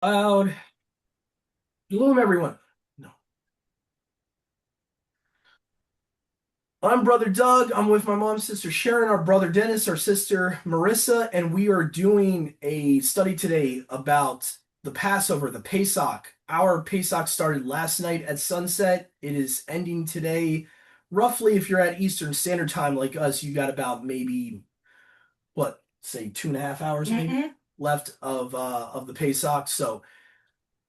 Loud. Hello, everyone. No. I'm Brother Doug. I'm with my mom's sister Sharon, our brother Dennis, our sister Marissa, and we are doing a study today about the Passover, the Pesach. Our Pesach started last night at sunset. It is ending today. Roughly, if you're at Eastern Standard Time like us, you got about maybe, what, say 2.5 hours maybe hmm left of the Pesach. So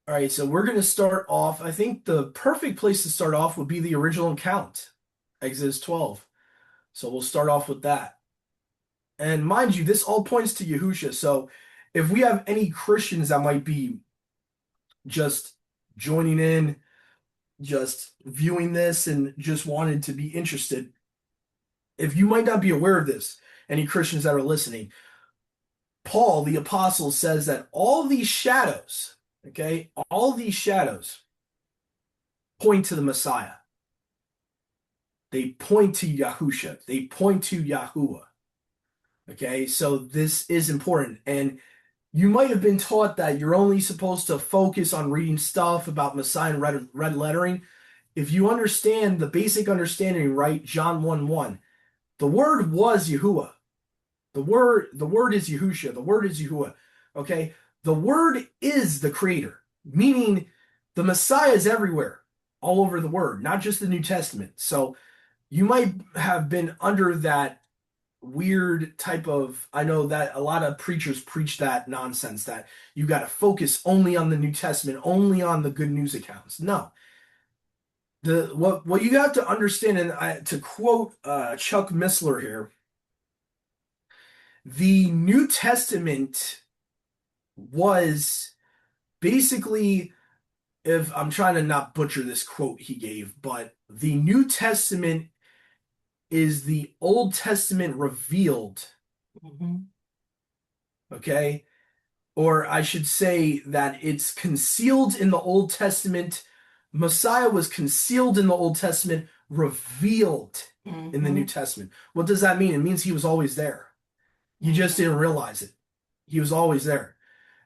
all right, so we're going to start off. I think the perfect place to start off would be the original account, Exodus 12. So we'll start off with that. And mind you, this all points to Yahusha. So if we have any Christians that might be just joining in, just viewing this, and just wanted to be interested, if you might not be aware of this, any Christians that are listening, Paul, the apostle, says that all these shadows, okay, all these shadows point to the Messiah. They point to Yahusha. They point to Yahuwah. Okay, so this is important. And you might have been taught that you're only supposed to focus on reading stuff about Messiah and red lettering. If you understand the basic understanding, right, John 1:1, the word was Yahuwah. The word is Yahusha. The word is Yahuwah. Okay? The word is the creator, meaning the Messiah is everywhere, all over the word, not just the New Testament. So you might have been under that weird type of, I know that a lot of preachers preach that nonsense that you got to focus only on the New Testament, only on the good news accounts. No. What you have to understand, and to quote Chuck Missler here, the New Testament was basically, if I'm trying to not butcher this quote he gave, but the New Testament is the Old Testament revealed, hmm okay? Or I should say that it's concealed in the Old Testament. Messiah was concealed in the Old Testament, revealed in the New hmm Testament. What does that mean? It means he was always there. You just hmm didn't realize it. He was always there.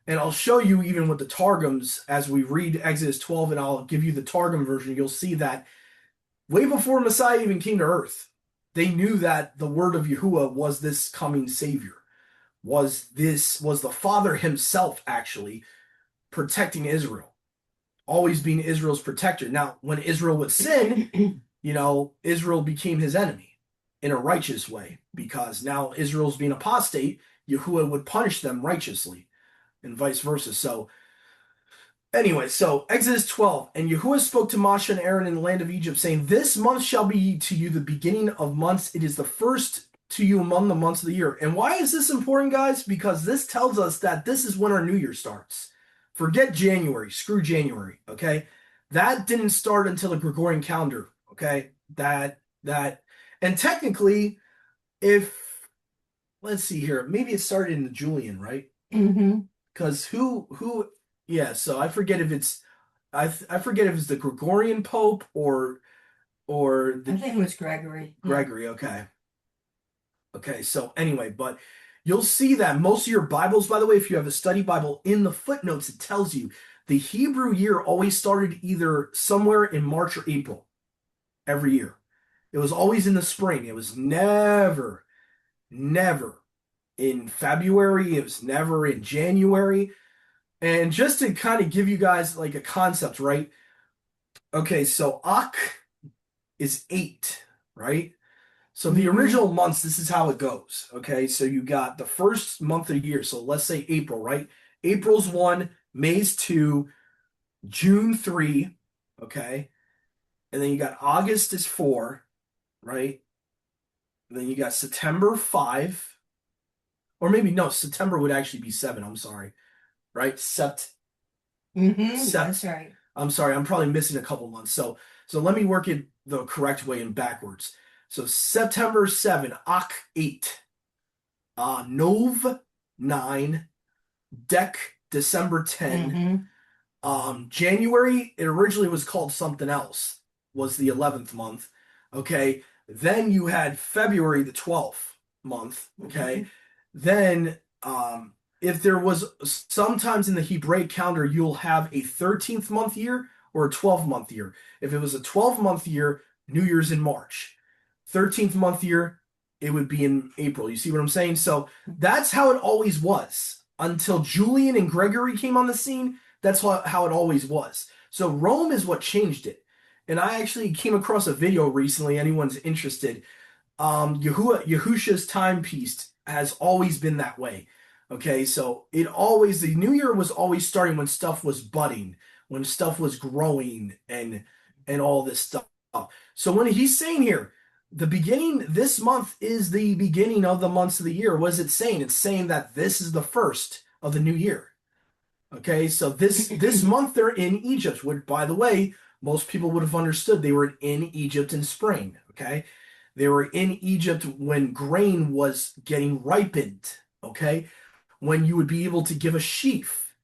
And I'll show you even with the Targums as we read Exodus 12, and I'll give you the Targum version. You'll see that way before Messiah even came to earth, they knew that the word of Yahuwah was this coming Savior, was the Father himself actually protecting Israel, always being Israel's protector. Now, when Israel would sin, Israel became his enemy in a righteous way because now Israel's being apostate, Yahuwah would punish them righteously and vice versa. So anyway, so Exodus 12, and Yahuwah spoke to Moshe and Aaron in the land of Egypt, saying, "This month shall be to you the beginning of months. It is the first to you among the months of the year." And why is this important, guys? Because this tells us that this is when our new year starts. Forget January, screw January, okay? That didn't start until the Gregorian calendar, okay? And technically, if let's see here, maybe it started in the Julian, right? hmm Because yeah, so I forget if it's I forget if it's the Gregorian Pope or I the think it was Gregory. Yeah. Gregory. Okay. Okay, so anyway, but you'll see that most of your Bibles, by the way, if you have a study Bible, in the footnotes, it tells you the Hebrew year always started either somewhere in March or April every year. It was always in the spring. It was never in February. It was never in January. And just to kind of give you guys like a concept, right? Okay, so Ak is 8, right? So the hmm original months, this is how it goes. Okay, so you got the first month of the year. So let's say April, right? April's 1, May's 2, June 3, okay? And then you got August is 4, right? And then you got September 5, or maybe no, September would actually be 7, I'm sorry, right? That's Sept. right. I'm sorry, I'm probably missing a couple months. So let me work it the correct way and backwards. So September 7, Ak 8, Nov 9, Dec December 10. hmm January, it originally was called something else, was the 11th month. Okay. Then you had February, the 12th month. Okay. hmm Then if there was sometimes in the Hebraic calendar, you'll have a 13th month year or a 12-month year. If it was a 12-month year, New Year's in March. 13th month year, it would be in April. You see what I'm saying? So that's how it always was until Julian and Gregory came on the scene. That's how it always was. So Rome is what changed it. And I actually came across a video recently, anyone's interested. Yahusha's timepiece has always been that way. Okay, so the new year was always starting when stuff was budding, when stuff was growing and all this stuff. So when he's saying here, the beginning this month is the beginning of the months of the year. What is it saying? It's saying that this is the first of the new year. Okay, so this month they're in Egypt, which by the way, most people would have understood they were in Egypt in spring. Okay, they were in Egypt when grain was getting ripened. Okay, when you would be able to give a sheaf,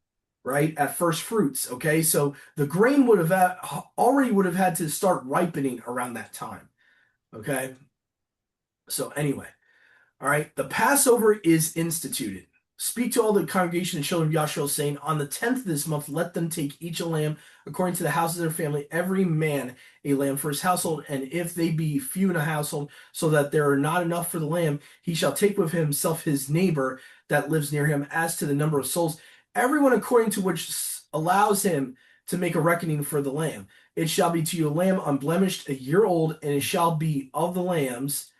right, at first fruits. Okay, so the grain already would have had to start ripening around that time. Okay, so anyway. All right, the Passover is instituted. Speak to all the congregation and children of Yahshua, saying, on the 10th of this month, let them take each a lamb according to the house of their family, every man a lamb for his household. And if they be few in a household, so that there are not enough for the lamb, he shall take with himself his neighbor that lives near him, as to the number of souls, everyone according to which allows him to make a reckoning for the lamb. It shall be to you a lamb unblemished, a year old, and it shall be of the lambs.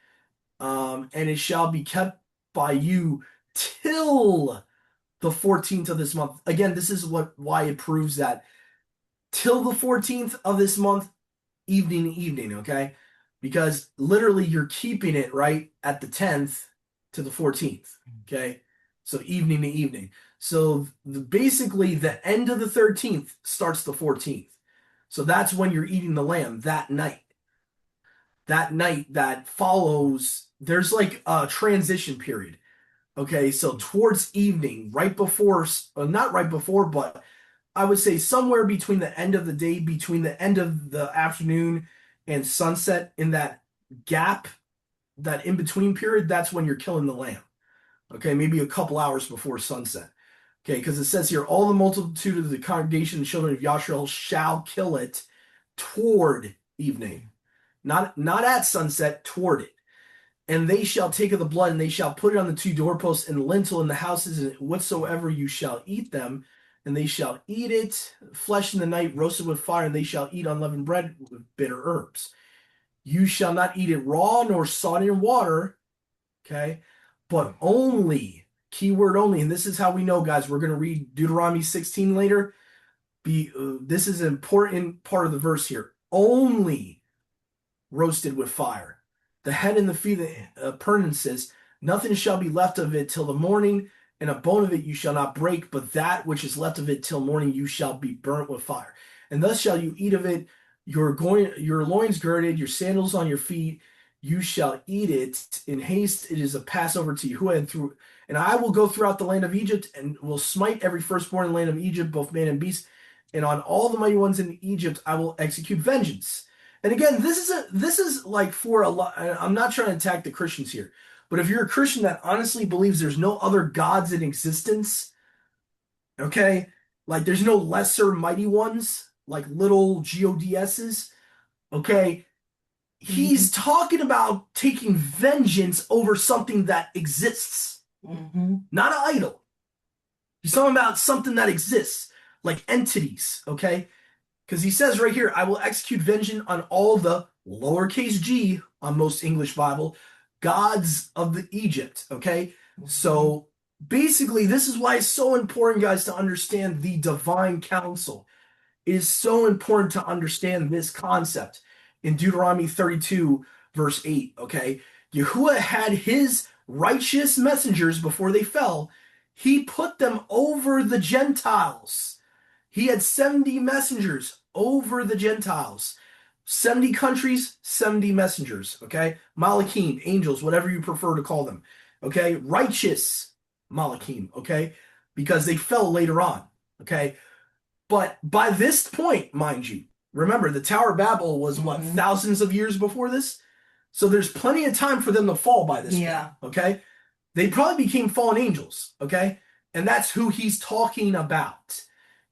And it shall be kept by you till the 14th of this month. Again, this is why it proves that till the 14th of this month, evening to evening, okay? Because literally you're keeping it right at the 10th to the 14th, okay? So evening to evening. So basically the end of the 13th starts the 14th. So that's when you're eating the lamb that night. That night that follows, there's like a transition period. Okay, so towards evening, right before, not right before, but I would say somewhere between the end of the day, between the end of the afternoon and sunset, in that gap, that in between period, that's when you're killing the lamb. Okay, maybe a couple hours before sunset. Okay, because it says here, all the multitude of the congregation and children of Yahshua shall kill it toward evening. Not at sunset, toward it. And they shall take of the blood, and they shall put it on the two doorposts and the lintel in the houses, and whatsoever you shall eat them, and they shall eat it, flesh in the night, roasted with fire, and they shall eat unleavened bread with bitter herbs. You shall not eat it raw, nor salt in water, okay? But only, keyword only, and this is how we know, guys, we're going to read Deuteronomy 16 later. This is an important part of the verse here. Only roasted with fire. The head and the feet appurtenances, nothing shall be left of it till the morning, and a bone of it you shall not break, but that which is left of it till morning you shall be burnt with fire. And thus shall you eat of it, your loins girded, your sandals on your feet, you shall eat it in haste. It is a Passover to Yahuwah, and I will go throughout the land of Egypt, and will smite every firstborn in the land of Egypt, both man and beast, and on all the mighty ones in Egypt I will execute vengeance. And again, this is like for a lot. I'm not trying to attack the Christians here, but if you're a Christian that honestly believes there's no other gods in existence, okay, like there's no lesser mighty ones, like little gods's, okay, he's talking about taking vengeance over something that exists, not an idol. He's talking about something that exists, like entities, okay? Because he says right here, I will execute vengeance on all the lowercase g on most English Bible, gods of the Egypt, okay? So basically, this is why it's so important, guys, to understand the divine counsel. It is so important to understand this concept in Deuteronomy 32, verse 8, okay? Yahuwah had his righteous messengers before they fell. He put them over the Gentiles. He had 70 messengers over the Gentiles. 70 countries, 70 messengers, okay? Malachim, angels, whatever you prefer to call them, okay? Righteous Malachim, okay? Because they fell later on, okay? But by this point, mind you, remember, the Tower of Babel was, what, thousands of years before this? So there's plenty of time for them to fall by this point, okay? They probably became fallen angels, okay? And that's who he's talking about.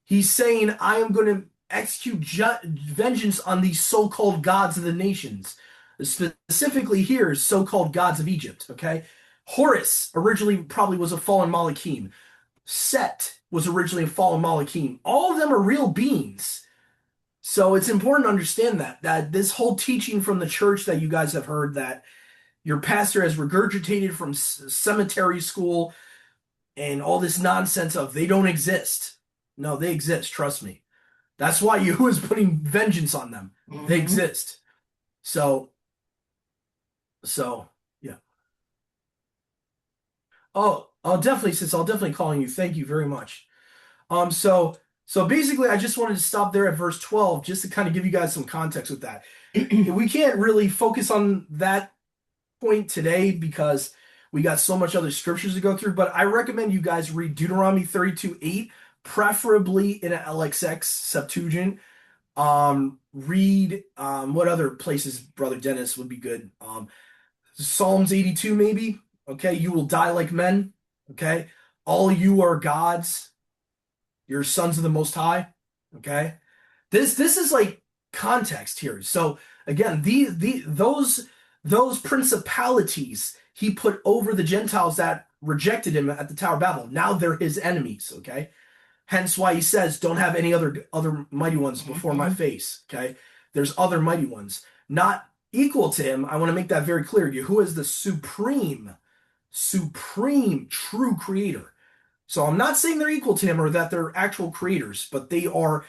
He's saying, I am going to execute vengeance on these so-called gods of the nations. Specifically here, so-called gods of Egypt, okay? Horus originally probably was a fallen Malachim. Set was originally a fallen Malachim. All of them are real beings. So it's important to understand that this whole teaching from the church that you guys have heard that your pastor has regurgitated from cemetery school and all this nonsense of they don't exist. No, they exist, trust me. That's why Yahuwah is putting vengeance on them. They Mm-hmm. exist. So, so yeah. Oh, I'll definitely, sis, I'll definitely calling you. Thank you very much. So basically, I just wanted to stop there at verse 12 just to kind of give you guys some context with that. We can't really focus on that point today because we got so much other scriptures to go through, but I recommend you guys read Deuteronomy 32:8, preferably in an LXX Septuagint. Read what other places, Brother Dennis, would be good. Psalms 82, maybe. Okay, you will die like men. Okay, all you are gods. You're sons of the Most High. Okay, this is like context here. So again, those principalities he put over the Gentiles that rejected him at the Tower of Babel. Now they're his enemies. Okay, hence why he says, "Don't have any other mighty ones before my Mm-hmm. face." Okay, there's other mighty ones, not equal to him. I want to make that very clear. Who is the supreme, true creator? So I'm not saying they're equal to him or that they're actual creators, but they are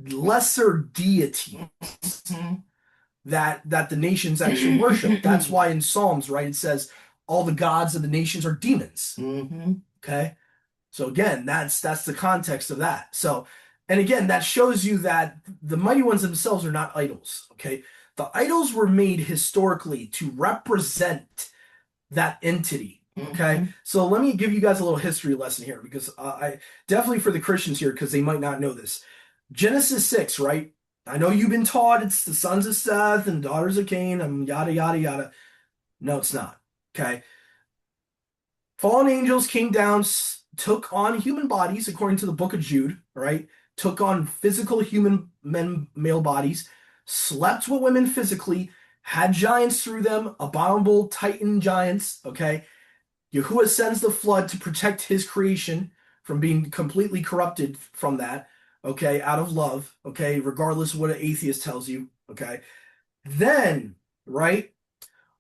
lesser deities that the nations actually worship. That's why in Psalms, right, it says all the gods of the nations are demons. Mm-hmm. Okay. So again, that's the context of that. So, and again, that shows you that the mighty ones themselves are not idols. Okay. The idols were made historically to represent that entity. Okay. Mm-hmm. So let me give you guys a little history lesson here because I definitely for the Christians here because they might not know this. Genesis 6, right? I know you've been taught it's the sons of Seth and daughters of Cain and yada, yada, yada. No, it's not. Okay. Fallen angels came down, took on human bodies, according to the book of Jude, right? Took on physical human male bodies, slept with women physically, had giants through them, abominable titan giants, okay? Yahuwah sends the flood to protect his creation from being completely corrupted from that, okay, out of love, okay, regardless of what an atheist tells you, okay? Then, right,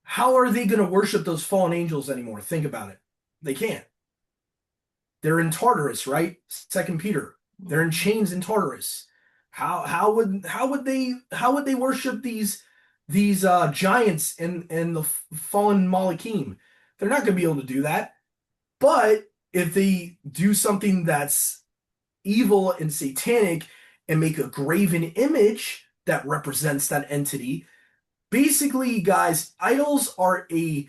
how are they going to worship those fallen angels anymore? Think about it. They can't. They're in Tartarus, right? Second Peter. They're in chains in Tartarus. How would they worship these giants in the fallen Malachim? They're not going to be able to do that. But if they do something that's evil and satanic and make a graven image that represents that entity, basically, guys, idols are a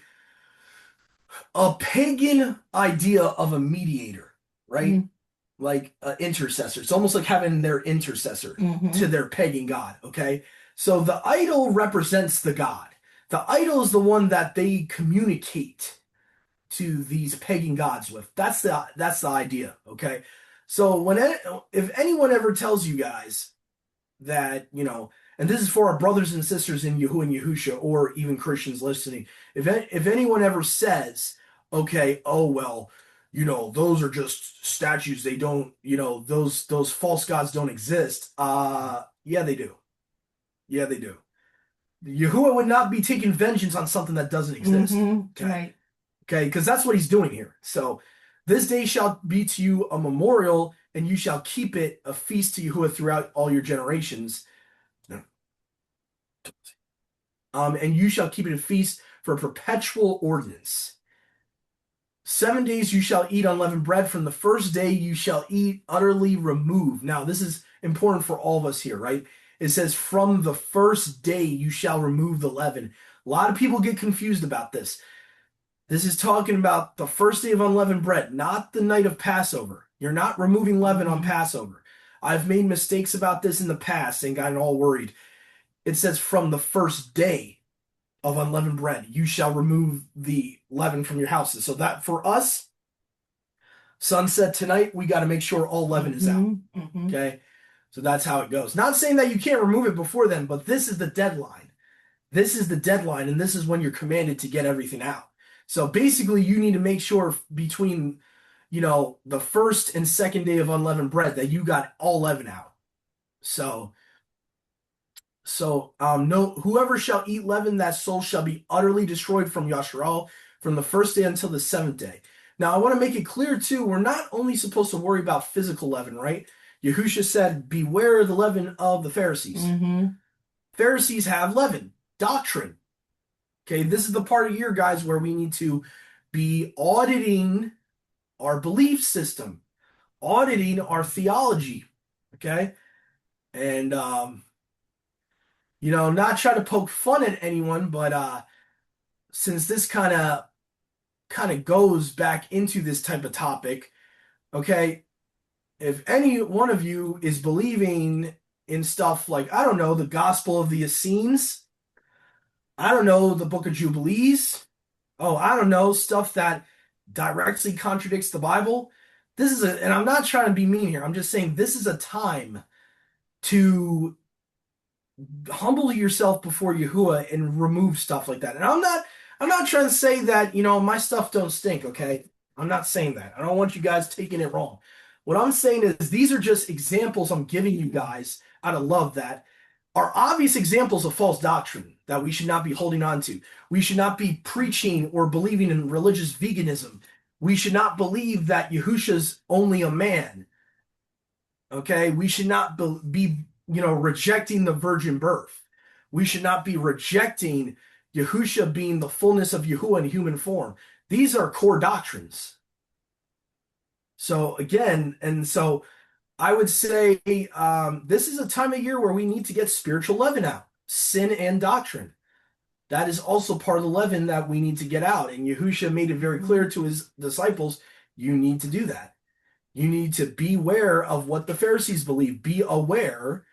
pagan idea of a mediator, right? Like an intercessor. It's almost like having their intercessor Mm-hmm. to their pagan god, okay? So the idol represents the god. The idol is the one that they communicate to these pagan gods with. That's the idea, okay? So if anyone ever tells you guys that, and this is for our brothers and sisters in Yahuwah and Yahusha, or even Christians listening, if anyone ever says, okay, oh well, those are just statues, they don't, those false gods don't exist. Yeah, they do. Yeah, they do. Yahuwah would not be taking vengeance on something that doesn't exist. Mm-hmm. Okay. Right. Okay, because that's what he's doing here. So this day shall be to you a memorial, and you shall keep it a feast to Yahuwah throughout all your generations. And you shall keep it a feast for a perpetual ordinance. 7 days you shall eat unleavened bread. From the first day you shall eat utterly removed. Now, this is important for all of us here, right? It says, from the first day you shall remove the leaven. A lot of people get confused about this. This is talking about the first day of unleavened bread, not the night of Passover. You're not removing leaven on Passover. I've made mistakes about this in the past and gotten all worried. It says from the first day of unleavened bread, you shall remove the leaven from your houses. So that for us, Sunset tonight, we got to make sure all 11 is out. Mm-hmm. Mm-hmm. Okay. So that's how it goes. Not saying that you can't remove it before then, but this is the deadline. This is the deadline, and this is when you're commanded to get everything out. So basically, you need to make sure between, the first and second day of unleavened bread that you got all leaven out. So, no, whoever shall eat leaven, that soul shall be utterly destroyed from Yasharal from the first day until the seventh day. Now, I want to make it clear too, we're not only supposed to worry about physical leaven, right? Yahusha said, "Beware the leaven of the Pharisees." Mm-hmm. Pharisees have leaven, doctrine. Okay, this is the part of year, guys, where we need to be auditing our belief system, auditing our theology. Okay, and not try to poke fun at anyone, but since this kind of goes back into this type of topic, okay, if any one of you is believing in stuff like, I don't know, the Gospel of the Essenes, I don't know, the Book of Jubilees, oh, I don't know, stuff that directly contradicts the Bible. And I'm not trying to be mean here. I'm just saying this is a time to humble yourself before Yahuwah and remove stuff like that. And I'm not trying to say that, my stuff don't stink, okay? I'm not saying that. I don't want you guys taking it wrong. What I'm saying is these are just examples I'm giving you guys out of love that are obvious examples of false doctrine that we should not be holding on to. We should not be preaching or believing in religious veganism. We should not believe that Yahusha's only a man. Okay, we should not be, rejecting the virgin birth. We should not be rejecting Yahusha being the fullness of Yahuwah in human form. These are core doctrines. So again, and so I would say this is a time of year where we need to get spiritual leaven out, sin and doctrine. That is also part of the leaven that we need to get out. And Yahusha made it very clear to his disciples, you need to do that. You need to beware of what the Pharisees believe. Be aware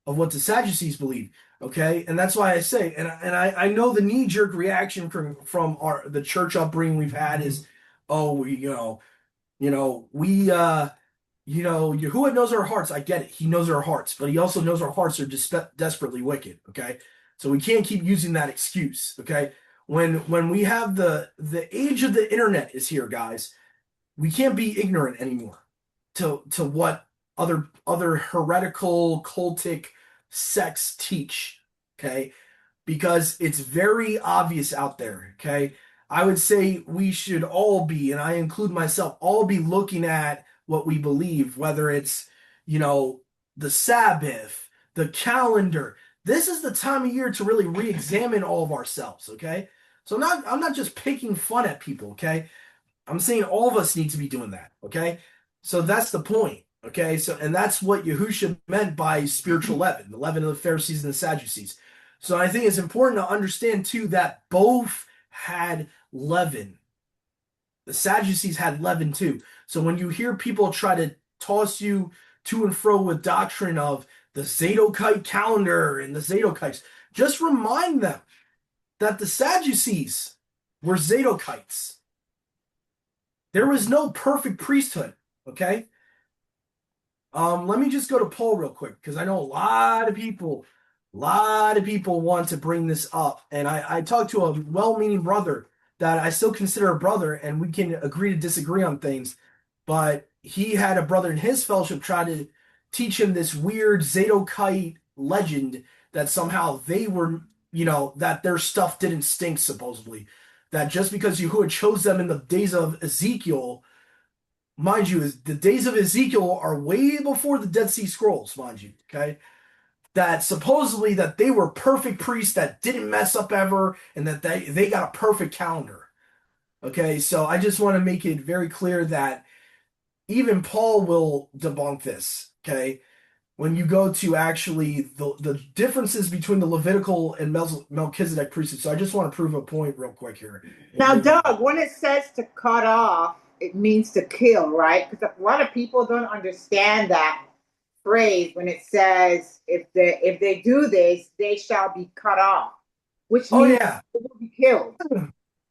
of what the Sadducees believe. Okay, and that's why I say, and I know the knee jerk reaction from the church upbringing we've had is, oh, Yahuwah knows our hearts. I get it. He knows our hearts, but he also knows our hearts are desperately wicked. Okay, so we can't keep using that excuse. Okay, when we have the age of the internet is here, guys, we can't be ignorant anymore to what other heretical cultic sects teach, okay? Because it's very obvious out there, okay? I would say we should all be, and I include myself, all be looking at what we believe, whether it's, the Sabbath, the calendar. This is the time of year to really re-examine all of ourselves, okay? So I'm not just picking fun at people, okay? I'm saying all of us need to be doing that, okay? So that's the point, okay? So, and that's what Yahusha meant by spiritual leaven, the leaven of the Pharisees and the Sadducees. So I think it's important to understand too that both had leaven. The Sadducees had leaven too. So when you hear people try to toss you to and fro with doctrine of the Zadokite calendar and the Zadokites, just remind them that the Sadducees were Zadokites. There was no perfect priesthood, okay? Let me just go to Paul real quick because I know a lot of people want to bring this up. And I talked to a well-meaning brother that I still consider a brother, and we can agree to disagree on things. But he had a brother in his fellowship try to teach him this weird Zadokite legend that somehow they were, that their stuff didn't stink, supposedly. That just because Yahuwah chose them in the days of Ezekiel, mind you, the days of Ezekiel are way before the Dead Sea Scrolls, mind you, okay? That supposedly that they were perfect priests that didn't mess up ever and that they got a perfect calendar. Okay, so I just want to make it very clear that even Paul will debunk this, okay? When you go to actually the differences between the Levitical and Melchizedek priesthood. So I just want to prove a point real quick here. Now, Doug, when it says to cut off, it means to kill, right? Because a lot of people don't understand that phrase when it says if they do this, they shall be cut off, which Oh means yeah. they will be killed.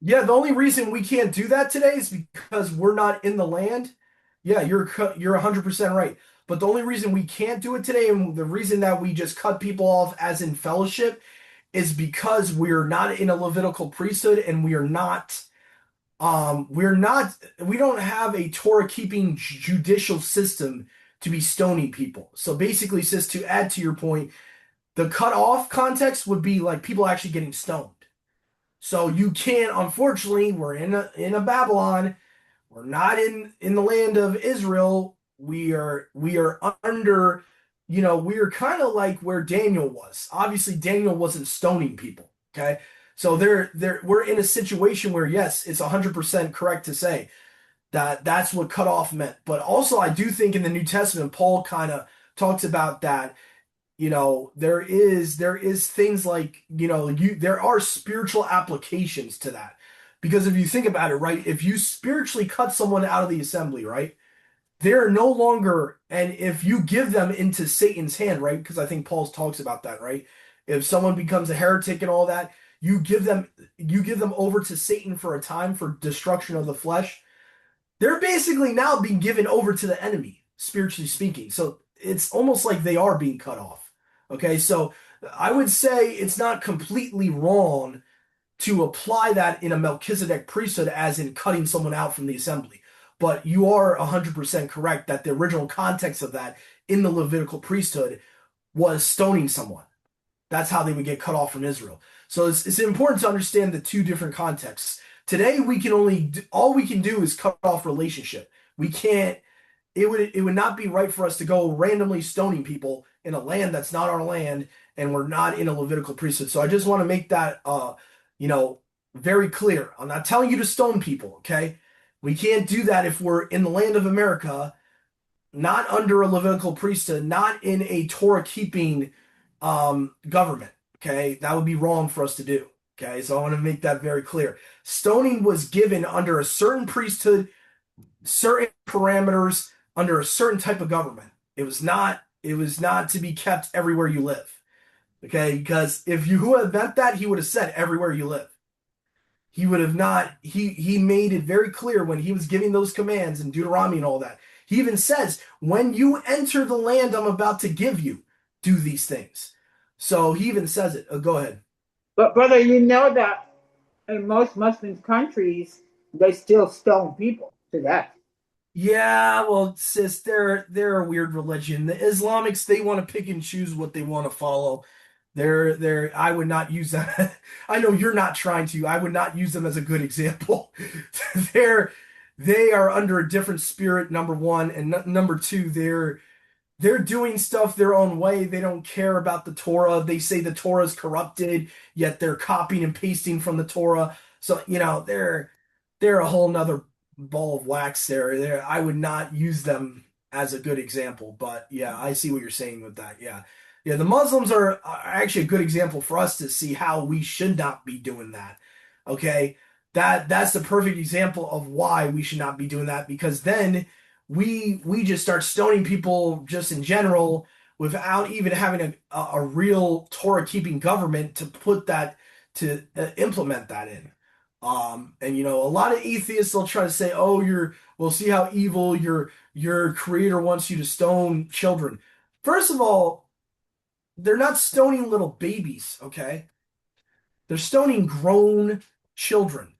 Yeah, the only reason we can't do that today is because we're not in the land. Yeah, you're 100% right. But the only reason we can't do it today, and the reason that we just cut people off as in fellowship, is because we're not in a Levitical priesthood, and we don't have a Torah keeping judicial system to be stoning people. So basically, sis, to add to your point, the cut off context would be like people actually getting stoned. So you can't, unfortunately, we're in a Babylon. We're not in the land of Israel. We are under, we are kind of like where Daniel was. Obviously, Daniel wasn't stoning people. Okay. So we're in a situation where, yes, it's 100% correct to say that that's what cut off meant. But also, I do think in the New Testament, Paul kind of talks about that. There is things like, there are spiritual applications to that. Because if you think about it, right, if you spiritually cut someone out of the assembly, right, they're no longer, and if you give them into Satan's hand, right, because I think Paul talks about that, right? If someone becomes a heretic and all that, you give them over to Satan for a time for destruction of the flesh. They're basically now being given over to the enemy, spiritually speaking. So it's almost like they are being cut off. Okay, so I would say it's not completely wrong to apply that in a Melchizedek priesthood as in cutting someone out from the assembly. But you are 100% correct that the original context of that in the Levitical priesthood was stoning someone. That's how they would get cut off from Israel. So it's important to understand the two different contexts. Today, all we can do is cut off relationship. We can't, it would not be right for us to go randomly stoning people in a land that's not our land, and we're not in a Levitical priesthood. So I just want to make that you know very clear. I'm not telling you to stone people, okay? We can't do that if we're in the land of America, not under a Levitical priesthood, not in a Torah keeping government. Okay, that would be wrong for us to do. Okay, so I want to make that very clear. Stoning was given under a certain priesthood, certain parameters, under a certain type of government. It was not. It was not to be kept everywhere you live. Okay, because if you had meant that, he would have said everywhere you live. He would have not. He made it very clear when he was giving those commands in Deuteronomy and all that. He even says, "When you enter the land I'm about to give you, do these things." So he even says it. Go ahead. But brother, you know that in most Muslim countries, they still stone people to death. Yeah, well, sis, they're a weird religion. The Islamics, they want to pick and choose what they want to follow. I would not use that. I know you're not trying to. I would not use them as a good example. They're they are under a different spirit, number one, and number two, they're doing stuff their own way. They don't care about the Torah. They say the Torah is corrupted, yet they're copying and pasting from the Torah. So, they're a whole nother ball of wax there. I would not use them as a good example. But yeah, I see what you're saying with that. Yeah. Yeah, the Muslims are actually a good example for us to see how we should not be doing that. Okay? That's the perfect example of why we should not be doing that, because then we just start stoning people just in general without even having a real Torah keeping government to put that to implement that in. And a lot of atheists will try to say, "Oh, we'll see how evil your creator wants you to stone children." First of all, they're not stoning little babies, okay? They're stoning grown children,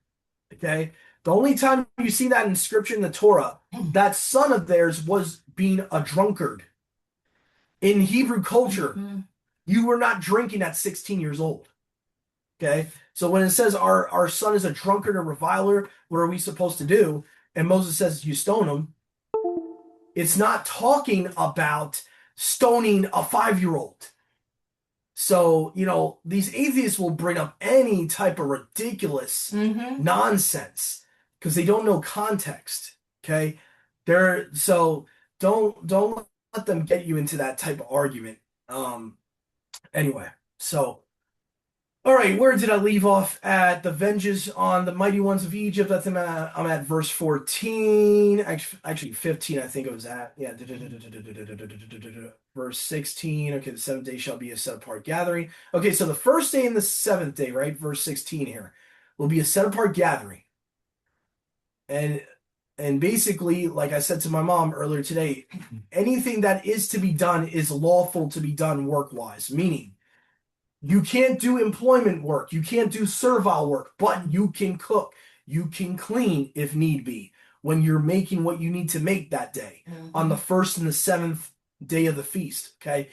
okay? The only time you see that in scripture in the Torah, that son of theirs was being a drunkard. In Hebrew culture, you were not drinking at 16 years old, okay? So when it says our son is a drunkard and reviler, what are we supposed to do? And Moses says you stone him. It's not talking about stoning a 5-year-old. So, these atheists will bring up any type of ridiculous nonsense because they don't know context. Okay. So don't let them get you into that type of argument. Anyway, so all right, where did I leave off at? The vengeance on the mighty ones of Egypt. I think I'm at verse 14. Actually 15, I think it was at. Yeah. Verse 16. Okay, the seventh day shall be a set apart gathering. Okay, so the first day and the seventh day, right? Verse 16 here will be a set apart gathering. And And basically, like I said to my mom earlier today, anything that is to be done is lawful to be done work-wise, meaning you can't do employment work, you can't do servile work, but you can cook, you can clean if need be when you're making what you need to make that day on the first and the seventh day of the feast. Okay.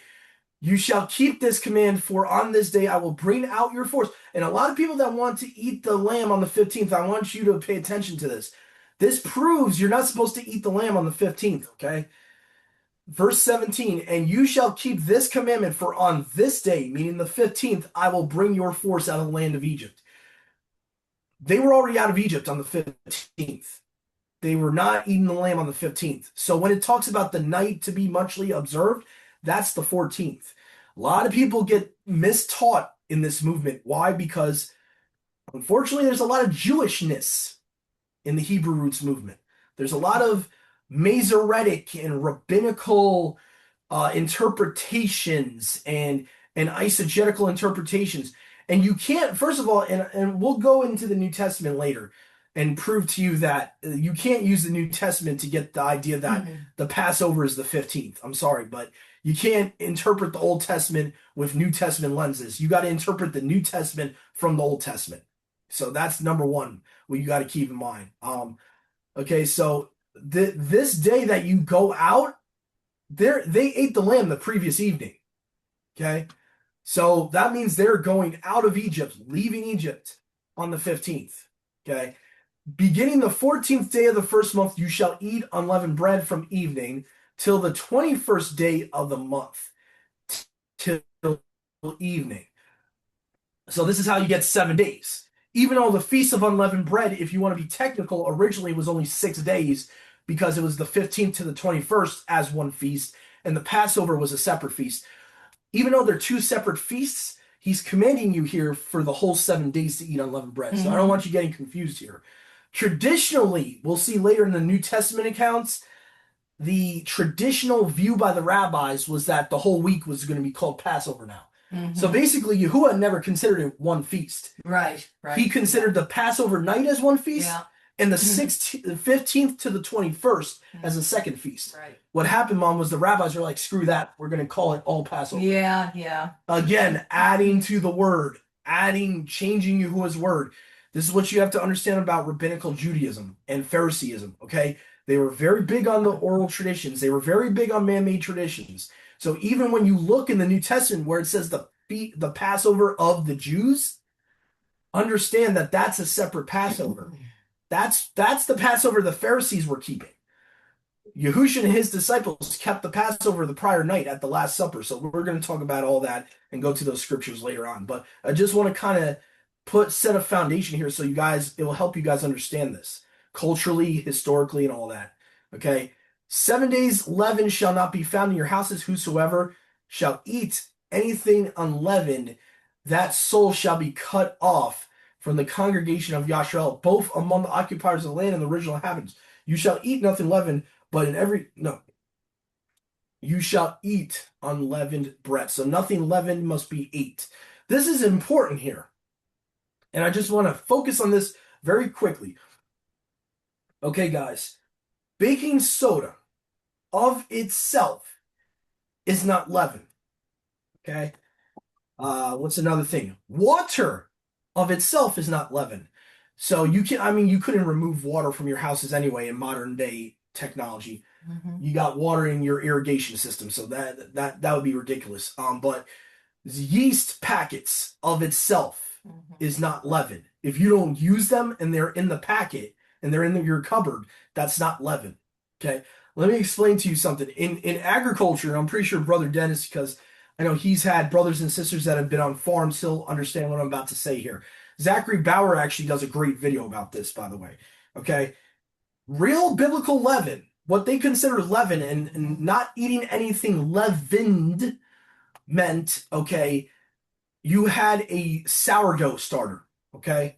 You shall keep this command, for on this day I will bring out your force. And a lot of people that want to eat the lamb on the 15th, I want you to pay attention to this. This proves you're not supposed to eat the lamb on the 15th, okay? Verse 17, and you shall keep this commandment, for on this day, meaning the 15th, I will bring your force out of the land of Egypt. They were already out of Egypt on the 15th. They were not eating the lamb on the 15th. So when it talks about the night to be muchly observed, that's the 14th. A lot of people get mistaught in this movement. Why? Because unfortunately, there's a lot of Jewishness in the Hebrew roots movement. There's a lot of Masoretic and rabbinical interpretations and eisegetical interpretations. And you can't, first of all, and we'll go into the New Testament later and prove to you that you can't use the New Testament to get the idea that the Passover is the 15th. I'm sorry, but you can't interpret the Old Testament with New Testament lenses. You got to interpret the New Testament from the Old Testament. So that's number one, what you got to keep in mind. Okay, so this day that you go out, they ate the lamb the previous evening. Okay, so that means they're going out of Egypt, leaving Egypt on the 15th. Okay, beginning the 14th day of the first month, you shall eat unleavened bread from evening till the 21st day of the month, till evening. So this is how you get 7 days. Even though the Feast of Unleavened Bread, if you want to be technical, originally was only 6 days because it was the 15th to the 21st as one feast, and the Passover was a separate feast. Even though they're two separate feasts, he's commanding you here for the whole 7 days to eat unleavened bread. So I don't want you getting confused here. Traditionally, we'll see later in the New Testament accounts, the traditional view by the rabbis was that the whole week was going to be called Passover now. So basically, Yahuwah never considered it one feast. Right. He considered the Passover night as one feast, and the 15th to the 21st as a second feast. Right. What happened, Mom, was the rabbis were like, screw that. We're going to call it all Passover. Yeah. Again, adding to the word, changing Yahuwah's word. This is what you have to understand about rabbinical Judaism and Phariseeism, okay? They were very big on the oral traditions. They were very big on man-made traditions. So even when you look in the New Testament where it says the Passover of the Jews, understand that that's a separate Passover. That's the Passover the Pharisees were keeping. Yahushua and his disciples kept the Passover the prior night at the Last Supper. So we're going to talk about all that and go to those scriptures later on. But I just want to kind of set a foundation here so it will help you guys understand this culturally, historically, and all that. Okay. 7 days leaven shall not be found in your houses. Whosoever shall eat anything unleavened, that soul shall be cut off from the congregation of Yashrael, both among the occupiers of the land and the original inhabitants. You shall eat nothing leavened, but you shall eat unleavened bread. So nothing leavened must be ate. This is important here. And I just want to focus on this very quickly. Okay, guys. Baking soda of itself is not leaven. Okay? What's another thing? Water of itself is not leaven. So you couldn't remove water from your houses anyway in modern day technology. You got water in your irrigation system, so that would be ridiculous. But yeast packets of itself is not leaven. If you don't use them and they're in the packet and they're in your cupboard, that's not leaven. Okay, let me explain to you something. In agriculture, I'm pretty sure Brother Dennis, because I know he's had brothers and sisters that have been on farms, he'll understand what I'm about to say here. Zachary Bauer actually does a great video about this, by the way. Okay, real biblical leaven, what they consider leaven and not eating anything leavened meant, okay, you had a sourdough starter, okay?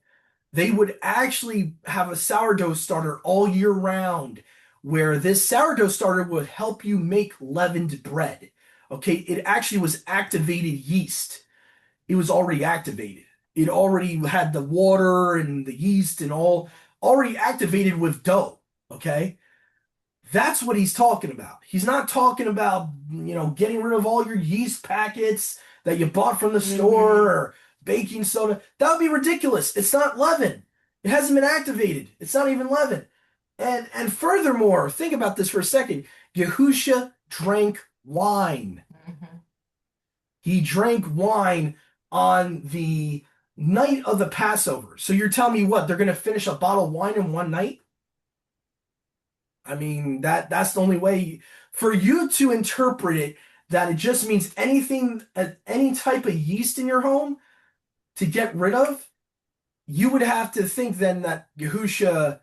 They would actually have a sourdough starter all year round where this sourdough starter would help you make leavened bread. Okay, it actually was activated yeast. It was already activated. It already had the water and the yeast and all already activated with dough. Okay? That's what he's talking about. He's not talking about, getting rid of all your yeast packets that you bought from the store or baking soda. That would be ridiculous. It's not leaven. It hasn't been activated. It's not even leaven. And furthermore, think about this for a second. Yahusha drank wine. Mhm. He drank wine on the night of the Passover. So you're telling me what? They're going to finish a bottle of wine in one night? I mean, that's the only way for you to interpret it, that it just means anything, any type of yeast in your home to get rid of. You would have to think then that Yahusha,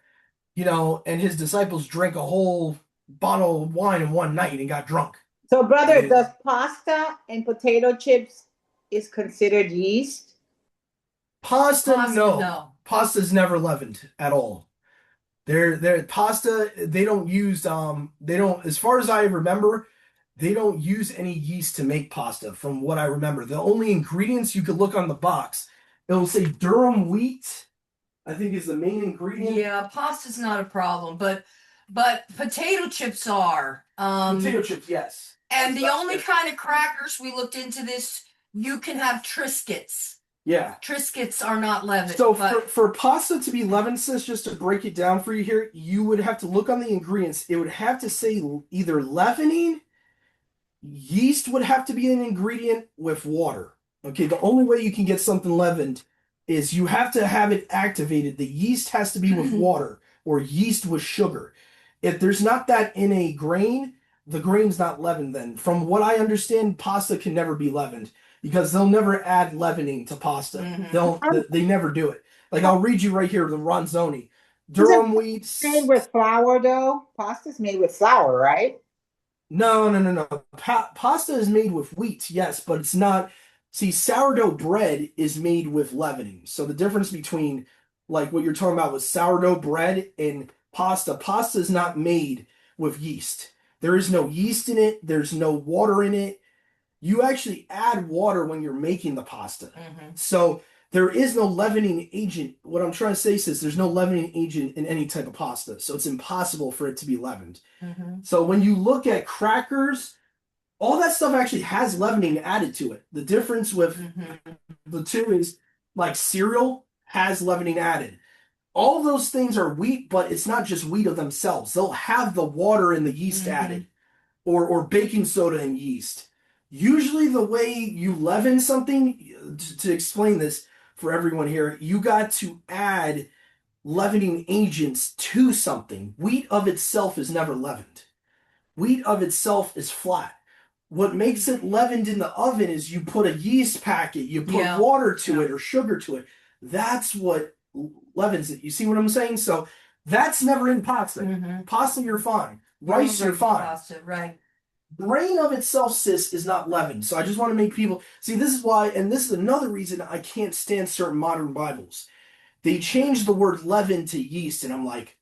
and his disciples drank a whole bottle of wine in one night and got drunk. So, I brother, does mean, pasta and potato chips is considered yeast? pasta, Pasta, no. no. Pasta's never leavened at all. They're pasta, they don't use they don't, as far as I remember, they don't use any yeast to make pasta from what I remember. The only ingredients you could look on the box, it'll say durum wheat, I think is the main ingredient. Yeah, pasta's not a problem, but potato chips are. Potato chips, yes. And the That's only it. kind of crackers we looked into this, you can have Triscuits. Yeah. Triscuits are not leavened, So but for pasta to be leavened, sis, just to break it down for you here, you would have to look on the ingredients. It would have to say either leavening. Yeast would have to be an ingredient with water. Okay, the only way you can get something leavened is you have to have it activated. The yeast has to be with water or yeast with sugar. If there's not that in a grain, the grain's not leavened then. From what I understand, pasta can never be leavened because they'll never add leavening to pasta. They never do it. Like I'll read you right here, the Ronzoni. Durum wheat. Made with flour, though. Pasta's made with flour, right? No, no, no, no. Pasta is made with wheat, yes, but it's not. See, sourdough bread is made with leavening. So the difference between like what you're talking about with sourdough bread and pasta is not made with yeast. There is no yeast in it. There's no water in it. You actually add water when you're making the pasta. So there is no leavening agent. What I'm trying to say is there's no leavening agent in any type of pasta. So it's impossible for it to be leavened. So when you look at crackers, all that stuff actually has leavening added to it. The difference with the two is like cereal has leavening added. All of those things are wheat, but it's not just wheat of themselves. They'll have the water and the yeast added, or baking soda and yeast. Usually the way you leaven something, to explain this for everyone here, you got to add leavening agents to something. Wheat of itself is never leavened. Wheat of itself is flat. What makes it leavened in the oven is you put a yeast packet, you put water to it or sugar to it. That's what leavens it. You see what I'm saying? So that's never in pasta. Pasta, you're fine. Rice, you're fine. Pasta, right. Grain of itself, sis, is not leavened. So I just want to make people see this is why, and this is another reason I can't stand certain modern Bibles. They changed the word leaven to yeast, and I'm like,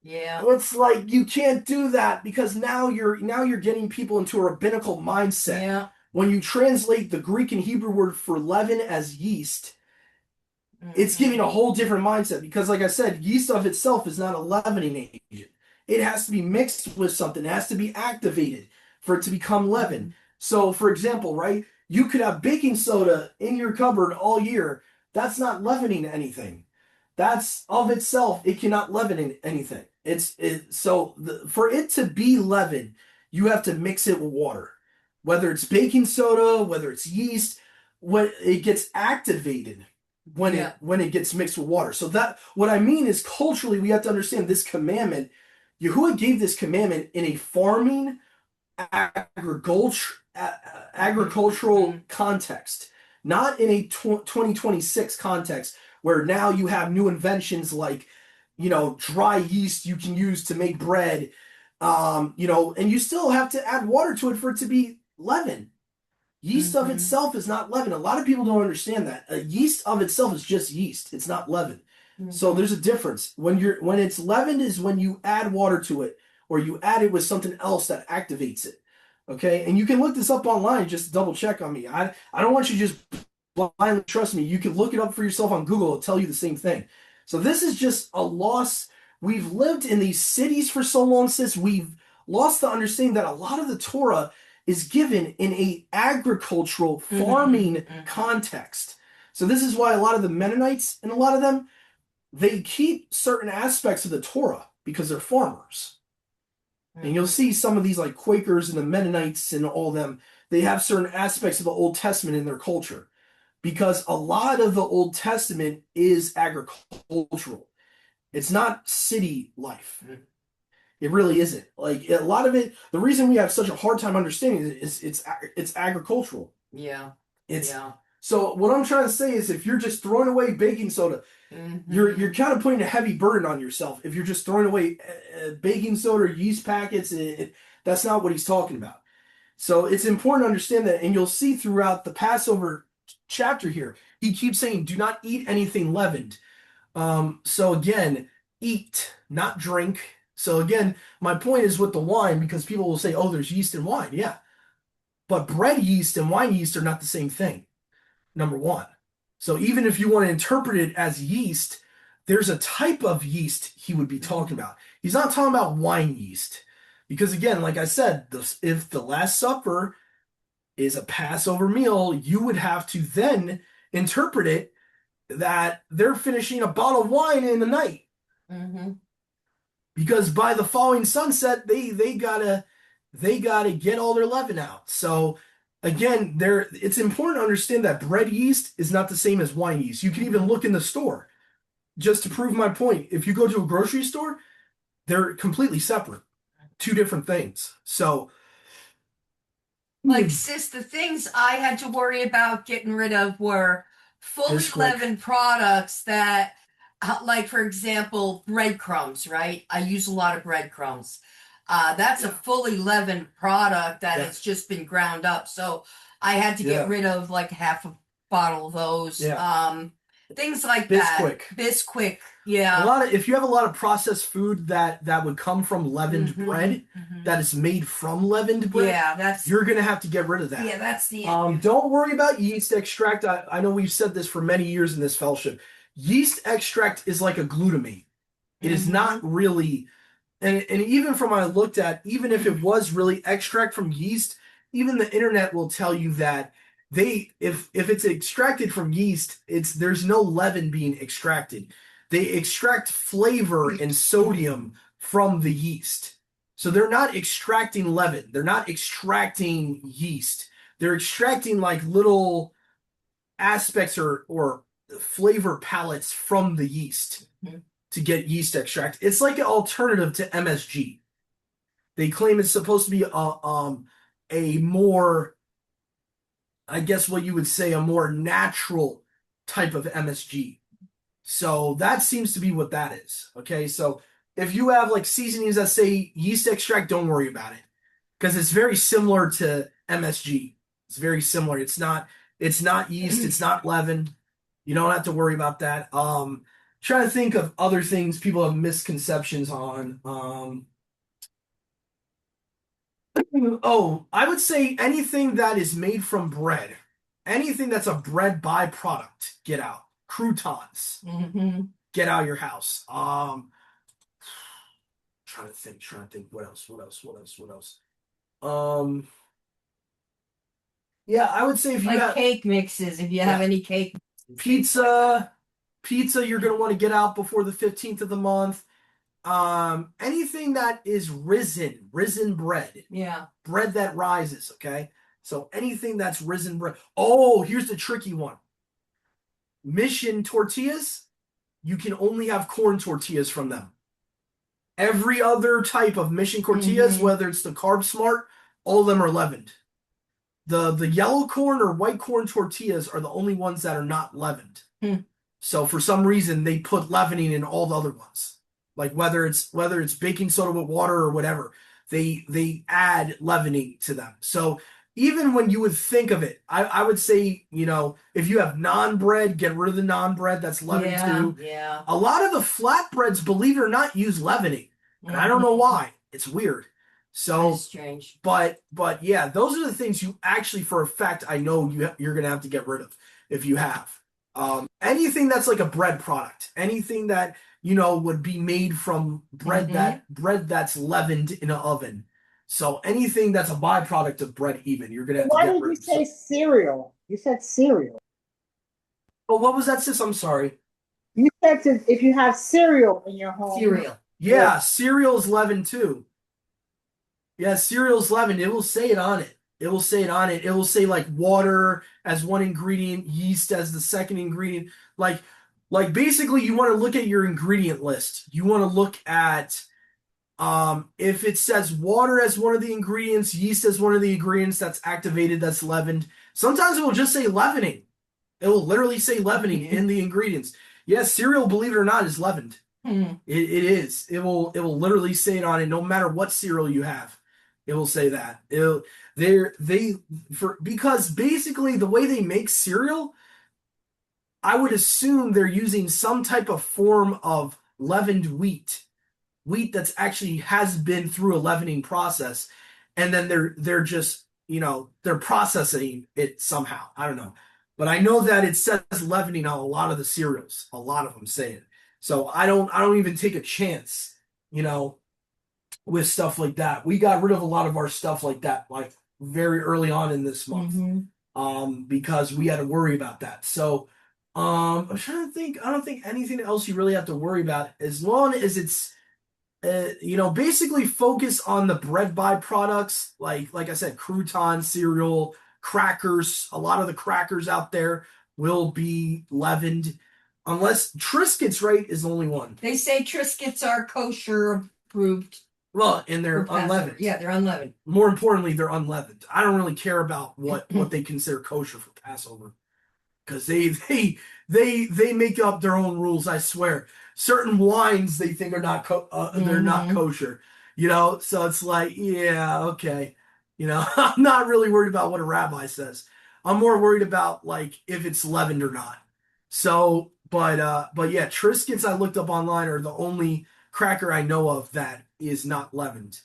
yeah. it's like you can't do that because now you're getting people into a rabbinical mindset. Yeah. When you translate the Greek and Hebrew word for leaven as yeast, it's giving a whole different mindset because, like I said, yeast of itself is not a leavening agent. It has to be mixed with something. It has to be activated for it to become leaven. So, for example, right, you could have baking soda in your cupboard all year. That's not leavening anything. That's of itself, it cannot leaven anything. For it to be leaven, you have to mix it with water. Whether it's baking soda, whether it's yeast, when it gets activated when it gets mixed with water. So that what I mean is culturally we have to understand this commandment. Yahuwah gave this commandment in a farming agricultural context, not in a 2026 context where now you have new inventions like, dry yeast you can use to make bread, and you still have to add water to it for it to be leaven. Yeast of itself is not leaven. A lot of people don't understand that. Yeast of itself is just yeast. It's not leaven. So there's a difference. When it's leavened is when you add water to it or you add it with something else that activates it. Okay? And you can look this up online, just double check on me. I don't want you to just blindly trust me. You can look it up for yourself on Google. It'll tell you the same thing. So this is just a loss we've lived in these cities for so long, sis, we've lost the understanding that a lot of the Torah is given in a agricultural farming context. So this is why a lot of the Mennonites and a lot of them, they keep certain aspects of the Torah because they're farmers. And you'll see some of these like Quakers and the Mennonites and all them, they have certain aspects of the Old Testament in their culture because a lot of the Old Testament is agricultural. It's not city life. It really isn't. Like a lot of it, the reason we have such a hard time understanding it is it's agricultural. Yeah. It's Yeah. so what I'm trying to say is if you're just throwing away baking soda, you're kind of putting a heavy burden on yourself. If you're just throwing away baking soda or yeast packets, that's not what he's talking about. So it's important to understand that, and you'll see throughout the Passover chapter here, he keeps saying, "Do not eat anything leavened." So again, eat, not drink. So again, my point is with the wine, because people will say, "Oh, there's yeast in wine." Yeah, but bread yeast and wine yeast are not the same thing. Number one. So even if you want to interpret it as yeast, there's a type of yeast he would be talking about. He's not talking about wine yeast. Because again, like I said, if the Last Supper is a Passover meal, you would have to then interpret it that they're finishing a bottle of wine in the night. Because by the following sunset, they gotta get all their leaven out. So again, it's important to understand that bread yeast is not the same as wine yeast. You can even look in the store just to prove my point. If you go to a grocery store, they're completely separate, two different things. So, like sis, the things I had to worry about getting rid of were fully leavened products that, like for example, breadcrumbs. Right? I use a lot of breadcrumbs. That's a fully leavened product that has just been ground up. So I had to get rid of like half a bottle of those. Things like that. Bisquick. Yeah. If you have a lot of processed food that would come from leavened bread, that is made from leavened bread, you're gonna have to get rid of that. Yeah, that's the don't worry about yeast extract. I know we've said this for many years in this fellowship. Yeast extract is like a glutamate. It is not really. And even from what I looked at, even if it was really extract from yeast, even the internet will tell you that if it's extracted from yeast, there's no leaven being extracted. They extract flavor and sodium from the yeast. So they're not extracting leaven. They're not extracting yeast. They're extracting like little aspects or flavor palettes from the yeast. To get yeast extract. It's like an alternative to MSG. They claim it's supposed to be a more, I guess what you would say, a more natural type of MSG. So that seems to be what that is. Okay, so if you have like seasonings that say yeast extract, don't worry about it. Because it's very similar to MSG. It's very similar. It's not yeast, it's not leaven. You don't have to worry about that. Trying to think of other things people have misconceptions on. I would say anything that is made from bread, anything that's a bread byproduct, get out. Croutons, get out of your house. Trying to think. What else? Yeah, I would say if you like have cake mixes, if you have any cake. Pizza, you're going to want to get out before the 15th of the month. Anything that is risen bread. Yeah. Bread that rises, okay? So anything that's risen bread. Oh, here's the tricky one. Mission tortillas, you can only have corn tortillas from them. Every other type of Mission tortillas, whether it's the Carb Smart, all of them are leavened. The yellow corn or white corn tortillas are the only ones that are not leavened. So for some reason they put leavening in all the other ones. Like whether it's baking soda with water or whatever, they add leavening to them. So even when you would think of it, I would say, if you have non-bread, get rid of the non-bread that's leavened too. Yeah. A lot of the flatbreads, believe it or not, use leavening. And I don't know why. It's weird. So that's strange. But yeah, those are the things you actually, for a fact, I know you're gonna have to get rid of if you have anything that's like a bread product, anything that would be made from bread that's leavened in an oven. So anything that's a byproduct of bread, even you're gonna have to Why get did you rid of. say cereal? You said cereal. Oh, what was that, sis? I'm sorry. You said if you have cereal in your home. Cereal. Yeah, cereal's leavened too. Yeah, cereal's leavened. It will say it on it. It will say it on it. It will say like water as one ingredient, yeast as the second ingredient. Like basically you want to look at your ingredient list. You want to look at if it says water as one of the ingredients, yeast as one of the ingredients that's activated, that's leavened. Sometimes it will just say leavening. It will literally say leavening in the ingredients. Yes, cereal, believe it or not, is leavened. It is. It will literally say it on it, no matter what cereal you have. It will say that. Because basically the way they make cereal, I would assume they're using some type of form of leavened wheat that's actually has been through a leavening process, and then they're just they're processing it somehow. I don't know, but I know that it says leavening on a lot of the cereals. A lot of them say it. So I don't even take a chance, you know, with stuff like that. We got rid of a lot of our stuff like that, like very early on in this month, because we had to worry about that. So, I'm trying to think. I don't think anything else you really have to worry about as long as it's, basically focus on the bread byproducts, like I said, croutons, cereal, crackers. A lot of the crackers out there will be leavened, unless Triscuits, right, is the only one. They say Triscuits are kosher approved. Well, and they're unleavened. Yeah, they're unleavened. More importantly, they're unleavened. I don't really care about what they consider kosher for Passover, because they make up their own rules. I swear, certain wines they think are not they're not kosher. So it's like, yeah, okay. I'm not really worried about what a rabbi says. I'm more worried about like if it's leavened or not. So, but yeah, Triscuits I looked up online are the only cracker I know of that is not leavened.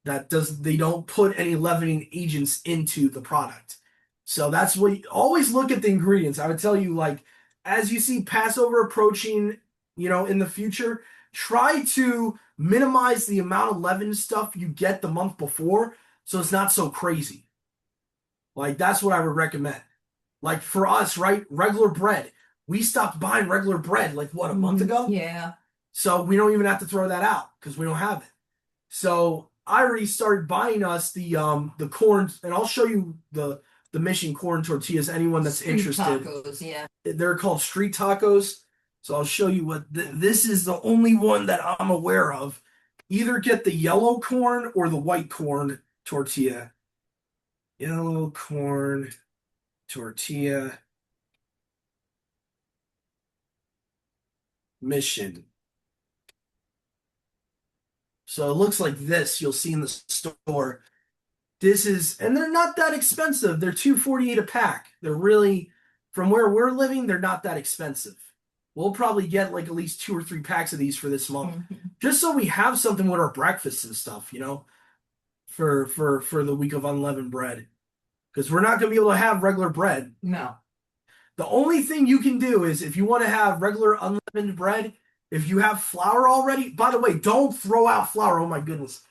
They don't put any leavening agents into the product. So that's what always look at the ingredients. I would tell you, like, as you see Passover approaching, in the future, try to minimize the amount of leavened stuff you get the month before so it's not so crazy. Like, that's what I would recommend. Like for us, right? Regular bread. We stopped buying regular bread like what, a month ago? Yeah. So we don't even have to throw that out because we don't have it. So I already started buying us the corn, and I'll show you the Mission corn tortillas. Anyone that's Street interested, tacos, yeah. they're called street tacos. So I'll show you what this is. The only one that I'm aware of. Either get the yellow corn or the white corn tortilla. Yellow corn tortilla Mission. So it looks like this. You'll see in the store. And they're not that expensive. They're $2.48 a pack. They're really, from where we're living, they're not that expensive. We'll probably get like at least 2 or 3 packs of these for this month, just so we have something with our breakfasts and stuff, for the week of unleavened bread, because we're not going to be able to have regular bread. No. The only thing you can do is if you want to have regular unleavened bread, if you have flour already. By the way, don't throw out flour. Oh my goodness.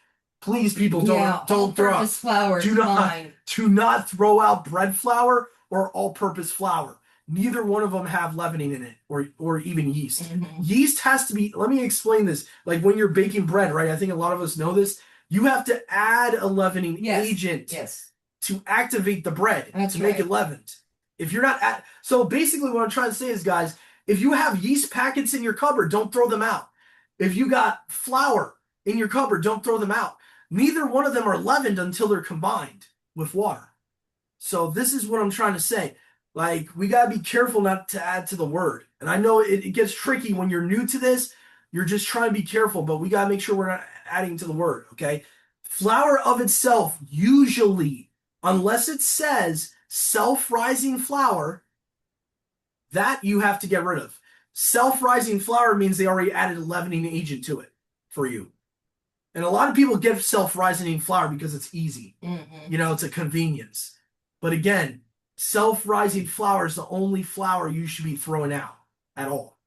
Please, people, don't throw out flour. Do not throw out bread flour or all-purpose flour. Neither one of them have leavening in it, or even yeast. Yeast has to be. Let me explain this. Like when you're baking bread, right? I think a lot of us know this. You have to add a leavening agent to activate the bread to make it leavened. If you're not so basically, what I'm trying to say is, guys, if you have yeast packets in your cupboard, don't throw them out. If you got flour in your cupboard, don't throw them out. Neither one of them are leavened until they're combined with water. So this is what I'm trying to say. Like, we got to be careful not to add to the word. And I know it gets tricky when you're new to this. You're just trying to be careful, but we got to make sure we're not adding to the word, okay? Flour of itself, usually, unless it says self-rising flour, that you have to get rid of. Self-rising flour means they already added a leavening agent to it for you. And a lot of people get self-rising flour because it's easy. It's a convenience. But again, self-rising flour is the only flour you should be throwing out at all.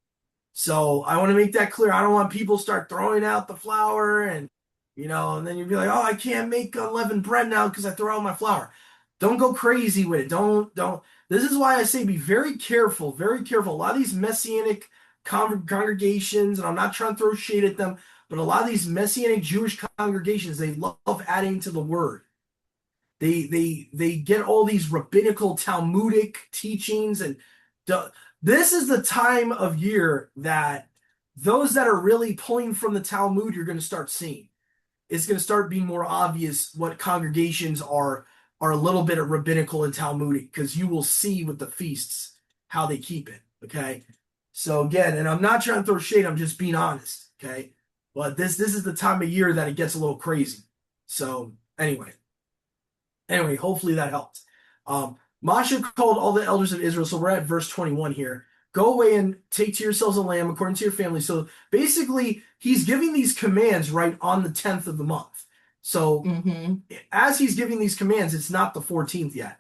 So I want to make that clear. I don't want people start throwing out the flour and then you'd be like, oh, I can't make unleavened bread now because I throw out my flour. Don't go crazy with it. Don't. This is why I say be very careful, very careful. A lot of these messianic congregations, and I'm not trying to throw shade at them, but a lot of these messianic Jewish congregations, they love adding to the word. They get all these rabbinical Talmudic teachings, and this is the time of year that those that are really pulling from the Talmud, you're going to start seeing. It's going to start being more obvious what congregations are a little bit of rabbinical and Talmudic, because you will see with the feasts how they keep it. Okay, so again, and I'm not trying to throw shade, I'm just being honest. Okay, but this is the time of year that it gets a little crazy. So anyway, hopefully that helped. Moshe called all the elders of Israel. So we're at verse 21 here. Go away and take to yourselves a lamb according to your family. So basically, he's giving these commands right on the 10th of the month. So as he's giving these commands, it's not the 14th yet.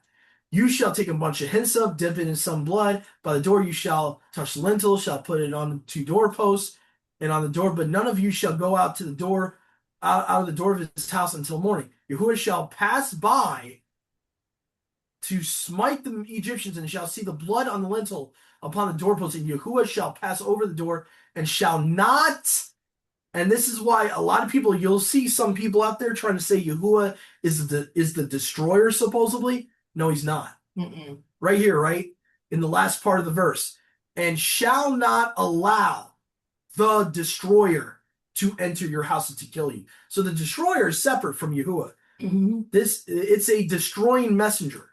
You shall take a bunch of hyssop, dip it in some blood. By the door you shall touch the lintel, shall put it on the two doorposts and on the door. But none of you shall go out to the door, out of the door of his house until morning. Yahuwah shall pass by to smite the Egyptians, and shall see the blood on the lintel upon the doorpost, and Yahuwah shall pass over the door and shall not. And this is why a lot of people, you'll see some people out there trying to say Yahuwah is the destroyer, supposedly. No, he's not. Right here, right? In the last part of the verse. And shall not allow the destroyer to enter your house and to kill you. So the destroyer is separate from Yahuwah. It's a destroying messenger.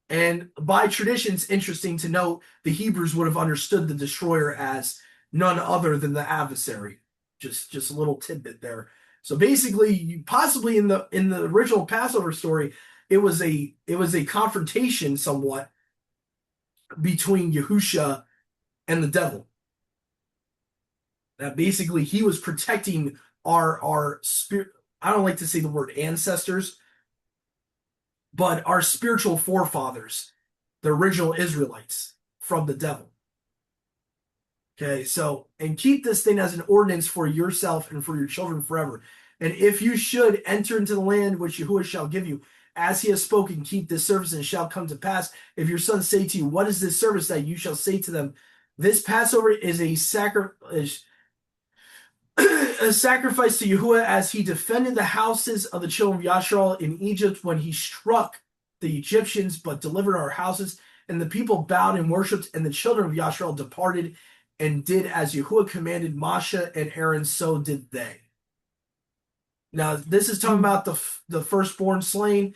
And by tradition, it's interesting to note the Hebrews would have understood the destroyer as none other than the adversary. Just a little tidbit there. So basically, possibly in the original Passover story, it was a confrontation somewhat between Yahusha and the devil. That basically he was protecting our spirit. I don't like to say the word ancestors, but our spiritual forefathers, the original Israelites, from the devil. Okay, so, and keep this thing as an ordinance for yourself and for your children forever. And if you should enter into the land which Yahuwah shall give you, as he has spoken, keep this service, and it shall come to pass. If your sons say to you, what is this service, that you shall say to them, this Passover is a sacrifice to Yahuwah, as he defended the houses of the children of Yashar in Egypt when he struck the Egyptians, but delivered our houses. And the people bowed and worshipped, and the children of Yashar departed and did as Yahuwah commanded Moshe and Aaron, so did they. Now, this is talking about the firstborn slain.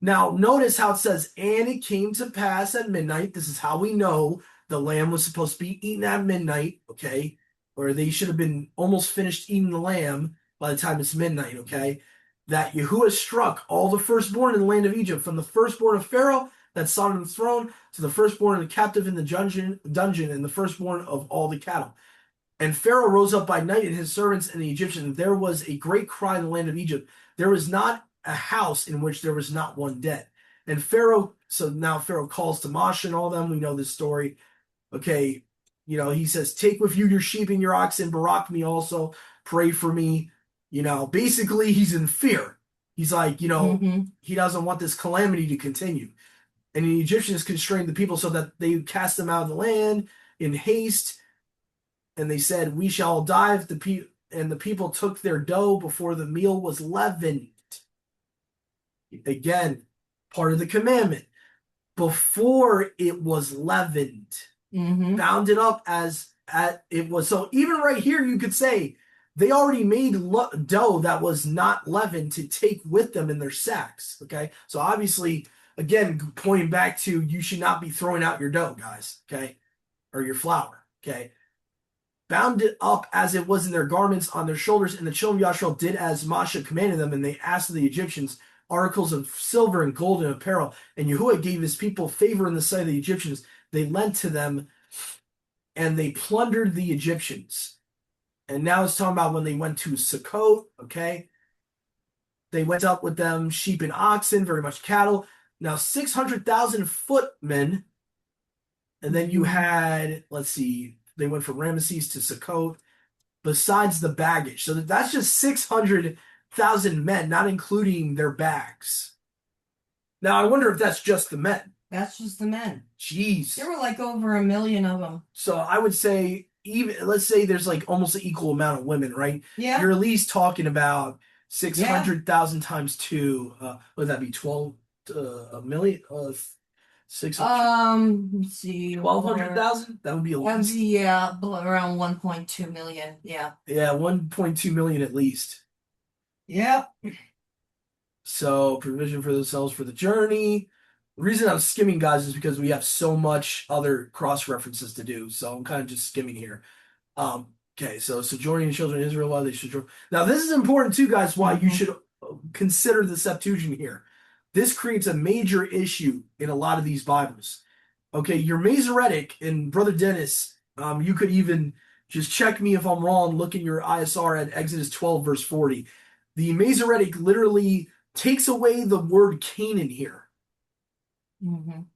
Now, notice how it says, and it came to pass at midnight. This is how we know the lamb was supposed to be eaten at midnight, okay? Or they should have been almost finished eating the lamb by the time it's midnight, okay? That Yahuwah struck all the firstborn in the land of Egypt, from the firstborn of Pharaoh that sat on the throne to the firstborn of the captive in the dungeon, and the firstborn of all the cattle. And Pharaoh rose up by night, and his servants and the Egyptians, and there was a great cry in the land of Egypt. There was not a house in which there was not one dead. And so now Pharaoh calls to Moshe and all them. We know this story. Okay, he says, take with you your sheep and your oxen, barak me also, pray for me. Basically he's in fear. He's like, he doesn't want this calamity to continue. And the Egyptians constrained the people so that they cast them out of the land in haste. And they said, we shall die if and the people took their dough before the meal was leavened. Again, part of the commandment. Before it was leavened. Bound it up as it was. So even right here, you could say they already made dough that was not leavened to take with them in their sacks. Okay, so obviously, again, pointing back to, you should not be throwing out your dough, guys. Okay, or your flour. Okay, bound it up as it was in their garments on their shoulders, and the children of Yashar did as Moshe commanded them, and they asked of the Egyptians articles of silver and gold and apparel. And Yahuwah gave his people favor in the sight of the Egyptians. They lent to them, and they plundered the Egyptians. And now it's talking about when they went to Sukkot, okay? They went up with them, sheep and oxen, very much cattle. Now 600,000 footmen And then you had, let's see, they went from Ramesses to Sukkot, besides the baggage. So that's just 600,000 men, not including their bags. Now, I wonder if that's just the men. That's just the men. Jeez. There were like over 1 million of them. So I would say, even let's say there's like almost an equal amount of women, right? Yeah. You're at least talking about 600,000 times 2. What would that be? 12, a million? Let's see. 1,200,000? That would be at least. Yeah, around 1.2 million. Yeah. Yeah, 1.2 million at least. Yep. So provision for themselves for the journey. The reason I'm skimming, guys, is because we have so much other cross references to do. So I'm kind of just skimming here. Okay, so sojourning children of Israel while they sojourn. Now, this is important too, guys, why you should consider the Septuagint here. This creates a major issue in a lot of these Bibles. Okay, your Masoretic, and Brother Dennis, you could even just check me if I'm wrong, look in your ISR at Exodus 12, verse 40. The Masoretic literally takes away the word Canaan here. And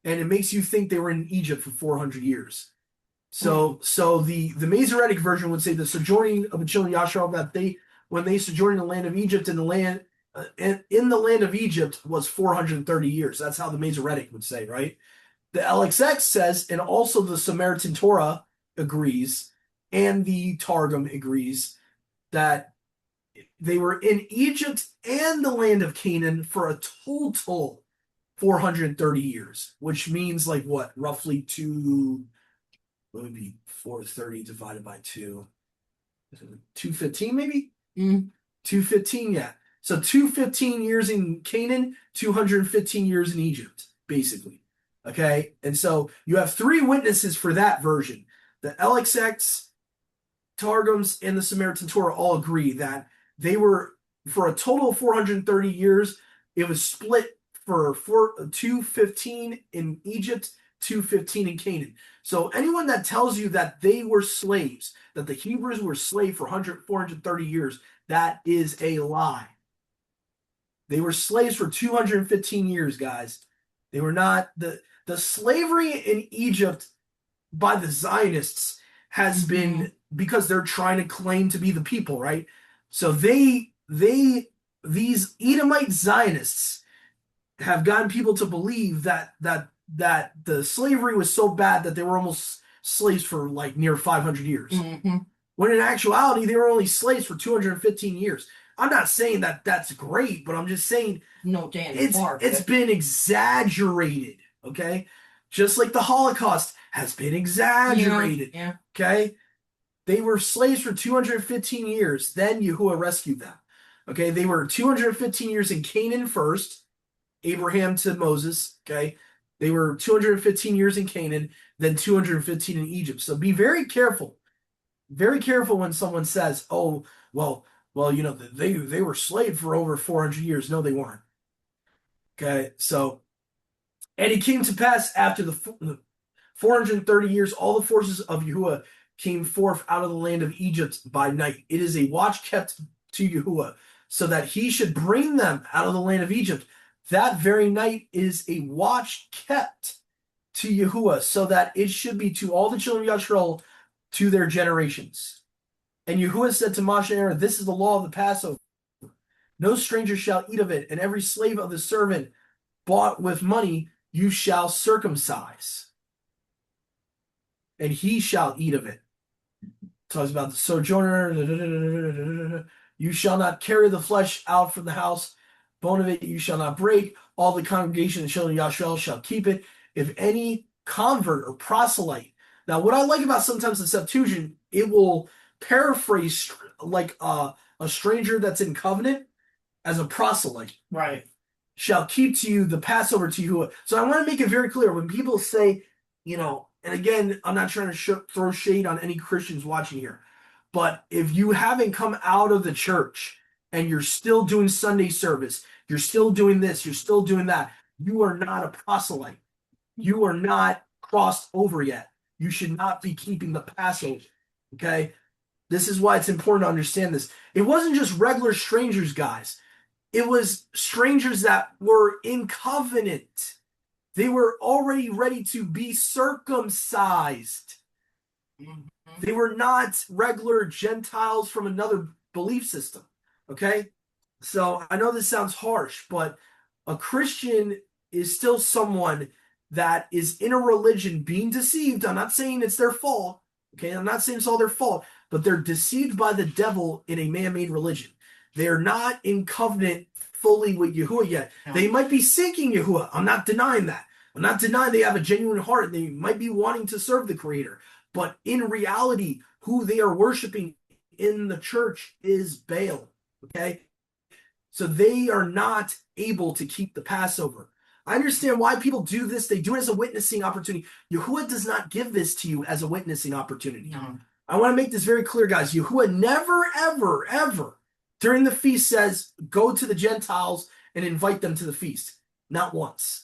it makes you think they were in Egypt for 400 years. So the Masoretic version would say the sojourning of the children of Yashar, that when they sojourned in the land of Egypt, in the land of Egypt was 430 years. That's how the Masoretic would say, right? The LXX says, and also the Samaritan Torah agrees, and the Targum agrees, that they were in Egypt and the land of Canaan for a total 430 years, which means like what? Roughly what would be 430 divided by 2? 215 maybe? 215, yeah. So 215 years in Canaan, 215 years in Egypt, basically. Okay? And so you have 3 witnesses for that version. The LXX, Targums, and the Samaritan Torah all agree that they were, for a total of 430 years, it was split for 215 in Egypt, 215 in Canaan. So anyone that tells you that they were slaves, that the Hebrews were slaves for 430 years, that is a lie. They were slaves for 215 years, guys. They were not. The slavery in Egypt by the Zionists has been because they're trying to claim to be the people, right? So these Edomite Zionists have gotten people to believe that the slavery was so bad that they were almost slaves for like near 500 years. When in actuality, they were only slaves for 215 years. I'm not saying that that's great, but I'm just saying it's been exaggerated, okay? Just like the Holocaust has been exaggerated, okay? They were slaves for 215 years. Then Yahuwah rescued them, okay? They were 215 years in Canaan first, Abraham to Moses, okay? They were 215 years in Canaan, then 215 in Egypt. So be very careful. Very careful when someone says, "Oh, well, they were slaves for over 400 years." No, they weren't. Okay, so, and it came to pass after the 430 years, all the forces of Yahuwah came forth out of the land of Egypt by night. It is a watch kept to Yahuwah, so that he should bring them out of the land of Egypt. That very night is a watch kept to Yahuwah, so that it should be to all the children of Yisrael to their generations. And Yahuwah said to Moshe and Aaron, "This is the law of the Passover. No stranger shall eat of it, and every slave of the servant bought with money you shall circumcise, and he shall eat of it." Talks about the sojourner. You shall not carry the flesh out from the house. Bone of it you shall not break. All the congregation of the children of Yisrael shall keep it. If any convert or proselyte. Now, what I like about sometimes the Septuagint, it will paraphrase like a stranger that's in covenant as a proselyte. Right. Shall keep to you the Passover to you. So I want to make it very clear when people say, and again, I'm not trying to throw shade on any Christians watching here, but if you haven't come out of the church and you're still doing Sunday service, you're still doing this, you're still doing that, you are not a proselyte. You are not crossed over yet. You should not be keeping the Passover, okay? This is why it's important to understand this. It wasn't just regular strangers, guys. It was strangers that were in covenant. They were already ready to be circumcised. They were not regular Gentiles from another belief system. Okay? So I know this sounds harsh, but a Christian is still someone that is in a religion being deceived. I'm not saying it's their fault. Okay? I'm not saying it's all their fault, but they're deceived by the devil in a man-made religion. They are not in covenant fully with Yahuwah yet. No. They might be seeking Yahuwah. I'm not denying that. I'm not denying they have a genuine heart. They might be wanting to serve the Creator. But in reality, who they are worshiping in the church is Baal. Okay? So they are not able to keep the Passover. I understand why people do this. They do it as a witnessing opportunity. Yahuwah does not give this to you as a witnessing opportunity. No. I want to make this very clear, guys. Yahuwah never, ever, ever during the feast says, go to the Gentiles and invite them to the feast. Not once.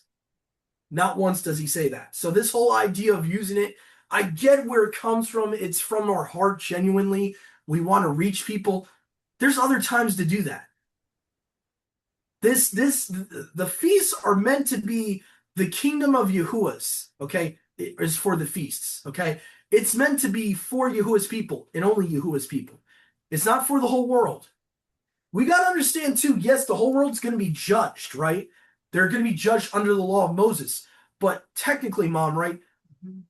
Not once does he say that. So this whole idea of using it, I get where it comes from. It's from our heart, genuinely. We want to reach people. There's other times to do that. The feasts are meant to be the kingdom of Yahuwah's, okay? It is for the feasts, okay? It's meant to be for Yahuwah's people and only Yahuwah's people. It's not for the whole world. We got to understand, too, yes, the whole world's going to be judged, right? They're going to be judged under the law of Moses. But technically, Mom, right?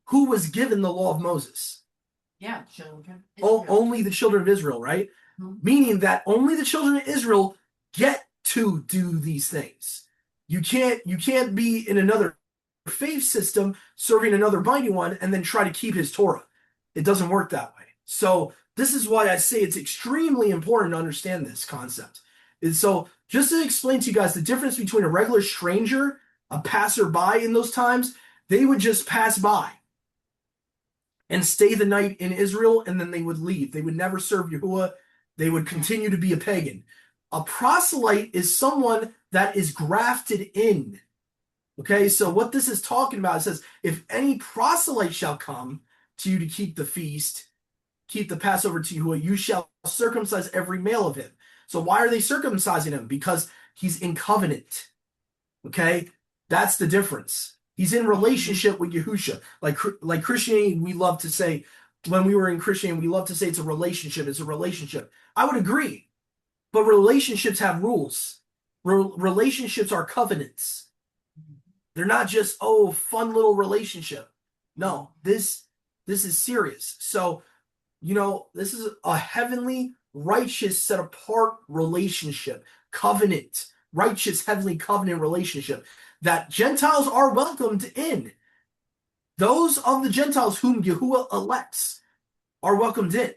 Who was given the law of Moses? Yeah, children. Only the children of Israel, right? Meaning that only the children of Israel get to do these things. You can't be in another faith system serving another mighty one and then try to keep his Torah. It doesn't work that way. So this is why I say it's extremely important to understand this concept. And so just to explain to you guys the difference between a regular stranger, a passerby in those times, they would just pass by and stay the night in Israel, and then they would leave. They would never serve Yahuwah. They would continue to be a pagan. A proselyte is someone that is grafted in. Okay, so what this is talking about, it says, if any proselyte shall come to you to keep the feast, keep the Passover to Yahuwah, you shall circumcise every male of him. So why are they circumcising him? Because he's in covenant. Okay, that's the difference. He's in relationship with Yahusha. Like Christianity, we love to say, when we were in Christianity, we love to say it's a relationship. It's a relationship. I would agree. But relationships have rules. Relationships are covenants. They're not just, fun little relationship. No, this is serious. So, this is a heavenly, righteous, set apart relationship, covenant, righteous, heavenly covenant relationship that Gentiles are welcomed in. Those of the Gentiles whom Yahuwah elects are welcomed in.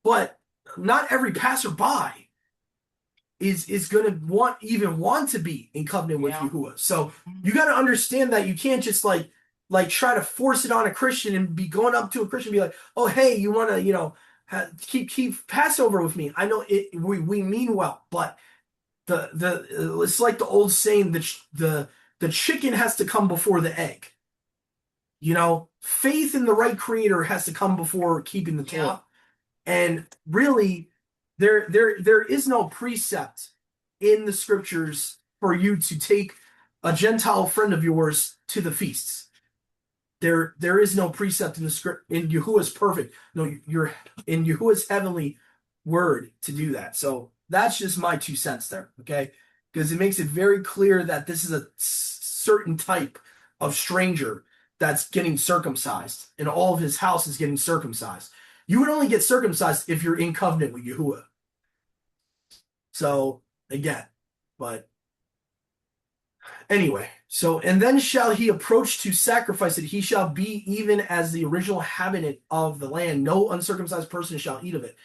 But not every passerby is going to want to be in covenant with Yahuwah. So you got to understand that you can't just like try to force it on a Christian and be going up to a Christian and be like, oh, hey, you want to, keep Passover with me. I know we mean well, but it's like the old saying that the chicken has to come before the egg. Faith in the right creator has to come before keeping the Torah. And really, there is no precept in the scriptures for you to take a Gentile friend of yours to the feasts. There is no precept in the script in Yahuwah's perfect. No, you're in Yahuwah's heavenly word to do that. So that's just my 2 cents there, okay? Because it makes it very clear that this is a certain type of stranger that's getting circumcised, and all of his house is getting circumcised. You would only get circumcised if you're in covenant with Yahuwah. So, again, but anyway, and then shall he approach to sacrifice it. He shall be even as the original inhabitant of the land. No uncircumcised person shall eat of it.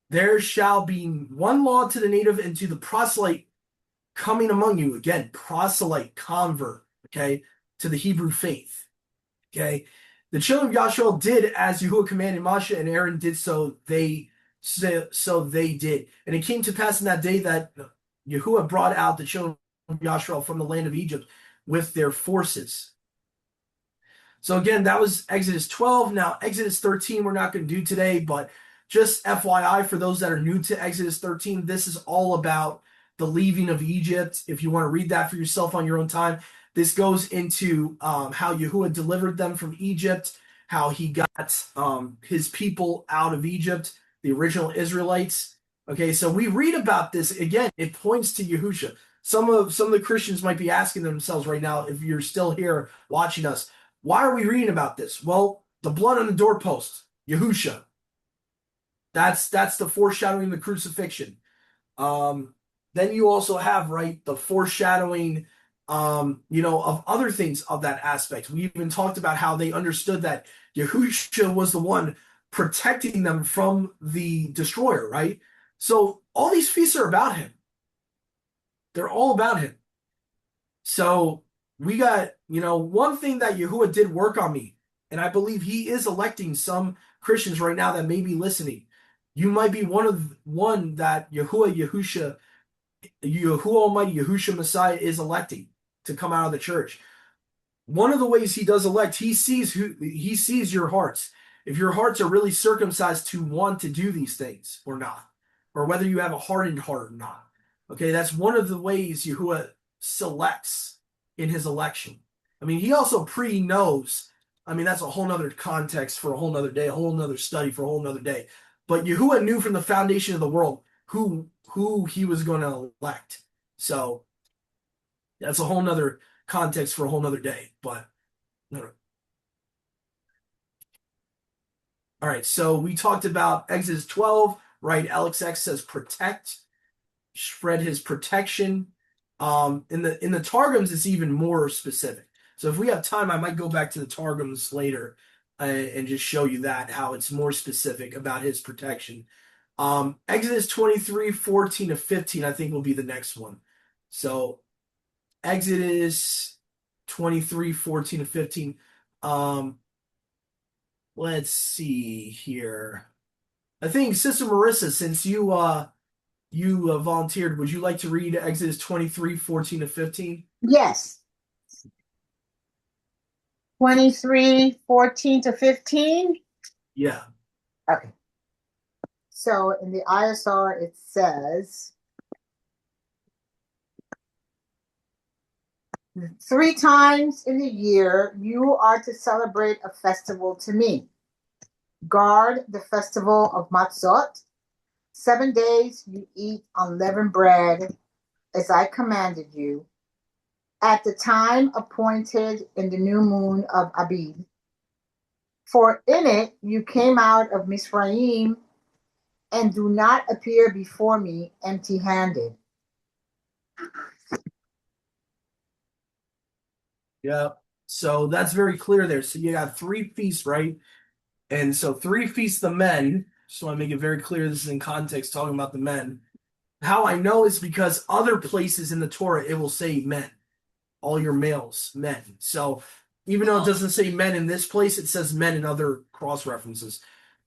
There shall be one law to the native and to the proselyte coming among you. Again, proselyte, convert, okay, to the Hebrew faith. Okay. The children of Yahshua did as Yahuwah commanded Moshe, and Aaron did so they did. And it came to pass in that day that Yahuwah brought out the children of Yahshua from the land of Egypt with their forces. So again, that was Exodus 12. Now, Exodus 13 we're not going to do today, but just FYI for those that are new to Exodus 13, this is all about the leaving of Egypt. If you want to read that for yourself on your own time, This goes into how Yahuwah delivered them from Egypt, how he got his people out of Egypt, the original Israelites. Okay, so we read about this again. It points to Yahusha. Some of the Christians might be asking themselves right now, if you're still here watching us, why are we reading about this? Well, the blood on the doorpost, Yahusha. That's the foreshadowing of the crucifixion. Um, then you also have, right, the foreshadowing, of other things of that aspect. We even talked about how they understood that Yahusha was the one protecting them from the destroyer, right? So all these feasts are about him. They're all about him. So we got, one thing that Yahuwah did work on me, and I believe he is electing some Christians right now that may be listening. You might be one that Yahuwah Almighty, Yahushua Messiah is electing to come out of the church. One of the ways he does elect, he sees your hearts. If your hearts are really circumcised to want to do these things or not, or whether you have a hardened heart or not. Okay, that's one of the ways Yahuwah selects in his election. I mean, he also pre-knows. I mean, that's a whole nother context for a whole nother day, a whole nother study for a whole nother day. But Yahuwah knew from the foundation of the world who he was going to elect. So that's a whole nother context for a whole nother day. But all right, so we talked about Exodus 12, right? Alex X says protect, spread his protection. In the Targums, it's even more specific. So if we have time, I might go back to the Targums later and just show you that, how it's more specific about his protection. Exodus 23, 14 to 15, I think will be the next one. So Exodus 23, 14 to 15. Let's see here. I think Sister Marissa, since you volunteered, would you like to read Exodus 23, 14 to 15? Yes. 23, 14 to 15? Yeah. Okay. So in the ISR, it says, 3 times in the year, you are to celebrate a festival to me. Guard the festival of Matzot. 7 days you eat unleavened bread, as I commanded you, at the time appointed in the new moon of Abib. For in it you came out of Mizraim, and do not appear before me empty-handed. Yeah. So that's very clear there. So you got 3 feasts, right? And so 3 feasts the men. Just want to make it very clear this is in context talking about the men. How I know is because other places in the Torah it will say men. All your males, men. So even though it doesn't say men in this place, it says men in other cross references.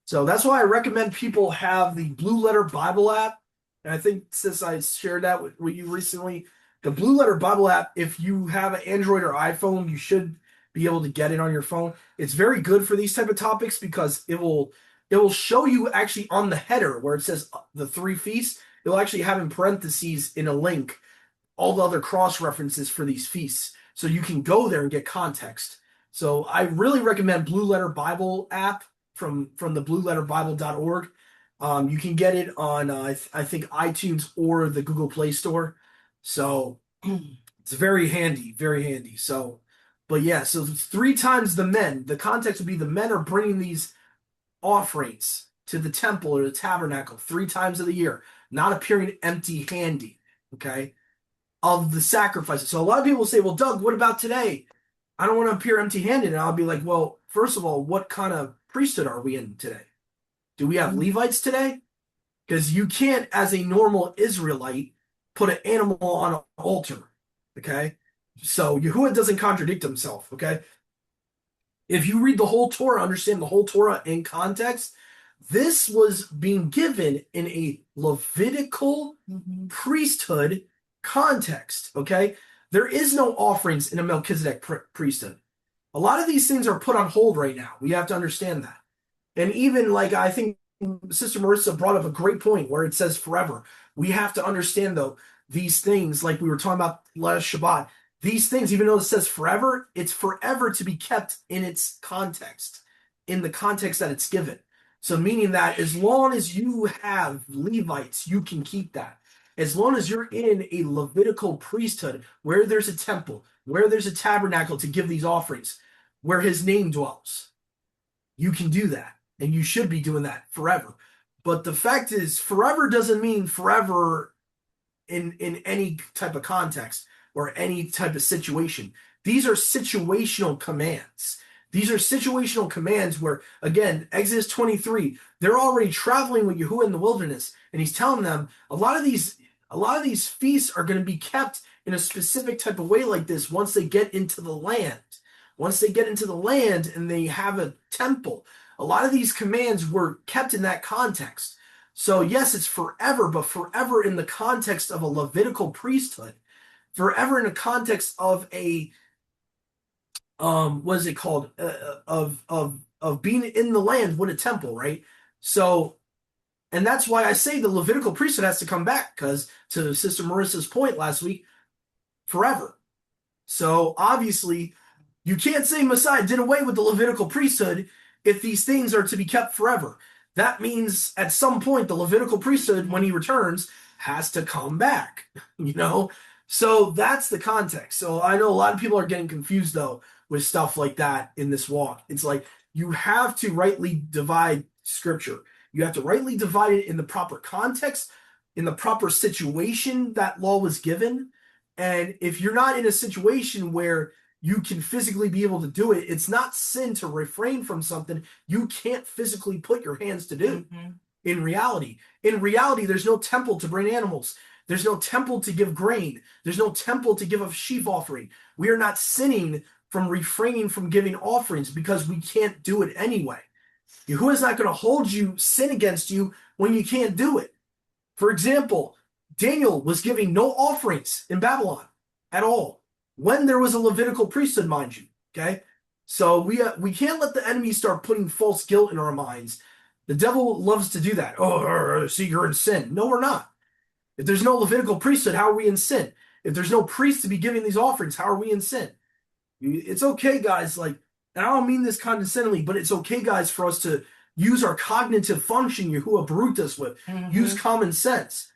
So that's why I recommend people have the Blue Letter Bible app. And I think since I shared that with you recently, the Blue Letter Bible app, if you have an Android or iPhone, you should be able to get it on your phone. It's very good for these type of topics because it will show you actually on the header where it says the 3 feasts. It will actually have in parentheses in a link all the other cross references for these feasts. So you can go there and get context. So I really recommend Blue Letter Bible app from the blueletterbible.org. You can get it on, I think, iTunes or the Google Play Store. So it's very handy, very handy. So, but yeah, so 3 times the men, the context would be the men are bringing these offerings to the temple or the tabernacle 3 times of the year, not appearing empty-handed, okay, of the sacrifices. So a lot of people say, well, Doug, what about today? I don't want to appear empty-handed. And I'll be like, well, first of all, what kind of priesthood are we in today? Do we have Levites today? Because you can't, as a normal Israelite, put an animal on an altar, okay? So Yahuwah doesn't contradict himself, okay? If you read the whole Torah, understand the whole Torah in context, this was being given in a Levitical priesthood context, okay? There is no offerings in a Melchizedek priesthood. A lot of these things are put on hold right now. We have to understand that. And even like I think Sister Marissa brought up a great point where it says forever. We have to understand though, these things like we were talking about last Shabbat, these things, even though it says forever, it's forever to be kept in its context, in the context that it's given. So meaning that as long as you have Levites, you can keep that. As long as you're in a Levitical priesthood where there's a temple, where there's a tabernacle to give these offerings, where his name dwells, you can do that. And you should be doing that forever. But the fact is, forever doesn't mean forever in any type of context or any type of situation. These are situational commands. These are situational commands where, again, Exodus 23, they're already traveling with Yahuwah in the wilderness, and he's telling them a lot of these feasts are going to be kept in a specific type of way like this once they get into the land. Once they get into the land and they have a temple, a lot of these commands were kept in that context. So yes, it's forever, but forever in the context of a Levitical priesthood, forever in the context of a what is it called? Of being in the land with a temple, right? So, and that's why I say the Levitical priesthood has to come back, because to Sister Marissa's point last week, forever. So obviously, you can't say Messiah did away with the Levitical priesthood if these things are to be kept forever. That means at some point the Levitical priesthood, when he returns, has to come back, you know? So that's the context. So I know a lot of people are getting confused though with stuff like that in this walk. It's like you have to rightly divide scripture. You have to rightly divide it in the proper context, in the proper situation that law was given. And if you're not in a situation where you can physically be able to do it, it's not sin to refrain from something you can't physically put your hands to do. Mm-hmm. In reality, there's no temple to bring animals. There's no temple to give grain. There's no temple to give a sheaf offering. We are not sinning from refraining from giving offerings because we can't do it anyway. Yahuwah's not going to hold you, sin against you when you can't do it. For example, Daniel was giving no offerings in Babylon at all when there was a Levitical priesthood, mind you. Okay, so we can't let the enemy start putting false guilt in our minds. The devil loves to do that. Oh, see, you're in sin. No, we're not. If there's no Levitical priesthood, how are we in sin? If there's no priest to be giving these offerings, how are we in sin? It's okay, guys. Like, and I don't mean this condescendingly, but it's okay, guys, for us to use our cognitive function, Yahuwah baruked us with. Use common sense.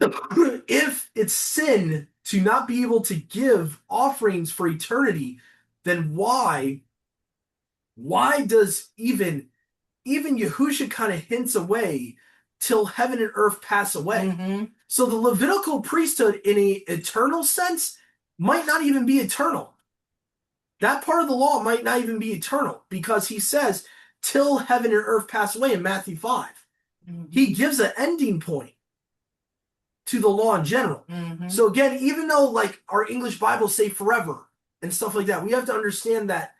If it's sin to not be able to give offerings for eternity, then why does even Yahusha kind of hints away till heaven and earth pass away? So the Levitical priesthood in an eternal sense might not even be eternal. That part of the law might not even be eternal because he says till heaven and earth pass away in Matthew 5. He gives an ending point to the law in general. So again, even though like our English Bibles say forever and stuff like that, we have to understand that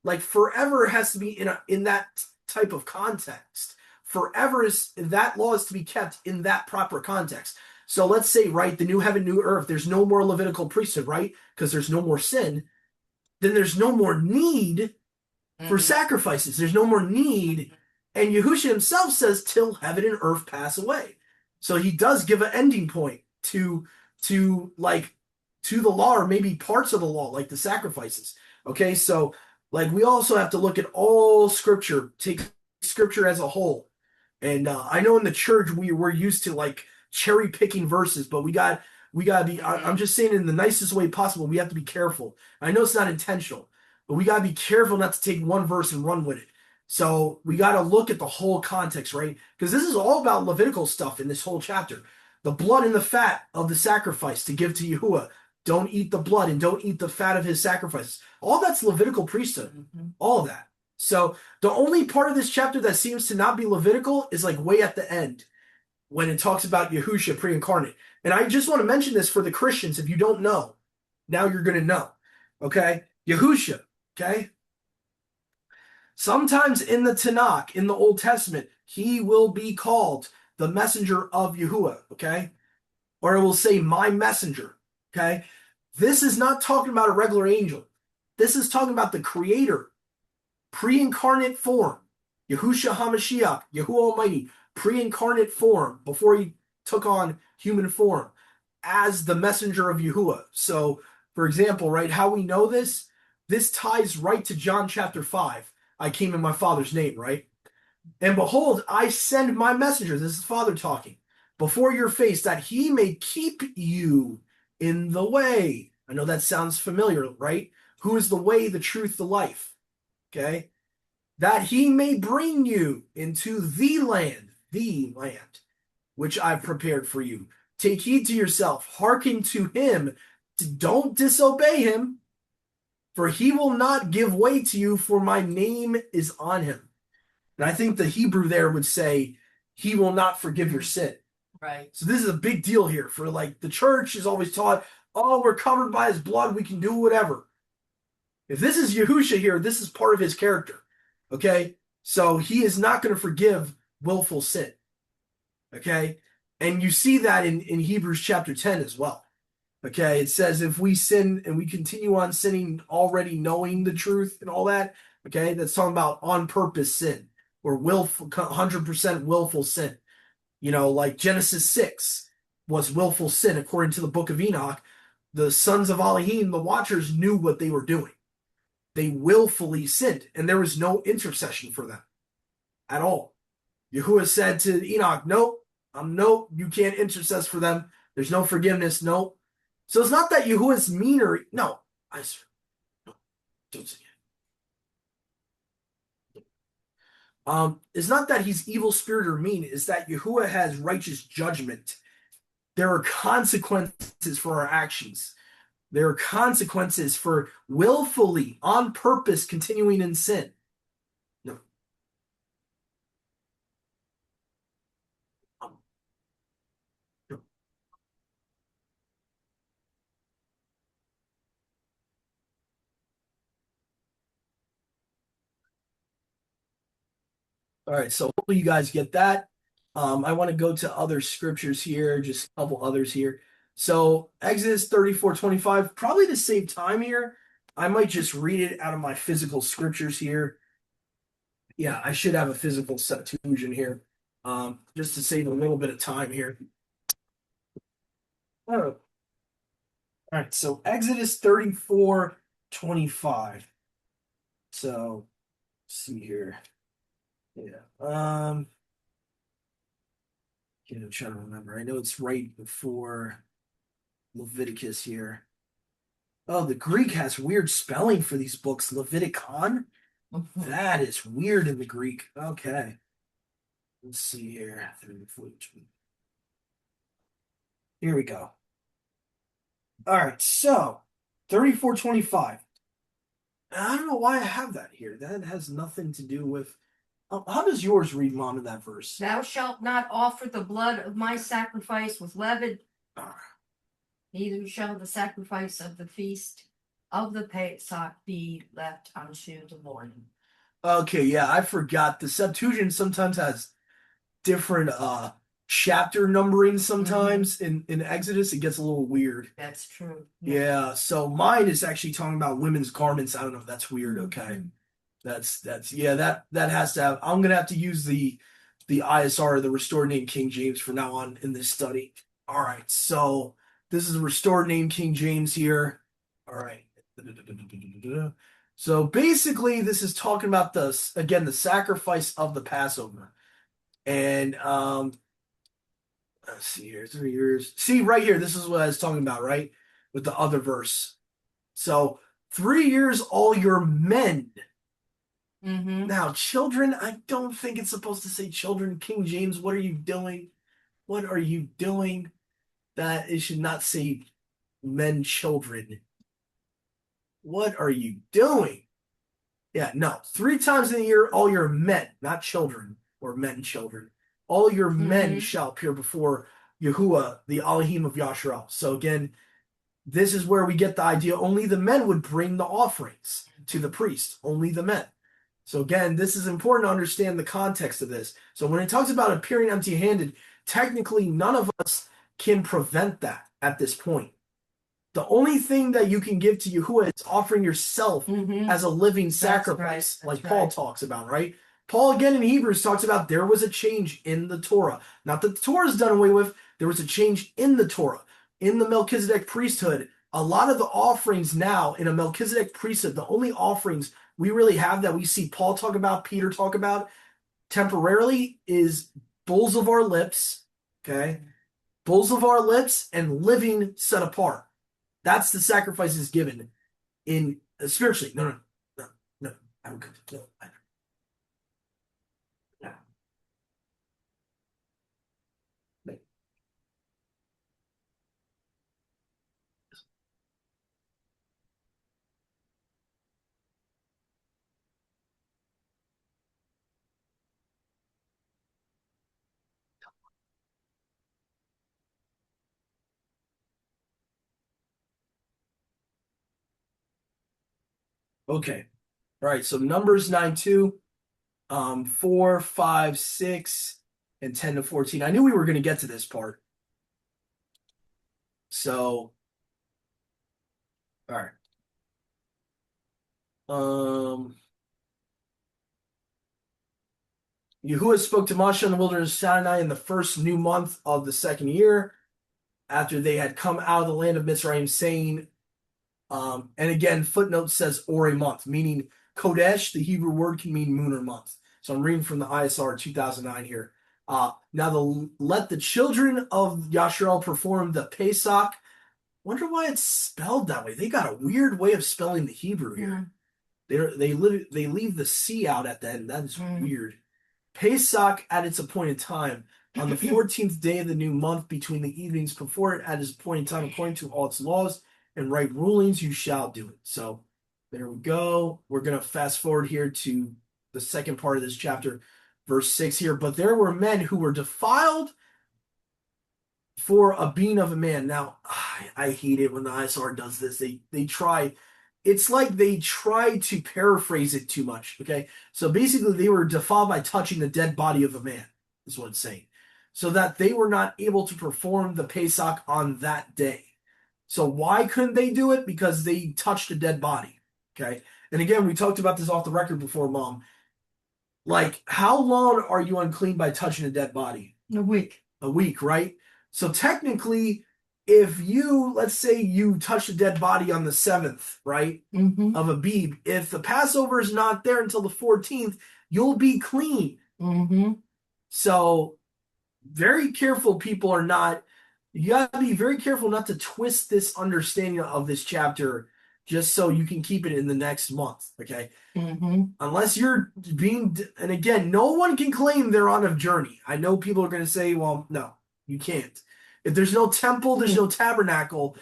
like forever has to be in that type of context. Forever is that law is to be kept in that proper context. So let's say, right, the new heaven, new earth, there's no more Levitical priesthood, right? Because there's no more sin. Then there's no more need for sacrifices. There's no more need. And Yahushua himself says, till heaven and earth pass away. So he does give an ending point to the law, or maybe parts of the law, like the sacrifices. Okay, so like we also have to look at all scripture, take scripture as a whole. And I know in the church we're used to like cherry picking verses, but we gotta be. I'm just saying in the nicest way possible. We have to be careful. I know it's not intentional, but we gotta be careful not to take one verse and run with it. So we got to look at the whole context, right? Because this is all about Levitical stuff in this whole chapter. The blood and the fat of the sacrifice to give to Yahuwah. Don't eat the blood and don't eat the fat of his sacrifices. All that's Levitical priesthood. All of that. So the only part of this chapter that seems to not be Levitical is like way at the end when it talks about Yahushua pre-incarnate. And I just want to mention this for the Christians. If you don't know, now you're going to know. Okay? Yahushua. Okay? Sometimes in the Tanakh, in the Old Testament, he will be called the messenger of Yahuwah, okay? Or it will say, my messenger, okay? This is not talking about a regular angel. This is talking about the creator, pre-incarnate form, Yahushua HaMashiach, Yahuwah Almighty, pre-incarnate form, before he took on human form. as the messenger of Yahuwah. So, for example, right, how we know this, this ties right to John chapter 5. I came in my Father's name, right? And behold, I send my messenger, this is Father talking, before your face, that he may keep you in the way. I know that sounds familiar, right? Who is the way, the truth, the life? Okay? That he may bring you into the land, which I've prepared for you. Take heed to yourself, hearken to him, don't disobey him, for he will not give way to you, for my name is on him. And I think the Hebrew there would say, he will not forgive your sin. Right. So this is a big deal here for like the church is always taught, oh, we're covered by his blood, we can do whatever. If this is Yahusha here, this is part of his character. Okay? So he is not going to forgive willful sin. Okay? And you see that in Hebrews chapter 10 as well. Okay? It says if we sin and we continue on sinning, already knowing the truth and all that, okay, that's talking about on purpose sin or willful, 100% willful sin. You know, like Genesis 6 was willful sin according to the book of Enoch. The sons of Elohim, the watchers, knew what they were doing. They willfully sinned, and there was no intercession for them at all. Yahuwah said to Enoch, nope, nope, you can't intercess for them. There's no forgiveness, nope. So it's not that Yahuwah's meaner. No, no, don't say it. It's not that he's evil spirit or mean. It's that Yahuwah has righteous judgment. There are consequences for our actions. There are consequences for willfully, on purpose, continuing in sin. No. No. All right, so hopefully you guys get that. I want to go to other scriptures here, just a couple others here. So Exodus 34:25, probably to save time here, I might just read it out of my physical scriptures here. Yeah, I should have a physical Septuagint here, just to save a little bit of time here. Oh. All right, so Exodus 34:25. So let's see here. Yeah. I'm trying to remember. I know it's right before Leviticus here. Oh, the Greek has weird spelling for these books. Leviticon? That is weird in the Greek. Okay. Let's see here. Here we go. All right, so 34:25. I don't know why I have that here. That has nothing to do with. How does yours read, Mom, in that verse? Thou shalt not offer the blood of my sacrifice with leaven, neither shall the sacrifice of the feast of the Pesach be left unto the Lord. Okay, yeah, I forgot. The Septuagint sometimes has different chapter numbering sometimes in Exodus. It gets a little weird. That's true. Yeah, so mine is actually talking about women's garments. I don't know if that's weird. Okay. That's yeah, that has to have. I'm gonna have to use the ISR, the restored name King James, from now on in this study. All right, so this is a restored name King James here. All right. So basically, this is talking about the sacrifice of the Passover, and let's see here, 3 years. See right here, this is what I was talking about, right, with the other verse. So 3 years, all your men. Mm-hmm. Now, children, I don't think it's supposed to say children. King James, what are you doing? What are you doing? That it should not say men, children. What are you doing? Yeah, no. 3 times in a year, all your men, not children or men, children. All your men shall appear before Yahuwah, the Elohim of Yasharal. So again, this is where we get the idea. Only the men would bring the offerings to the priest. Only the men. So again, this is important to understand the context of this. So when it talks about appearing empty-handed, technically none of us can prevent that at this point. The only thing that you can give to Yahuwah is offering yourself as a living sacrifice, like Paul talks about, right? Paul, again, in Hebrews, talks about there was a change in the Torah. Not that the Torah is done away with, there was a change in the Torah. in the Melchizedek priesthood, a lot of the offerings now in a Melchizedek priesthood, the only offerings we really have that we see Paul talk about, Peter talk about temporarily is bulls of our lips, okay? Bulls of our lips and living set apart. That's the sacrifices given in spiritually. No. I don't. No, no. Okay. All right. So Numbers 9:2, 4, 5, 6, and 10 to 14. I knew we were going to get to this part. So, all right. Yahuwah spoke to Moshe in the wilderness of Sinai in the first new month of the second year after they had come out of the land of Mitzrayim, saying, and again, footnote says or a month, meaning Kodesh, the Hebrew word can mean moon or month. So I'm reading from the ISR 2009 here. Now let the children of Yasharel perform the Pesach. Wonder why it's spelled that way. They got a weird way of spelling the Hebrew here. They leave the C out at the end. That is weird. Pesach at its appointed time on the 14th day of the new month between the evenings before it at its appointed time according to all its laws and right rulings you shall do it. So there we go. We're going to fast forward here to the second part of this chapter, verse 6 here. But there were men who were defiled for a being of a man. Now, I hate it when the ISR does this. They try. It's like they try to paraphrase it too much. Okay, so basically they were defiled by touching the dead body of a man, is what it's saying, so that they were not able to perform the Pesach on that day. So why couldn't they do it? Because they touched a dead body. Okay, and again, we talked about this off the record before, Mom. Like, how long are you unclean by touching a dead body? A week. A week, right? So technically, if you, let's say you touch a dead body on the 7th, right, of Abib, if the Passover is not there until the 14th, you'll be clean. So very careful people are not, you got to be very careful not to twist this understanding of this chapter just so you can keep it in the next month, okay? Unless you're being, and again, no one can claim they're on a journey. I know people are going to say, well, no, you can't. If there's no temple, there's no tabernacle.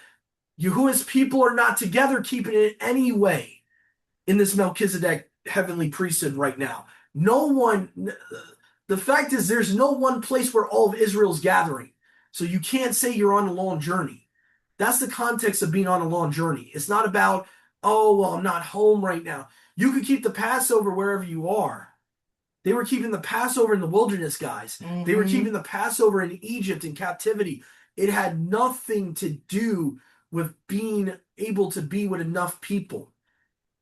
Yahuwah's people are not together keeping it anyway in this Melchizedek heavenly priesthood right now. No one, the fact is there's no one place where all of Israel's gathering. So you can't say you're on a long journey. That's the context of being on a long journey. It's not about, oh, well, I'm not home right now. You could keep the Passover wherever you are. They were keeping the Passover in the wilderness, guys. They were keeping the Passover in Egypt in captivity. It had nothing to do with being able to be with enough people.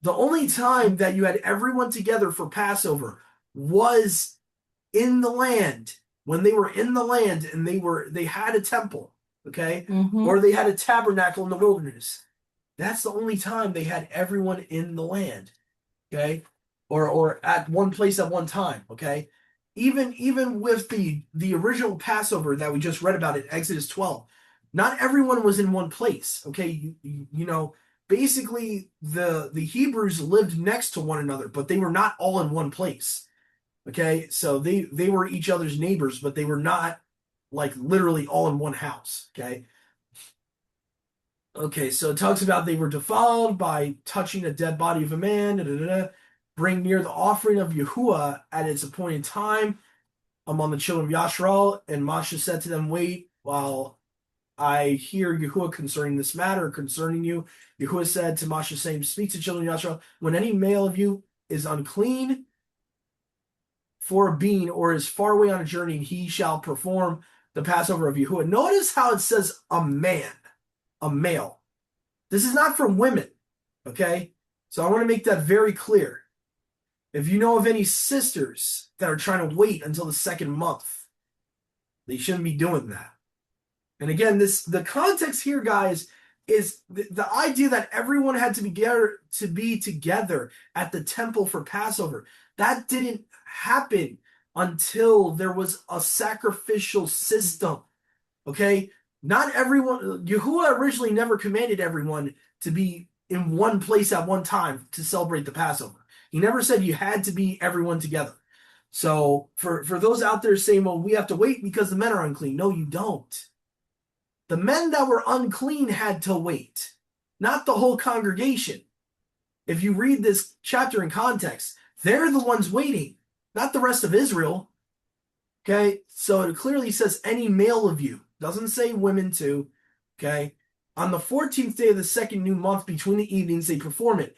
The only time that you had everyone together for Passover was in the land, when they were in the land and they had a temple, okay? Or they had a tabernacle in the wilderness. That's the only time they had everyone in the land, okay? Or at one place at one time, okay? Even with the original Passover that we just read about in Exodus 12, not everyone was in one place, okay? You know, basically the Hebrews lived next to one another, but they were not all in one place, okay? So they were each other's neighbors, but they were not like literally all in one house, okay? Okay, so it talks about they were defiled by touching a dead body of a man, bring near the offering of Yahuwah at its appointed time among the children of Yashral. And Moshe said to them, wait while I hear Yahuwah concerning this matter, concerning you. Yahuwah said to Moshe, saying, speak to children of Yashral, when any male of you is unclean for a being or is far away on a journey, he shall perform the Passover of Yahuwah. Notice how it says a man, a male. This is not for women, okay? So I want to make that very clear. If you know of any sisters that are trying to wait until the second month, they shouldn't be doing that. And again, the context here, guys, is the idea that everyone had to be together at the temple for Passover. That didn't happen until there was a sacrificial system. Okay? Not everyone, Yahuwah originally never commanded everyone to be in one place at one time to celebrate the Passover. He never said you had to be everyone together. So for those out there saying, well, we have to wait because the men are unclean. No, you don't. The men that were unclean had to wait, not the whole congregation. If you read this chapter in context, they're the ones waiting, not the rest of Israel. Okay, so it clearly says any male of you. Doesn't say women too. Okay, on the 14th day of the second new month between the evenings, they perform it.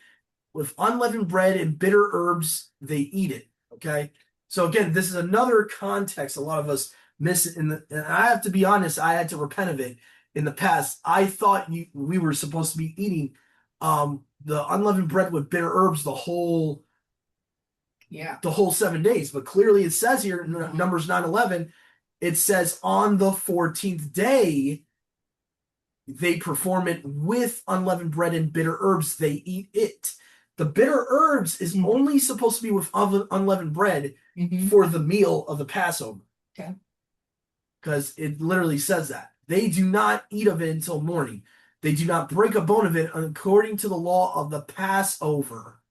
With unleavened bread and bitter herbs, they eat it. Okay, so again, this is another context a lot of us miss it. And I have to be honest, I had to repent of it in the past. I thought we were supposed to be eating the unleavened bread with bitter herbs the whole 7 days. But clearly it says here in Numbers 9:11, it says on the 14th day, they perform it with unleavened bread and bitter herbs. They eat it. The bitter herbs is only supposed to be with unleavened bread for the meal of the Passover. Okay. Because it literally says that. They do not eat of it until morning. They do not break a bone of it according to the law of the Passover.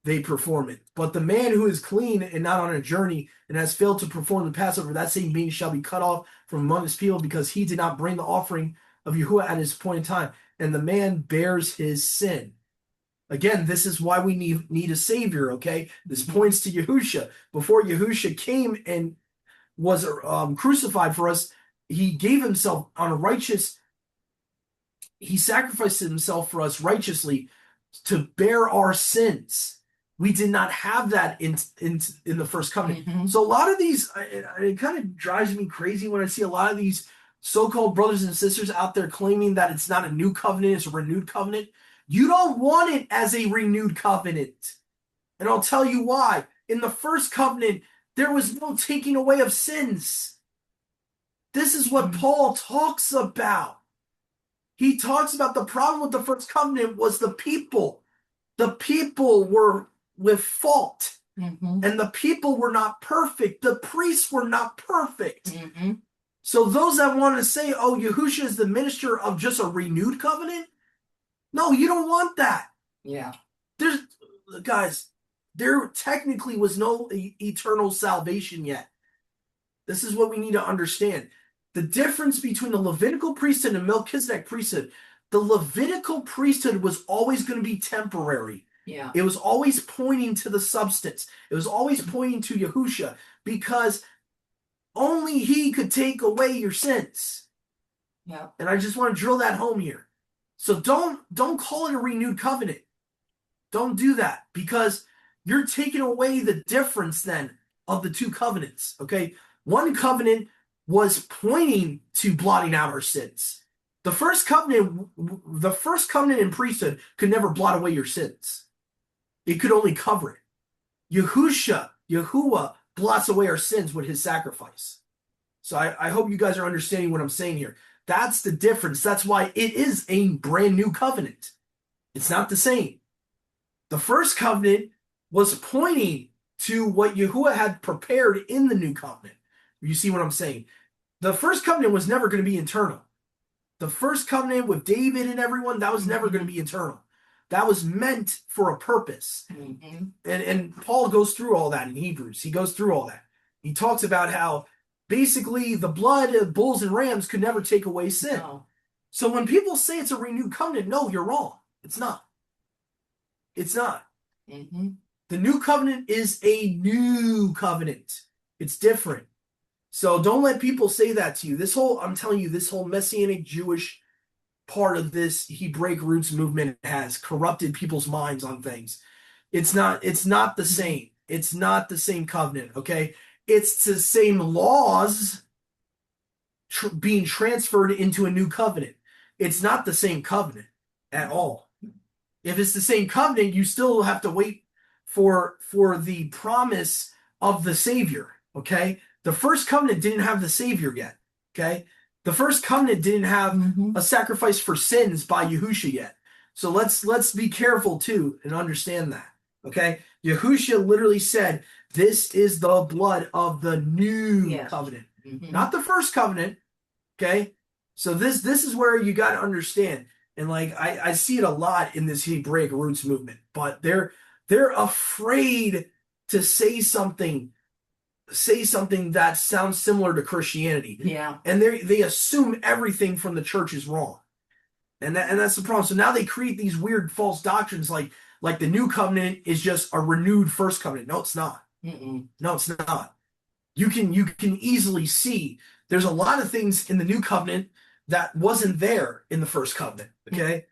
They perform it. But the man who is clean and not on a journey and has failed to perform the Passover, that same being shall be cut off from among his people because he did not bring the offering of Yahuwah at his appointed time. And the man bears his sin. Again, this is why we need a savior, okay? This points to Yahusha. Before Yahusha came and was crucified for us, he gave himself on a righteous, he sacrificed himself for us righteously to bear our sins. We did not have that in the first covenant. So a lot of these, it kind of drives me crazy when I see a lot of these so-called brothers and sisters out there claiming that it's not a new covenant, it's a renewed covenant. You don't want it as a renewed covenant. And I'll tell you why. In the first covenant, there was no taking away of sins. This is what Paul talks about. He talks about the problem with the first covenant was the people. The people were with fault. And the people were not perfect. The priests were not perfect. So those that want to say, oh, Yahusha is the minister of just a renewed covenant, no, you don't want that. Yeah. There technically was no eternal salvation yet. This is what we need to understand. The difference between the Levitical priesthood and Melchizedek priesthood, the Levitical priesthood was always going to be temporary. Yeah. It was always pointing to the substance. It was always pointing to Yahusha because only he could take away your sins. Yeah. And I just want to drill that home here. So don't call it a renewed covenant. Don't do that because you're taking away the difference then of the two covenants. Okay, one covenant was pointing to blotting out our sins. The first covenant in priesthood could never blot away your sins. It could only cover it. Yahuwah blots away our sins with his sacrifice. So I hope you guys are understanding what I'm saying here. That's the difference. That's why it is a brand new covenant. It's not the same. The first covenant was pointing to what Yahuwah had prepared in the new covenant. You see what I'm saying? The first covenant was never going to be eternal. The first covenant with David and everyone, that was never going to be eternal. That was meant for a purpose. And Paul goes through all that in Hebrews. He goes through all that. He talks about how basically the blood of bulls and rams could never take away sin. No. So when people say it's a renewed covenant, no, you're wrong. It's not. It's not. The new covenant is a new covenant. It's different. So don't let people say that to you. I'm telling you, this whole Messianic Jewish part of this Hebraic roots movement has corrupted people's minds on things. It's not the same. It's not the same covenant, okay? It's the same laws being transferred into a new covenant. It's not the same covenant at all. If it's the same covenant, you still have to wait for the promise of the Savior, okay? The first covenant didn't have the Savior yet, okay? The first covenant didn't have Mhm. a sacrifice for sins by Yahusha yet. So let's be careful too and understand that. Okay? Yahusha literally said, "This is the blood of the new Yes. covenant." Mhm. Not the first covenant. Okay? So this is where you got to understand. And like I see it a lot in this Hebraic roots movement, but they're afraid to say something that sounds similar to Christianity. Yeah. And they assume everything from the church is wrong. And that's the problem. So now they create these weird false doctrines like the new covenant is just a renewed first covenant. No, it's not. Mm-mm. No, it's not. You can easily see there's a lot of things in the new covenant that wasn't there in the first covenant. Okay.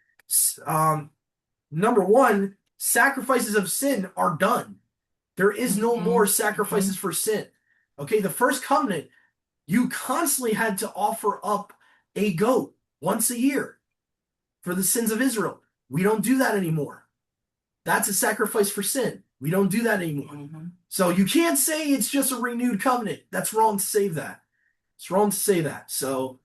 Number one, sacrifices of sin are done. There is no more sacrifices for sin. Okay, the first covenant, you constantly had to offer up a goat once a year for the sins of Israel. We don't do that anymore. That's a sacrifice for sin. We don't do that anymore. Mhm. So you can't say it's just a renewed covenant. That's wrong to say that. It's wrong to say that. So,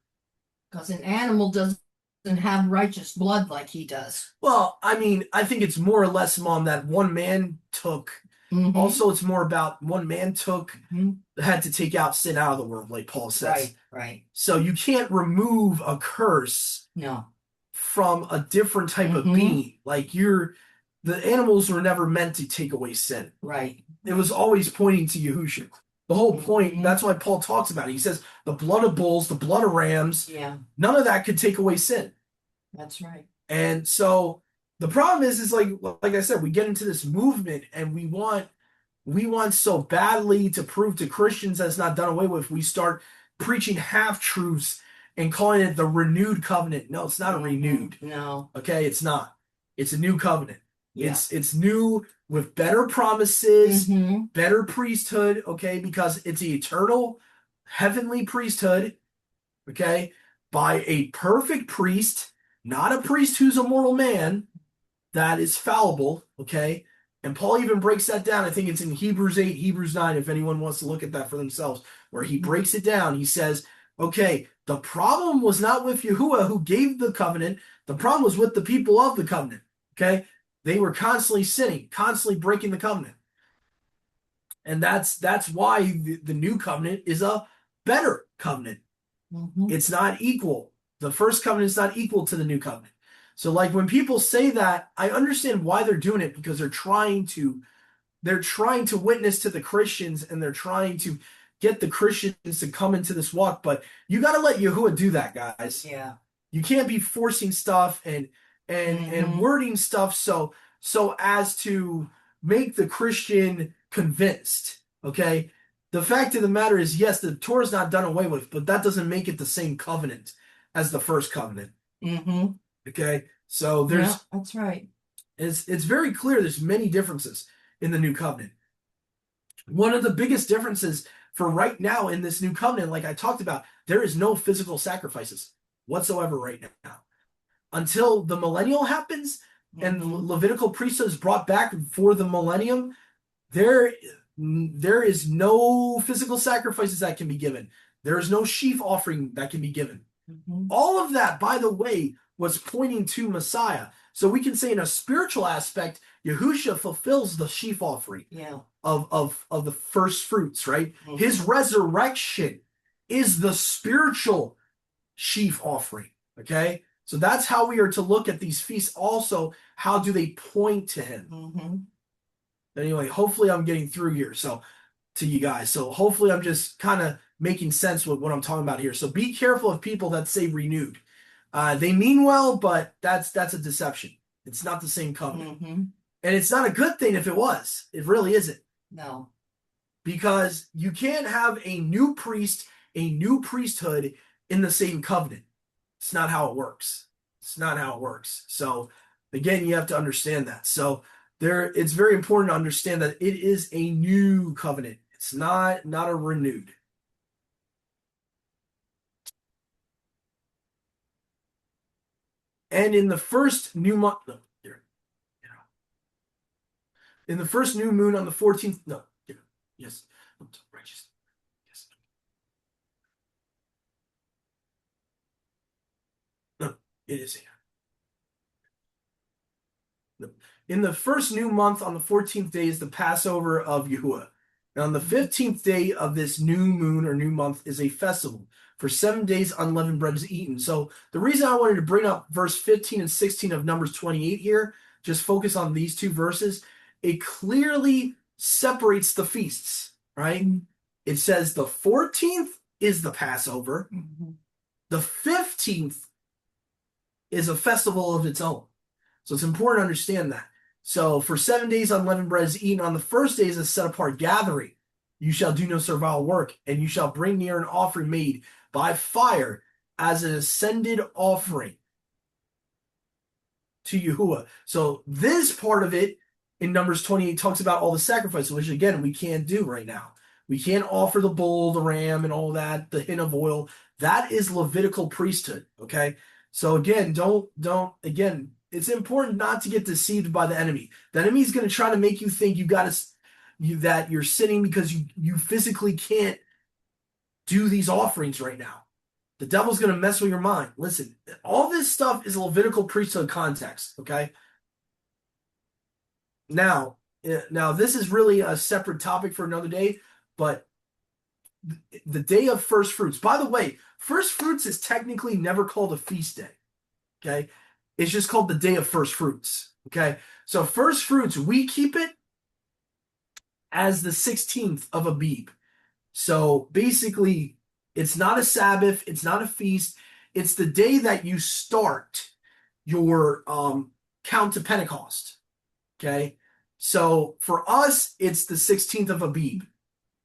Because an animal doesn't have righteous blood like he does. well, I mean, I think it's more or less, Mom, that one man took. Mhm. Also, it's more about one man took, Mhm. had to take out sin out of the world, like Paul says. Right, right. So you can't remove a curse No. from a different type of being. Like the animals were never meant to take away sin. Right. It was always pointing to Yahushua. The whole point, that's why Paul talks about it. He says the blood of bulls, the blood of rams, Yeah, none of that could take away sin. that's right. And so the problem is like I said, we get into this movement and we want so badly to prove to Christians that it's not done away with. We start preaching half truths and calling it the renewed covenant. No, it's not a renewed. No. Okay, it's not. It's a new covenant. Yeah. It's new with better promises, Mhm. better priesthood, okay, because it's the eternal heavenly priesthood, okay, by a perfect priest, not a priest who's a mortal man that is fallible, okay? And Paul even breaks that down. I think it's in Hebrews 8, Hebrews 9, if anyone wants to look at that for themselves, where he breaks it down. He says, okay, the problem was not with Yahuwah who gave the covenant. The problem was with the people of the covenant, okay? They were constantly sinning, constantly breaking the covenant. And that's why the new covenant is a better covenant. Mhm. It's not equal. The first covenant is not equal to the new covenant. So like when people say that, I understand why they're doing it because they're trying to witness to the Christians and they're trying to get the Christians to come into this walk, but you got to let Yahuwah do that, guys. Yeah. You can't be forcing stuff and wording stuff so as to make the Christian convinced. Okay? The fact of the matter is, yes, the Torah's not done away with, but that doesn't make it the same covenant as the first covenant. Mhm. Okay? So Yeah, that's right. it's very clear there's many differences in the new covenant. One of the biggest differences for right now in this new covenant, like I talked about, there is no physical sacrifices whatsoever right now. Until the millennial happens and the Levitical priesthood is brought back for the millennium, there is no physical sacrifices that can be given. There is no sheaf offering that can be given. All of that, by the way, was pointing to Messiah. So we can say in a spiritual aspect, Yahusha fulfills the sheaf offering Yeah. of the first fruits, right? His resurrection is the spiritual sheaf offering. Okay? So that's how we are to look at these feasts also. How do they point to him? Anyway, hopefully I'm getting through here. So to you guys. So hopefully I'm just kind of making sense with what I'm talking about here. So be careful of people that say renewed. They mean well, but that's a deception. It's not the same covenant. And it's not a good thing if it was. It really isn't. No. Because you can't have a new priest, a new priesthood in the same covenant. It's not how it works. It's not how it works. So again, you have to understand that. So it's very important to understand that it is a new covenant. It's not a renewed. And in the first new month, no, here, in the first new moon on the 14th, no, here, yes, righteous, yes. It is. In the first new month, on the 14th day, is the Passover of Yahuwah. And on the 15th day of this new moon or new month is a festival. For 7 days, unleavened bread is eaten. So the reason I wanted to bring up verse 15 and 16 of Numbers 28 here, just focus on these two verses, it clearly separates the feasts, right? It says the 14th is the Passover. The 15th is a festival of its own. So it's important to understand that. So for 7 days, unleavened bread is eaten. On the first day is a set apart gathering. You shall do no servile work, and you shall bring near an offering made by fire as an ascended offering to Yahuwah. So this part of it in Numbers 28 talks about all the sacrifices, which again, we can't do right now. We can't offer the bull, the ram, and all that, the hin of oil. That is Levitical priesthood, okay? So again, again, it's important not to get deceived by the enemy. The enemy is going to try to make you think that you're sinning because you physically can't do these offerings right now. The devil's going to mess with your mind. Listen, all this stuff is Levitical priesthood context, okay? Now this is really a separate topic for another day, but the day of first fruits. By the way, first fruits is technically never called a feast day, okay? It's just called the day of first fruits, okay? So first fruits, we keep it as the 16th of Abib. So basically, it's not a Sabbath, it's not a feast, it's the day that you start your count to Pentecost, okay? So for us, it's the 16th of Abib.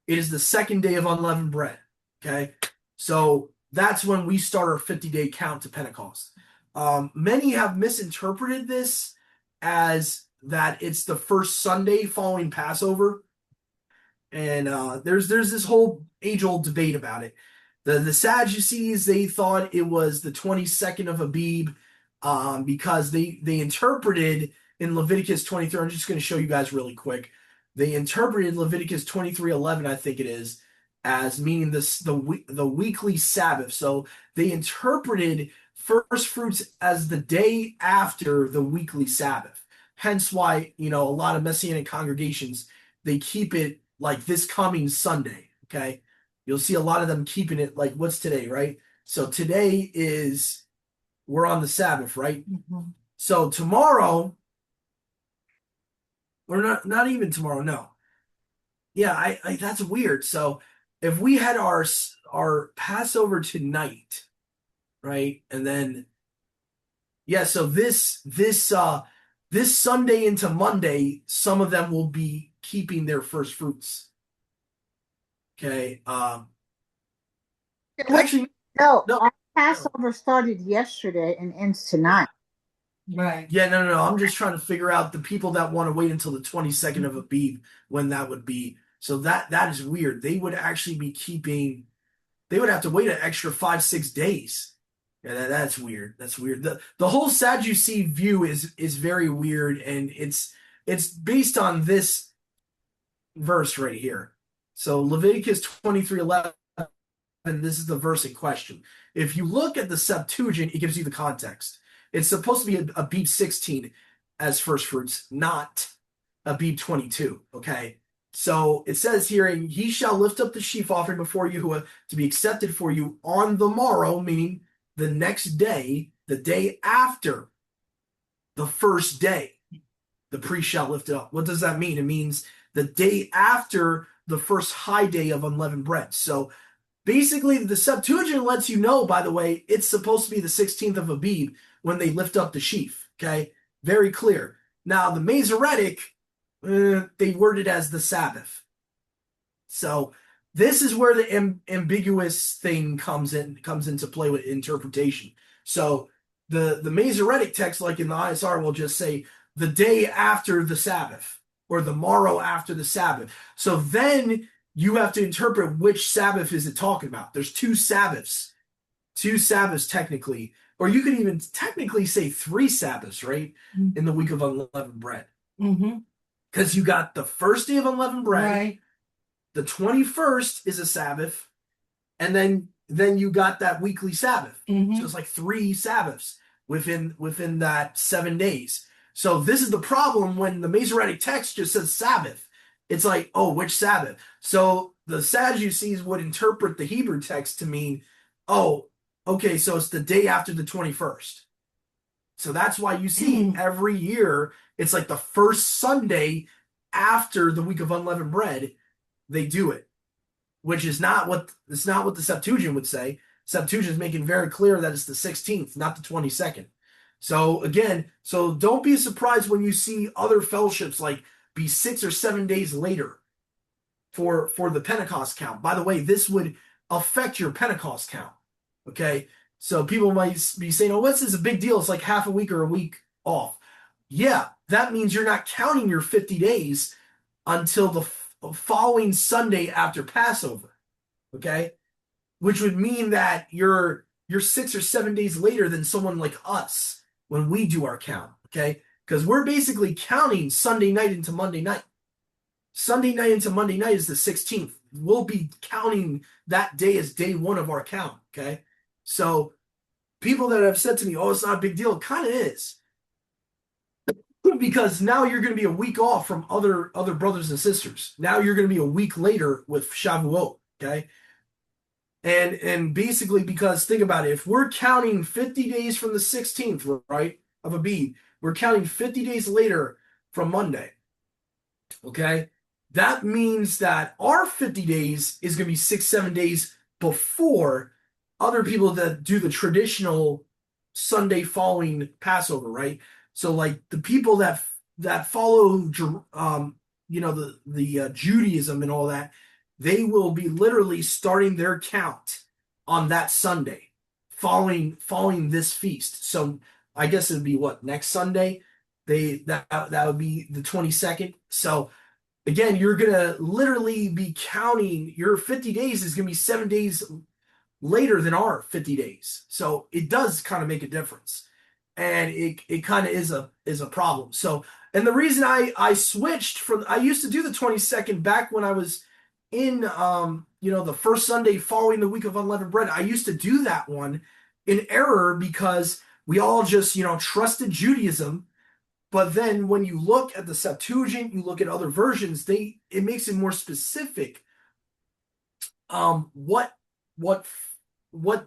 It is the second day of unleavened bread, okay? So that's when we start our 50-day count to Pentecost. Many have misinterpreted this as that it's the first Sunday following Passover. And there's this whole age-old debate about it. The Sadducees, they thought it was the 22nd of Abib because they interpreted in Leviticus 23. I'm just going to show you guys really quick. They interpreted Leviticus 23:11, I think it is, as meaning the weekly Sabbath. So they interpreted first fruits as the day after the weekly Sabbath. Hence why, a lot of Messianic congregations, they keep it like this coming Sunday, okay? You'll see a lot of them keeping it like, what's today, right? So today we're on the Sabbath, right? Mm-hmm. So tomorrow, or not even tomorrow, no. Yeah, I that's weird. So if we had our Passover tonight, right? And then, yeah, so this Sunday into Monday, some of them will be keeping their first fruits. Okay. Actually, no. No. Our Passover started yesterday and ends tonight. Right. Yeah, no. I'm just trying to figure out the people that want to wait until the 22nd of Abib when that would be. So that is weird. They would actually be keeping. They would have to wait an extra 5-6 days. Yeah, that's weird. That's weird. The whole Sadducee view is very weird, and it's based on this verse right here. So Leviticus 23:11, and this is the verse in question. If you look at the Septuagint, it gives you the context. It's supposed to be a Abib 16 as first fruits, not a Abib 22. Okay. So it says here, and he shall lift up the sheaf offering before Yahuwah to be accepted for you on the morrow, meaning the next day, the day after the first day, the priest shall lift it up. What does that mean? It means the day after the first high day of unleavened bread. So basically, the Septuagint lets you know, by the way, it's supposed to be the 16th of Abib when they lift up the sheaf. Okay? Very clear. Now, the Masoretic, they word it as the Sabbath. So this is where the ambiguous thing comes into play with interpretation. So the Masoretic text, like in the ISR, will just say the day after the Sabbath or the morrow after the Sabbath. So then you have to interpret which Sabbath is it talking about. There's two Sabbaths technically, or you could even technically say 3 Sabbaths, right? Mm-hmm. In the week of unleavened bread. Mm-hmm. Because you got the first day of unleavened bread, right. The 21st is a Sabbath, and then you got that weekly Sabbath. Mm-hmm. So it's like 3 Sabbaths. within that 7 days. So this is the problem when the Masoretic text just says Sabbath. It's like, oh, which Sabbath? So the Sadducees would interpret the Hebrew text to mean, oh, okay, so it's the day after the 21st. So that's why you see every year it's like the first Sunday after the week of unleavened bread, they do it, which is not what the Septuagint would say. Septuagint is making very clear that it's the 16th, not the 22nd. So again, so don't be surprised when you see other fellowships like be 6 or 7 days later for the Pentecost count. By the way, this would affect your Pentecost count. Okay, so people might be saying, "Oh, what's this a big deal? It's like half a week or a week off." Yeah, that means you're not counting your 50 days until the following Sunday after Passover. Okay, which would mean that you're 6 or 7 days later than someone like us when we do our count. Okay, because we're basically counting Sunday night into Monday night. Sunday night into Monday night is the 16th. We'll be counting that day as day one of our count. Okay, so people that have said to me, "Oh, it's not a big deal," it kind of is, because now you're going to be a week off from other brothers and sisters. Now you're going to be a week later with Shavuot. Okay, and basically because think about it, if we're counting 50 days from the 16th, right, of Abib, we're counting 50 days later from Monday. Okay, that means that our 50 days is going to be 6, 7 days before other people that do the traditional Sunday following Passover, right? So like the people that follow the Judaism and all that, they will be literally starting their count on that Sunday following this feast. So I guess it'd be what, next Sunday? That would be the 22nd. So again, you're gonna literally be counting your 50 days is gonna be 7 days later than our 50 days. So it does kind of make a difference. And it kind of is a problem. So, and the reason I switched from, I used to do the 22nd back when I was in the first Sunday following the week of unleavened bread. I used to do that one in error because we all just trusted Judaism. But then when you look at the Septuagint, you look at other versions, it makes it more specific what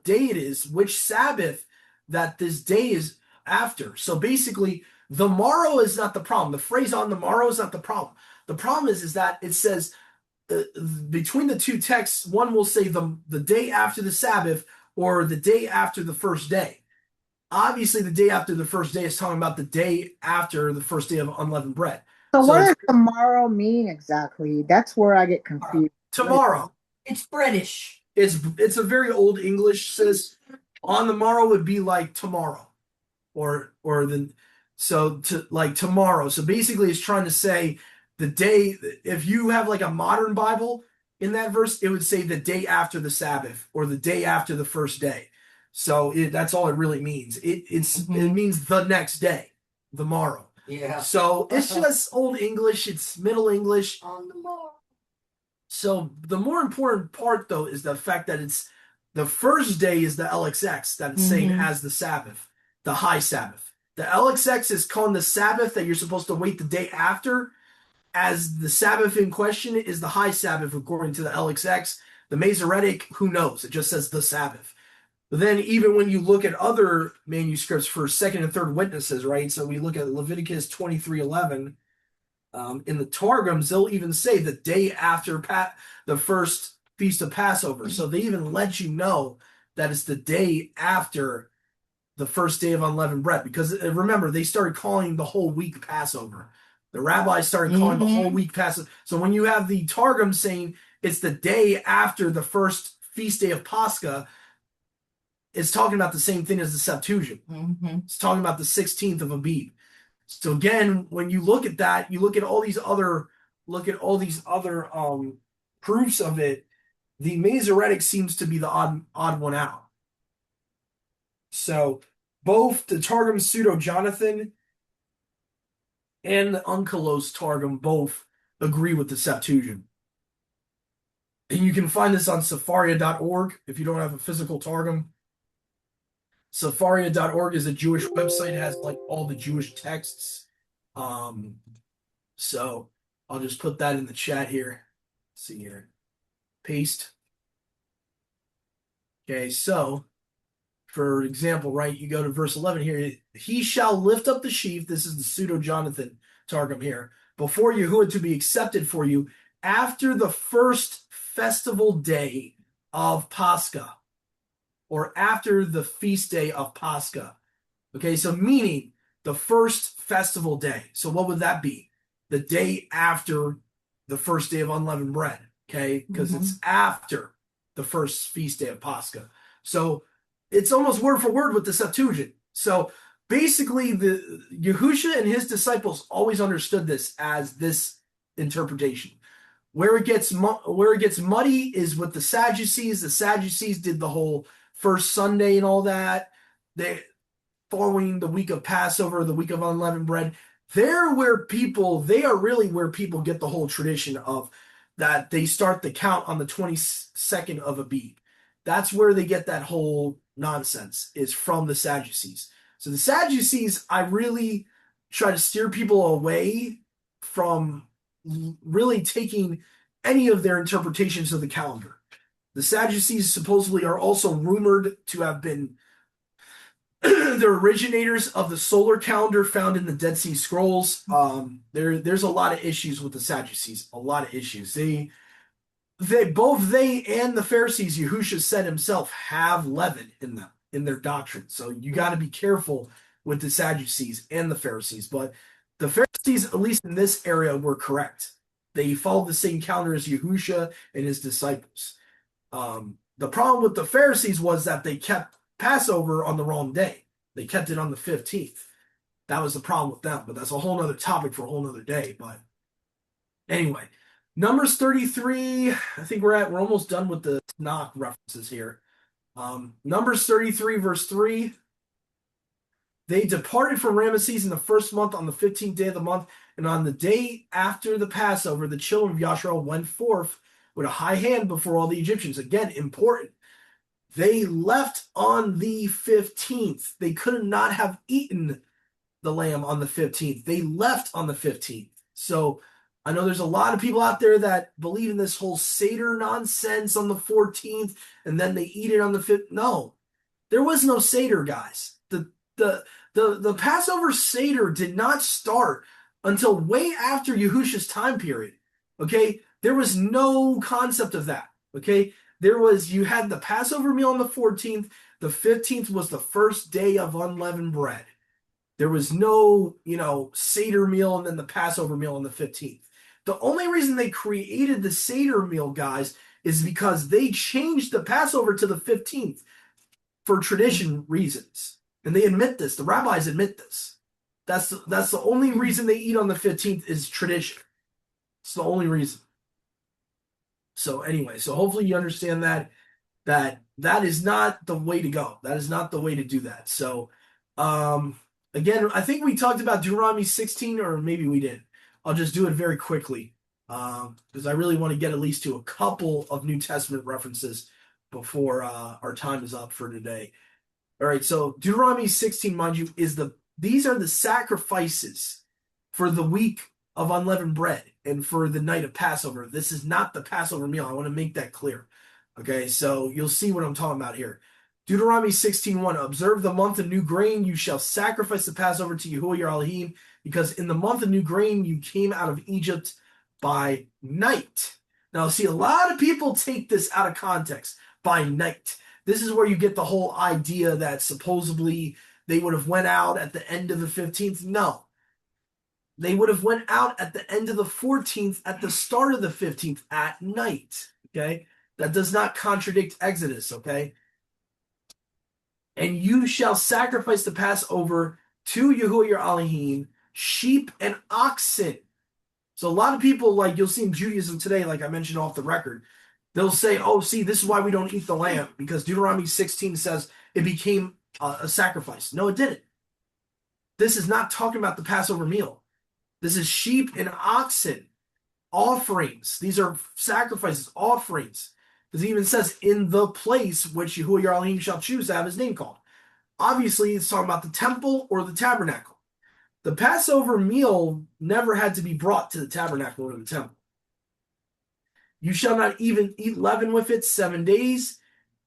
day it is, which Sabbath that this day is after. So basically, the morrow is not the problem. The phrase on the morrow is not the problem. The problem is that it says between the two texts, one will say the day after the Sabbath or the day after the first day. Obviously, the day after the first day is talking about the day after the first day of unleavened bread. So what does tomorrow mean exactly? That's where I get confused. Tomorrow. It's British. It's a very old English. Says on the morrow would be like tomorrow, or then so to like tomorrow. So basically, it's trying to say the day. If you have like a modern Bible in that verse, it would say the day after the Sabbath or the day after the first day. So that's all it really means. It means the next day, the morrow. Yeah. So it's just old English. It's Middle English. On the morrow. So the more important part, though, is the fact that it's the first day is the LXX that it's saying as the Sabbath, the high Sabbath. The LXX is calling the Sabbath that you're supposed to wait the day after as the Sabbath in question is the high Sabbath according to the LXX. The Masoretic, who knows? It just says the Sabbath. But then even when you look at other manuscripts for second and third witnesses, right? So we look at Leviticus 23:11. In the Targums, they'll even say the day after the first feast of Passover. So they even let you know that it's the day after the first day of unleavened bread. Because remember, they started calling the whole week Passover. The rabbis started calling the whole week Passover. So when you have the Targum saying it's the day after the first feast day of Pascha, it's talking about the same thing as the Septuagint. It's talking about the 16th of Abib. So again, when you look at that, you look at all these other proofs of it. The Masoretic seems to be the odd one out. So both the Targum Pseudo Jonathan and the Onkelos Targum both agree with the Septuagint. And you can find this on Sepharia.org if you don't have a physical Targum. Safaria.org is a Jewish website. It has like all the Jewish texts. Um, so I'll just put that in the chat here. Let's see here. Paste. Okay, so for example, right, you go to verse 11 here. He shall lift up the sheaf. This is the pseudo Jonathan Targum here. Before Yahuwah to be accepted for you after the first festival day of Pascha, or after the feast day of Pascha. Okay, so meaning the first festival day. So what would that be? The day after the first day of unleavened bread. Okay, because it's after the first feast day of Pascha. So it's almost word for word with the Septuagint. So basically, the Yahusha and his disciples always understood this as this interpretation. Where it gets muddy is with the Sadducees. The Sadducees did the whole first Sunday and all that. They following the week of Passover, the week of unleavened bread. They are really where people get the whole tradition of that they start the count on the 22nd of Abib. That's where they get that whole nonsense, is from the Sadducees. So the Sadducees, I really try to steer people away from really taking any of their interpretations of the calendar. The Sadducees supposedly are also rumored to have been the originators of the solar calendar found in the Dead Sea Scrolls. There's a lot of issues with the Sadducees. A lot of issues. They and the Pharisees, Yahusha said himself, have leaven in them, in their doctrine. So you got to be careful with the Sadducees and the Pharisees. But the Pharisees, at least in this area, were correct. They followed the same calendar as Yahusha and his disciples. The problem with the Pharisees was that they kept Passover on the wrong day. They kept it on the 15th. That was the problem with them, but that's a whole other topic for a whole other day. But anyway, Numbers 33, I think we're almost done with the Tanakh references here. Numbers 33, verse 3. They departed from Ramesses in the first month on the 15th day of the month, and on the day after the Passover, the children of Yashar went forth with a high hand before all the Egyptians. Again, important. They left on the 15th. They could not have eaten the lamb on the 15th. They left on the 15th. So I know there's a lot of people out there that believe in this whole Seder nonsense on the 14th, and then they eat it on the 15th. No, there was no Seder, guys. The Passover Seder did not start until way after Yahusha's time period. Okay? There was no concept of that. Okay? You had the Passover meal on the 14th. The 15th was the first day of unleavened bread. There was no, Seder meal and then the Passover meal on the 15th. The only reason they created the Seder meal, guys, is because they changed the Passover to the 15th for tradition reasons. And they admit this. The rabbis admit this. That's the only reason they eat on the 15th is tradition. It's the only reason. So anyway, hopefully you understand that is not the way to go. That is not the way to do that. So again, I think we talked about Deuteronomy 16, or maybe we didn't. I'll just do it very quickly because I really want to get at least to a couple of New Testament references before our time is up for today. All right, so Deuteronomy 16, mind you, these are the sacrifices for the week of unleavened bread and for the night of Passover. This is not the Passover meal. I want to make that clear. Okay, so you'll see what I'm talking about here. Deuteronomy 16:1, observe the month of new grain. You shall sacrifice the Passover to Yahuwah your Elohim, because in the month of new grain you came out of Egypt by night. Now, see, a lot of people take this out of context. By night. This is where you get the whole idea that supposedly they would have went out at the end of the 15th. No. They would have went out at the end of the 14th, at the start of the 15th, at night. Okay? That does not contradict Exodus, okay? And you shall sacrifice the Passover to Yahuwah your Elohim, sheep and oxen. So a lot of people, like you'll see in Judaism today, like I mentioned off the record, they'll say, oh, see, this is why we don't eat the lamb, because Deuteronomy 16 says it became a sacrifice. No, it didn't. This is not talking about the Passover meal. This is sheep and oxen, offerings. These are sacrifices, offerings. Because it even says, in the place which Yahuwah your Elohim shall choose to have his name called. obviously it's talking about the temple or the tabernacle. The Passover meal never had to be brought to the tabernacle or the temple. You shall not even eat leaven with it. 7 days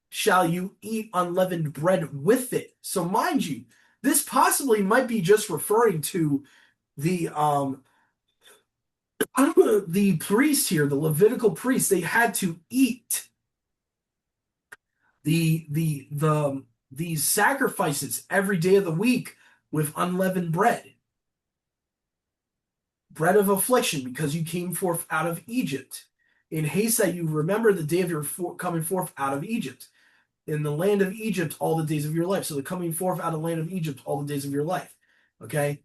shall you eat unleavened bread with it. So mind you, this possibly might be just referring to the the priest here, the Levitical priest. They had to eat these sacrifices every day of the week with unleavened bread of affliction, because you came forth out of Egypt. In haste that you remember the day of your coming forth out of Egypt. In the land of Egypt all the days of your life. So the coming forth out of the land of Egypt all the days of your life. Okay?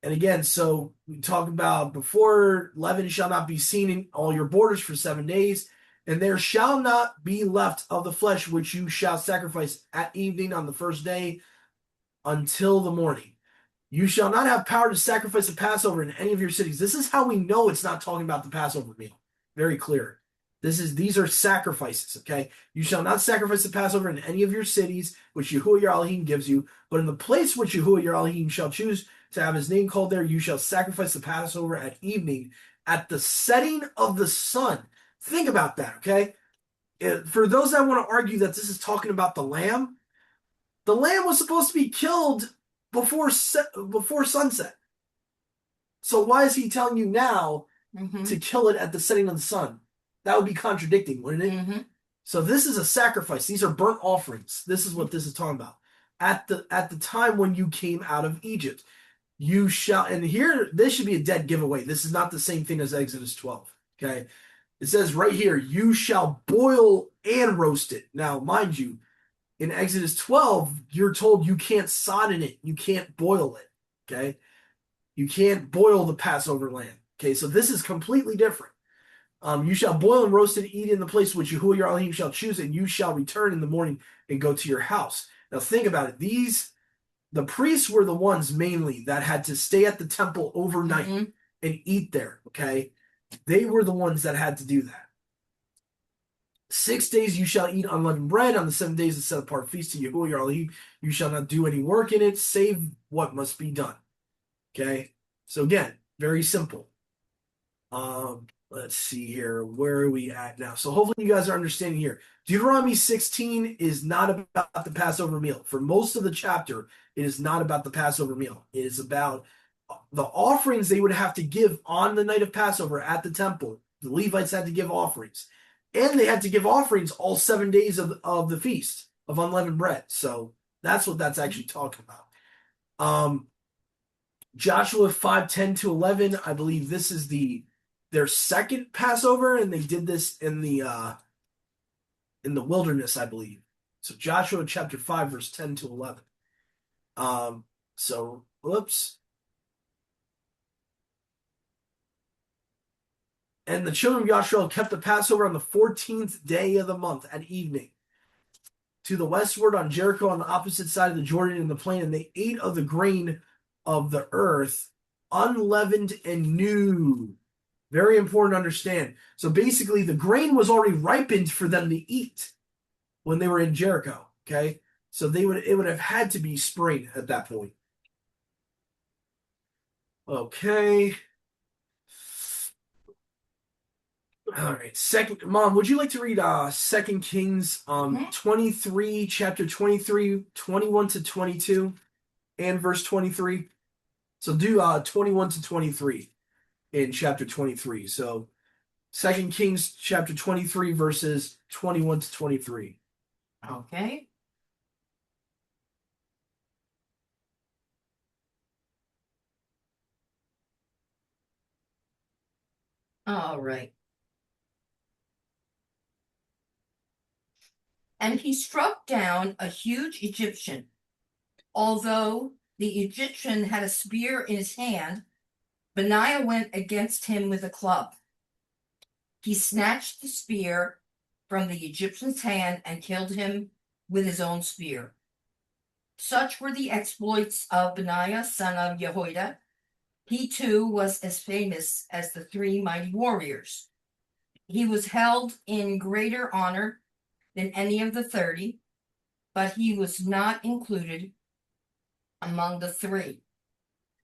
And again, so we talk about before leaven shall not be seen in all your borders for 7 days, and there shall not be left of the flesh which you shall sacrifice at evening on the first day until the morning. You shall not have power to sacrifice the Passover in any of your cities. This is how we know it's not talking about the Passover meal. Very clear. These are sacrifices, okay? You shall not sacrifice the Passover in any of your cities, which Yahuwah your Elohim gives you, but in the place which Yahuwah your Elohim shall choose to have his name called there, you shall sacrifice the Passover at evening, at the setting of the sun. Think about that, okay? For those that want to argue that this is talking about the lamb was supposed to be killed before sunset. So why is he telling you now to kill it at the setting of the sun? That would be contradicting, wouldn't it? So this is a sacrifice. These are burnt offerings. This is what this is talking about. At the time when you came out of Egypt, you shall, and here, this should be a dead giveaway. This is not the same thing as Exodus 12. Okay. It says right here, you shall boil and roast it. Now, mind you, in Exodus 12, you're told you can't sodden it. You can't boil it. Okay. You can't boil the Passover lamb. Okay. So this is completely different. You shall boil and roast it, eat in the place which Yahuwah your Elohim shall choose, and you shall return in the morning and go to your house. Now think about it. The priests were the ones mainly that had to stay at the temple overnight and eat there. Okay. They were the ones that had to do that. 6 days you shall eat unleavened bread. On the 7 days a set apart feast to Yahuwah your Elohim. You shall not do any work in it, save what must be done. Okay. So again, very simple. Let's see here. Where are we at now? So hopefully you guys are understanding here. Deuteronomy 16 is not about the Passover meal. For most of the chapter, it is not about the Passover meal. It is about the offerings they would have to give on the night of Passover at the temple. The Levites had to give offerings. And they had to give offerings all 7 days of the feast of unleavened bread. So that's what that's actually talking about. Joshua 5:10-11, I believe this is their second Passover, and they did this in the wilderness, I believe. So Joshua chapter 5, verse 10-11. Whoops. And the children of Yashua kept the Passover on the 14th day of the month at evening, to the westward on Jericho on the opposite side of the Jordan in the plain, and they ate of the grain of the earth, unleavened and new. Very important to understand. So basically, the grain was already ripened for them to eat when they were in Jericho. Okay, so it would have had to be spring at that point. Okay. All right. Mom, would you like to read 2 Kings 23, chapter 23, 21-22, and verse 23? So do 21-23 in chapter 23. So 2 Kings chapter 23, verses 21-23. Okay. All right. And he struck down a huge Egyptian. Although the Egyptian had a spear in his hand, Benaiah went against him with a club. He snatched the spear from the Egyptian's hand and killed him with his own spear. Such were the exploits of Benaiah, son of Jehoiada. He too was as famous as the 3 mighty warriors. He was held in greater honor than any of the 30, but he was not included among the three.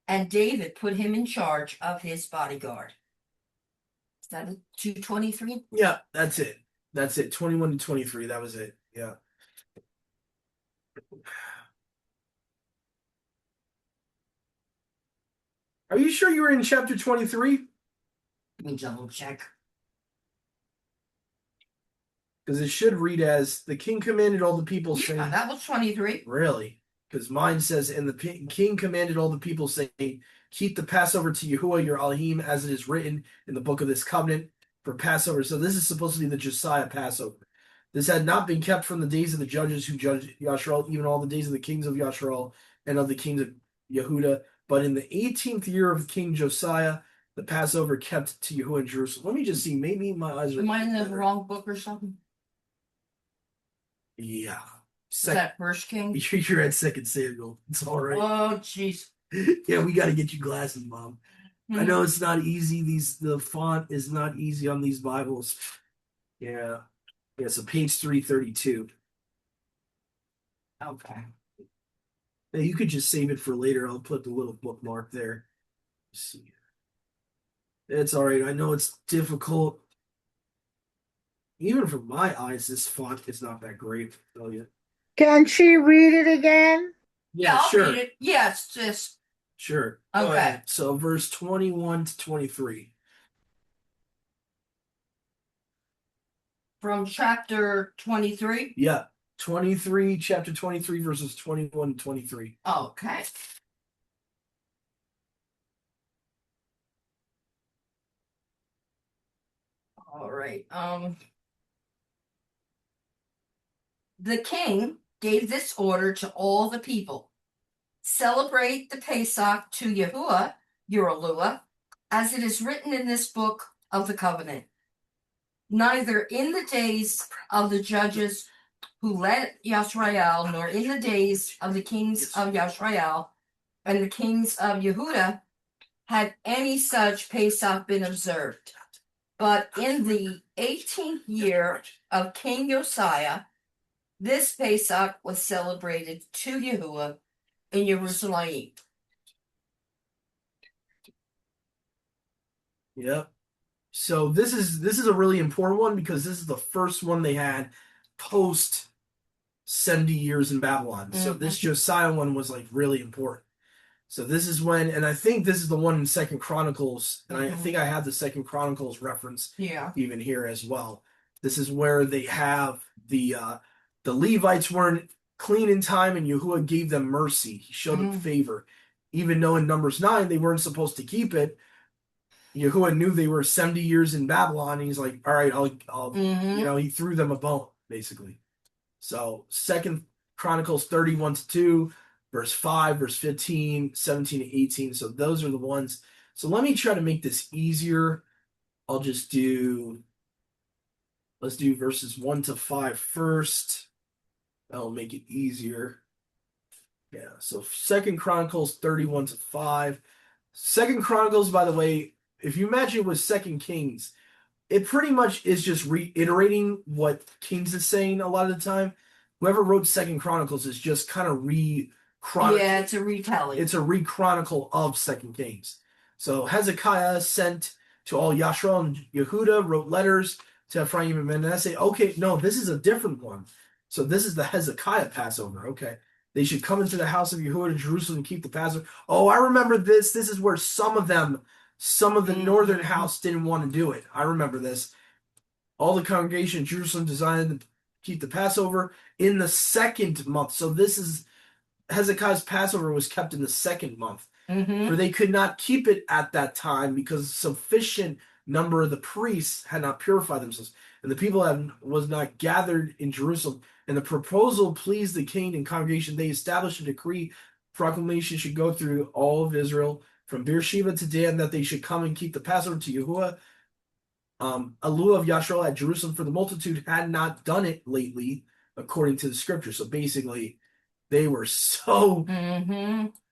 And David put him in charge of his bodyguard. Is that 223? Yeah, that's it. That's it. 21 to 23. That was it. Yeah. Are you sure you were in chapter 23? Let me double check. Because it should read as the king commanded all the people, Yeah, saying, that was 23. really? Because mine says, and the king commanded all the people, saying, keep the Passover to Yahuwah your Elohim, as it is written in the book of this covenant for Passover. So this is supposed to be the Josiah Passover. This had not been kept from the days of the judges who judged Yashrael, even all the days of the kings of Yashrael and of the kings of Yehuda. But in the 18th year of King Josiah, the Passover kept to Yahuwah in Jerusalem. Let me just see. Maybe my eyes are. Am I in the wrong book or something? Yeah. Is that First King? You're at Second Samuel. It's all right. Oh, jeez. Yeah, we got to get you glasses, Mom. I know it's not easy. The font is not easy on these Bibles. Yeah. Yeah, so page 332. Okay. Now, you could just save it for later. I'll put the little bookmark there. Let's see. It's all right. I know it's difficult. Even from my eyes, this font is not that great. Oh, yeah. Can she read it again? Yeah, I'll sure. read it. Yes, just Sure. Okay. Go ahead. So verse 21 to 23. from chapter 23. Yeah. 23, chapter 23, verses 21 to 23. Okay. All right. The king gave this order to all the people: celebrate the Pesach to Yahuwah, your Elohim, as it is written in this book of the covenant. Neither in the days of the judges who led Yashrael, nor in the days of the kings of Yashrael and the kings of Yehuda had any such Pesach been observed. But in the 18th year of King Josiah, this Pesach was celebrated to Yahuwah in Jerusalem. Yep. So this is a really important one because this is the first one they had post 70 years in Babylon. So this Josiah one was like really important. So this is when, and I think this is the one in Second Chronicles, and I think I have the Second Chronicles reference even here as well. This is where they have the Levites weren't clean in time, and Yahuwah gave them mercy. He showed them favor, even though in Numbers 9 they weren't supposed to keep it. Yahuwah knew they were 70 years in Babylon, and he's like, all right, I'll he threw them a bone, basically. So Second Chronicles 31 to 2, verse 5, verse 15, 17 to 18. So those are the ones. So let me try to make this easier. Let's do verses 1 to 5 first. That'll make it easier. Yeah, so Second Chronicles 31 to 5. Second Chronicles, by the way, if you imagine it was Second Kings, it pretty much is just reiterating what Kings is saying a lot of the time. Whoever wrote Second Chronicles is just kind of Yeah, it's a retelling. It's a rechronicle of Second Kings. So Hezekiah sent to all Yashrael and Yehuda, wrote letters to Ephraim and Manasseh. Okay, no, this is a different one. So this is the Hezekiah Passover. Okay. They should come into the house of Yehuda to Jerusalem and keep the Passover. Oh, I remember this. This is where some of the northern house didn't want to do it. I remember this. All the congregation in Jerusalem desired to keep the Passover in the second month. So this is Hezekiah's Passover was kept in the second month. For they could not keep it at that time because sufficient number of the priests had not purified themselves, and the people was not gathered in Jerusalem. And the proposal pleased the king and congregation. They established a decree. Proclamation should go through all of Israel from Beersheba to Dan that they should come and keep the Passover to Yahuwah. Alua of Yashrael at Jerusalem, for the multitude had not done it lately, according to the scripture. So basically, they were so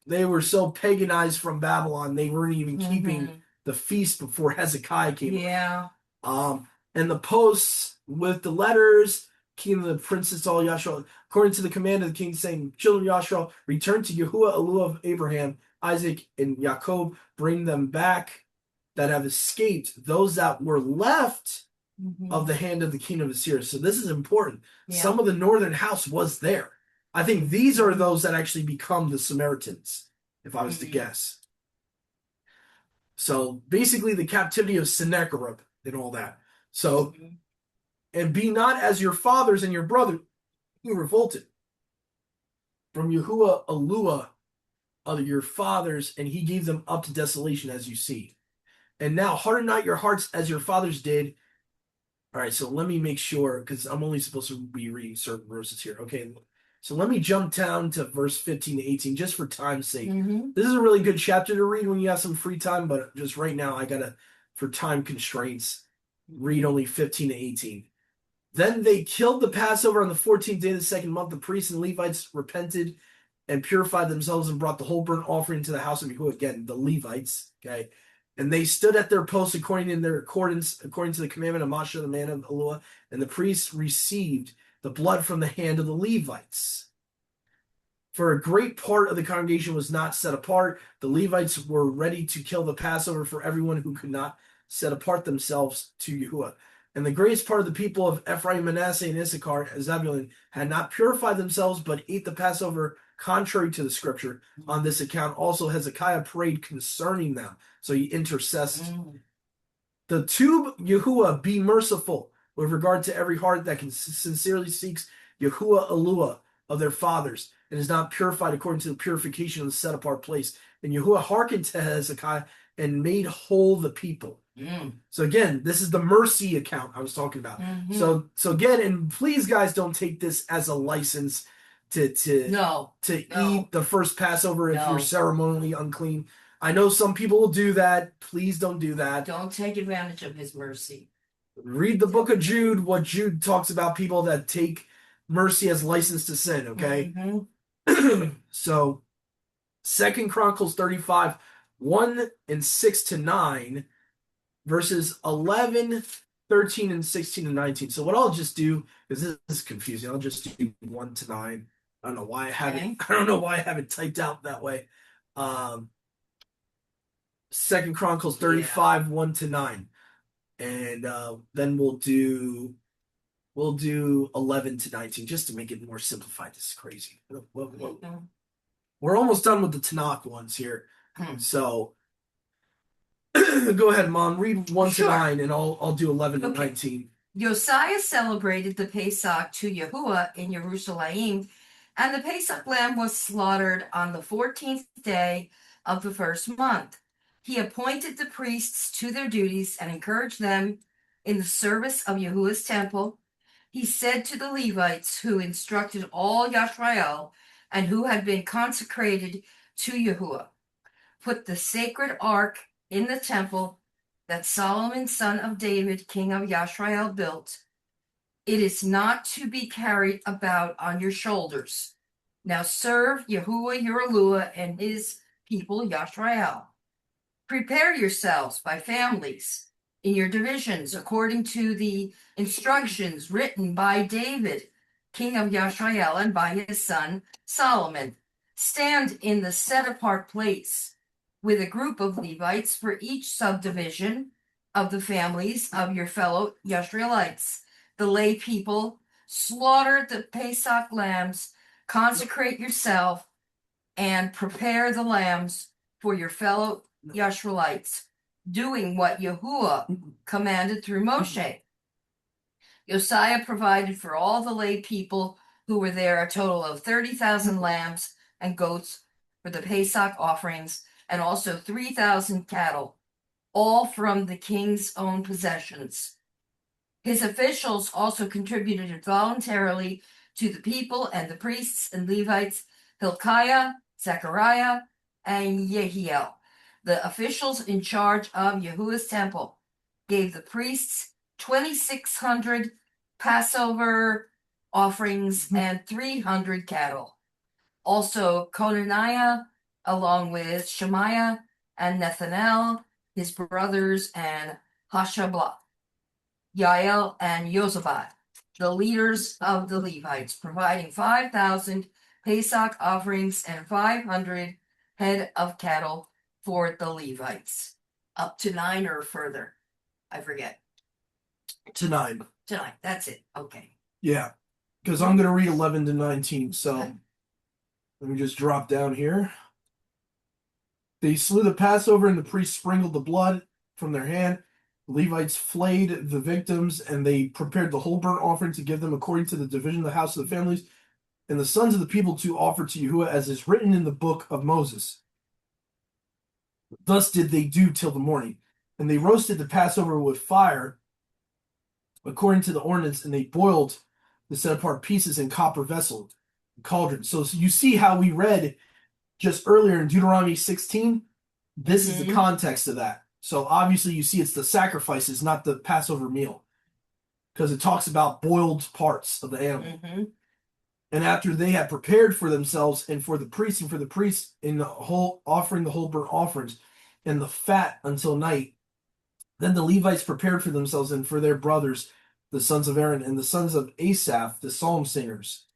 paganized from Babylon, they weren't even keeping the feast before Hezekiah came. Yeah. And the posts with the letters king of the princes, all Yashua, according to the command of the king, saying, children of Yashua, return to Yahuwah, Eluah of Abraham, Isaac, and Jacob, bring them back that have escaped, those that were left of the hand of the king of Assyria. So this is important. Yeah. Some of the northern house was there. I think these are those that actually become the Samaritans, if I was to guess. So basically the captivity of Sennacherib and all that. So, and be not as your fathers and your brother who revolted from Yahuwah Eluah of your fathers, and he gave them up to desolation, as you see. And now harden not your hearts as your fathers did. All right, so let me make sure, because I'm only supposed to be reading certain verses here. Okay, so let me jump down to verse 15 to 18, just for time's sake. This is a really good chapter to read when you have some free time, but just right now, I gotta, for time constraints, read only 15 to 18. Then they killed the Passover on the 14th day of the second month. The priests and Levites repented and purified themselves and brought the whole burnt offering to the house of Yahuwah. Again, the Levites, okay? And they stood at their posts according to the commandment of Moshe, the man of Eluah, and the priests received the blood from the hand of the Levites. For a great part of the congregation was not set apart. The Levites were ready to kill the Passover for everyone who could not set apart themselves to Yahuwah. And the greatest part of the people of Ephraim, Manasseh, and Issachar, Zebulun, had not purified themselves, but ate the Passover contrary to the scripture. On this account, also Hezekiah prayed concerning them. So he intercessed. The tube, Yahuwah, be merciful with regard to every heart that sincerely seeks Yahuwah Eluah of their fathers, and is not purified according to the purification of the set apart place. And Yahuwah hearkened to Hezekiah and made whole the people. So again, this is the mercy account I was talking about. So again, and please guys don't take this as a license to eat the first Passover if you're ceremonially unclean. I know some people will do that. Please don't do that. Don't take advantage of his mercy. Read the book of Jude, what Jude talks about people that take mercy as license to sin, okay? So 2 Chronicles 35, 1 and 6 to 9, verses 11, 13, and 16 and 19. So what I'll just do, because this is confusing, I'll just do 1 to 9. I don't know why I have it. I don't know why I have it typed out that way. 2 Chronicles 35, 1 to 9. And then we'll do 11 to 19 just to make it more simplified. This is crazy. We're almost done with the Tanakh ones here. So go ahead, Mom. Read 1 to 9, and I'll do 11 to 19. Josiah celebrated the Pesach to Yahuwah in Jerusalem, and the Pesach lamb was slaughtered on the 14th day of the first month. He appointed the priests to their duties and encouraged them in the service of Yahuwah's temple. He said to the Levites, who instructed all Yashrael and who had been consecrated to Yahuwah, put the sacred ark in the temple that Solomon, son of David, king of Yashrael, built. It is not to be carried about on your shoulders. Now serve Yahuwah your Eluah and his people Yashrael. Prepare yourselves by families in your divisions according to the instructions written by David, king of Yashrael, and by his son Solomon. Stand in the set-apart place with a group of Levites for each subdivision of the families of your fellow Yashraelites. The lay people slaughter the Pesach lambs, consecrate yourself, and prepare the lambs for your fellow Yashraelites, doing what Yahuwah commanded through Moshe. Josiah provided for all the lay people who were there a total of 30,000 lambs and goats for the Pesach offerings, and also 3,000 cattle, all from the king's own possessions. His officials also contributed voluntarily to the people and the priests and Levites, Hilkiah, Zechariah, and Yehiel. The officials in charge of Yahuwah's temple gave the priests 2,600 Passover offerings and 300 cattle. Also, Conaniah, along with Shemaiah and Nethanel, his brothers, and Hashablah, Yael, and Yozabad, the leaders of the Levites, providing 5,000 Pesach offerings and 500 head of cattle for the Levites. Up to 9 or further. I forget. To 9. To 9. That's it. Okay. Yeah. Because I'm going to read 11 to 19. So let me just drop down here. They slew the Passover, and the priests sprinkled the blood from their hand. The Levites flayed the victims, and they prepared the whole burnt offering to give them according to the division of the house of the families, and the sons of the people to offer to Yahuwah, as is written in the book of Moses. Thus did they do till the morning. And they roasted the Passover with fire, according to the ordinance, and they boiled the set apart pieces in copper vessel, cauldron. So you see how we read just earlier in Deuteronomy 16. This is the context of that. So obviously you see it's the sacrifices, not the Passover meal, because it talks about boiled parts of the animal. And after they had prepared for themselves and for the priests in the whole offering, the whole burnt offerings and the fat until night, then the Levites prepared for themselves and for their brothers, the sons of Aaron, and the sons of Asaph, the psalm singers,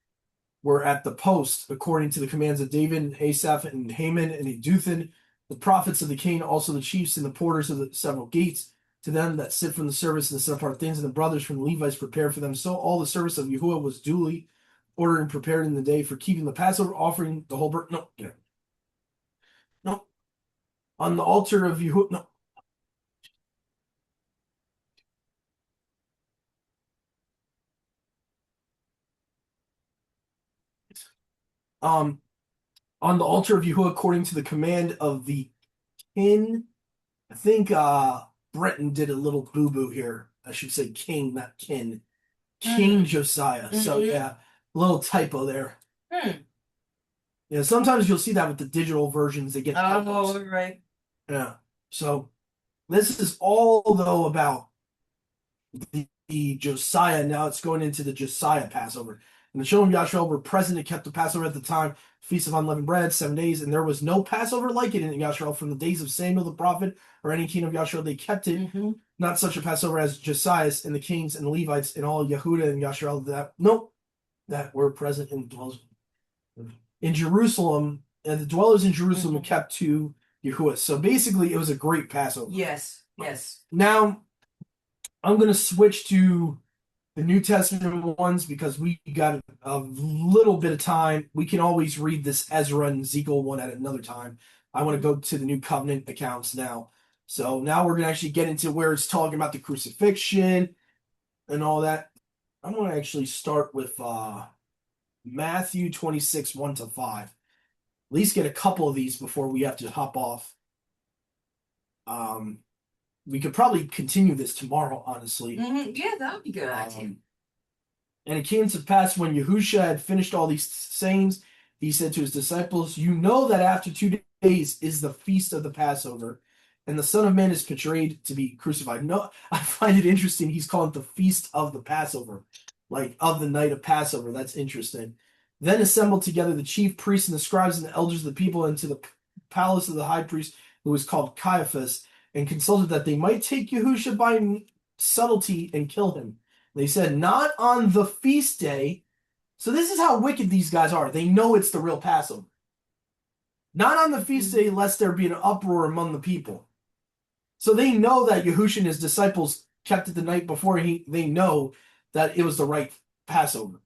were at the post, according to the commands of David, and Asaph, and Haman, and Eduthan, the prophets of the king, also the chiefs and the porters of the several gates, to them that sit from the service and the set apart things, and the brothers from the Levites prepared for them. So all the service of Yahuwah was duly ordered and prepared in the day for keeping the Passover offering, the whole burnt. No. On the altar of Yahuwah. No. On the altar of Yahuwah, according to the command of the king. I think Breton did a little boo-boo here. I should say king, not kin. King Josiah. So yeah, a little typo there. Yeah, sometimes you'll see that with the digital versions. They get typos. Right. Yeah. So this is all though about the Josiah. Now it's going into the Josiah Passover. And the children of Yashrael were present and kept the Passover at the time, Feast of Unleavened Bread, 7 days, and there was no Passover like it in Yashrael from the days of Samuel the prophet or any king of Yashrael. They kept it, not such a Passover as Josiah's and the kings and the Levites and all Yehuda and Yashrael that were present in Jerusalem, and the dwellers in Jerusalem were kept to Yahuwah. So basically, it was a great Passover. Yes. Now, I'm going to switch to the New Testament ones because we got a little bit of time. We can always read this Ezra and Ezekiel one at another time. I want to go to the New Covenant accounts now. So now we're going to actually get into where it's talking about the crucifixion and all that. I'm going to actually start with Matthew 26, 1 to 5. At least get a couple of these before we have to hop off. We could probably continue this tomorrow, honestly. Yeah, that would be good. And it came to pass when Yahusha had finished all these sayings, he said to his disciples, "You know that after 2 days is the feast of the Passover, and the Son of Man is portrayed to be crucified." No, I find it interesting. He's calling it the feast of the Passover, like of the night of Passover. That's interesting. Then assembled together the chief priests and the scribes and the elders of the people into the palace of the high priest, who was called Caiaphas, and consulted that they might take Yahusha by subtlety and kill him. They said, "Not on the feast day." So this is how wicked these guys are. They know it's the real Passover. "Not on the feast day, lest there be an uproar among the people." So they know that Yahusha and his disciples kept it the night before. They know that it was the right Passover.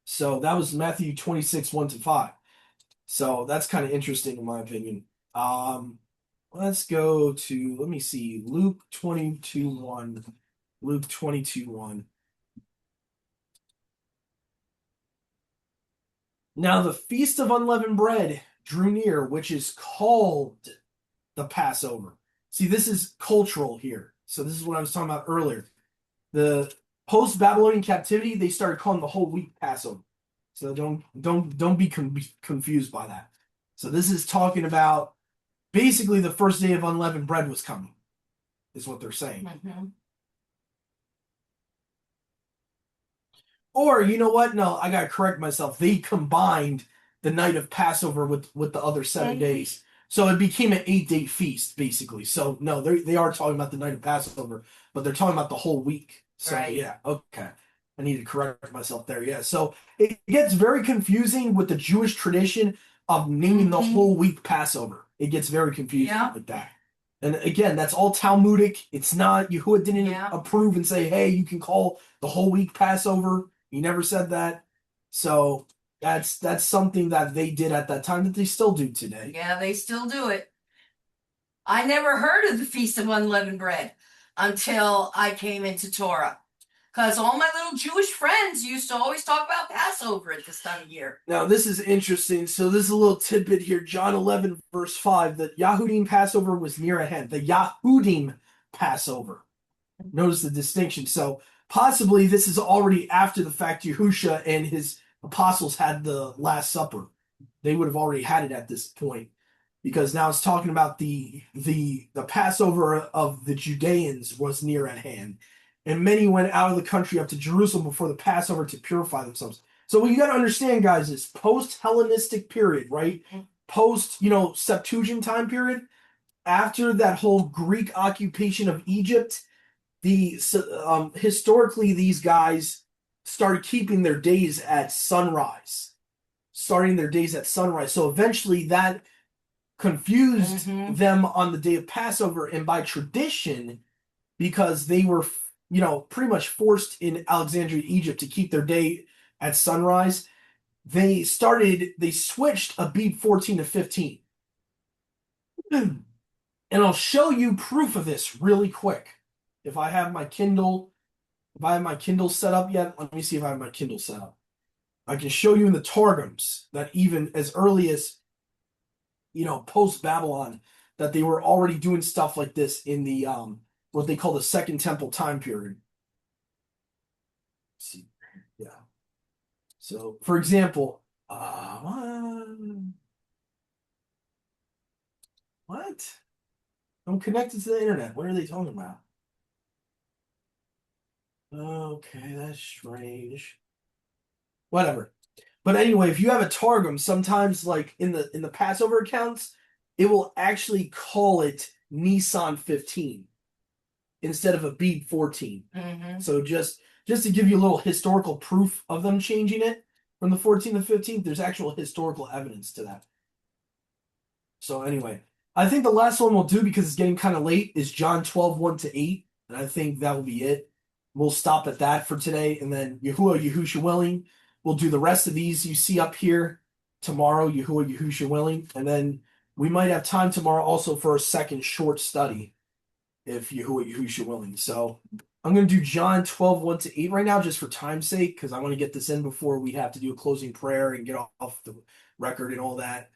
So that was Matthew 26, 1 to 5. So that's kind of interesting in my opinion. Let's go to, let me see, Luke 22:1. Luke 22:1. Now the feast of unleavened bread drew near, which is called the Passover. See, this is cultural here. So this is what I was talking about earlier. The post-Babylonian captivity, they started calling the whole week Passover. So don't be confused by that. So this is talking about basically the first day of unleavened bread was coming, is what they're saying. Or, you know what? No, I got to correct myself. They combined the night of Passover with the other 7 days. So it became an 8-day feast, basically. So, no, they are talking about the night of Passover, but they're talking about the whole week. So Right. yeah, okay. I need to correct myself there. Yeah. So it gets very confusing with the Jewish tradition of naming the whole week Passover. It gets very confusing Yeah. like that. And again, that's all Talmudic. It's not Yahuwah didn't Yeah. approve and say, hey, you can call the whole week Passover. He never said that. So that's something that they did at that time that they still do today. Yeah, they still do it. I never heard of the Feast of Unleavened Bread until I came into Torah. Because all my little Jewish friends used to always talk about Passover at this time of year. Now, this is interesting. So, this is a little tidbit here. John 11, verse 5, the Yahudim Passover was near at hand. The Yahudim Passover. Notice the distinction. So, possibly this is already after the fact Yahusha and his apostles had the Last Supper. They would have already had it at this point. Because now it's talking about the Passover of the Judeans was near at hand. And many went out of the country up to Jerusalem before the Passover to purify themselves. So what you got to understand, guys, is post-Hellenistic period, right? Post, Septuagint time period. After that whole Greek occupation of Egypt, historically these guys started keeping their days at sunrise, starting their days at sunrise. So eventually that confused them on the day of Passover, and by tradition, because they were, pretty much forced in Alexandria, Egypt, to keep their day at sunrise, they switched Abib 14 to 15. And I'll show you proof of this really quick. If I have my Kindle set up yet, let me see if I have my Kindle set up. I can show you in the Targums that even as early as, post Babylon, that they were already doing stuff like this in the what they call the Second Temple time period. Let's see, yeah. So, for example, what? I'm connected to the internet. What are they talking about? Okay, that's strange. Whatever. But anyway, if you have a Targum, sometimes like in the Passover accounts, it will actually call it Nisan 15 instead of Abib 14. So just to give you a little historical proof of them changing it from the 14th to 15th, there's actual historical evidence to that. So anyway, I think the last one we'll do, because it's getting kind of late, is John 12, 1 to 8. And I think that will be it. We'll stop at that for today. And then Yahusha willing, we'll do the rest of these you see up here tomorrow, Yahusha willing. And then we might have time tomorrow also for a second short study, if Yahusha willing. So I'm going to do John 12, 1 to 8 right now, just for time's sake, because I want to get this in before we have to do a closing prayer and get off the record and all that.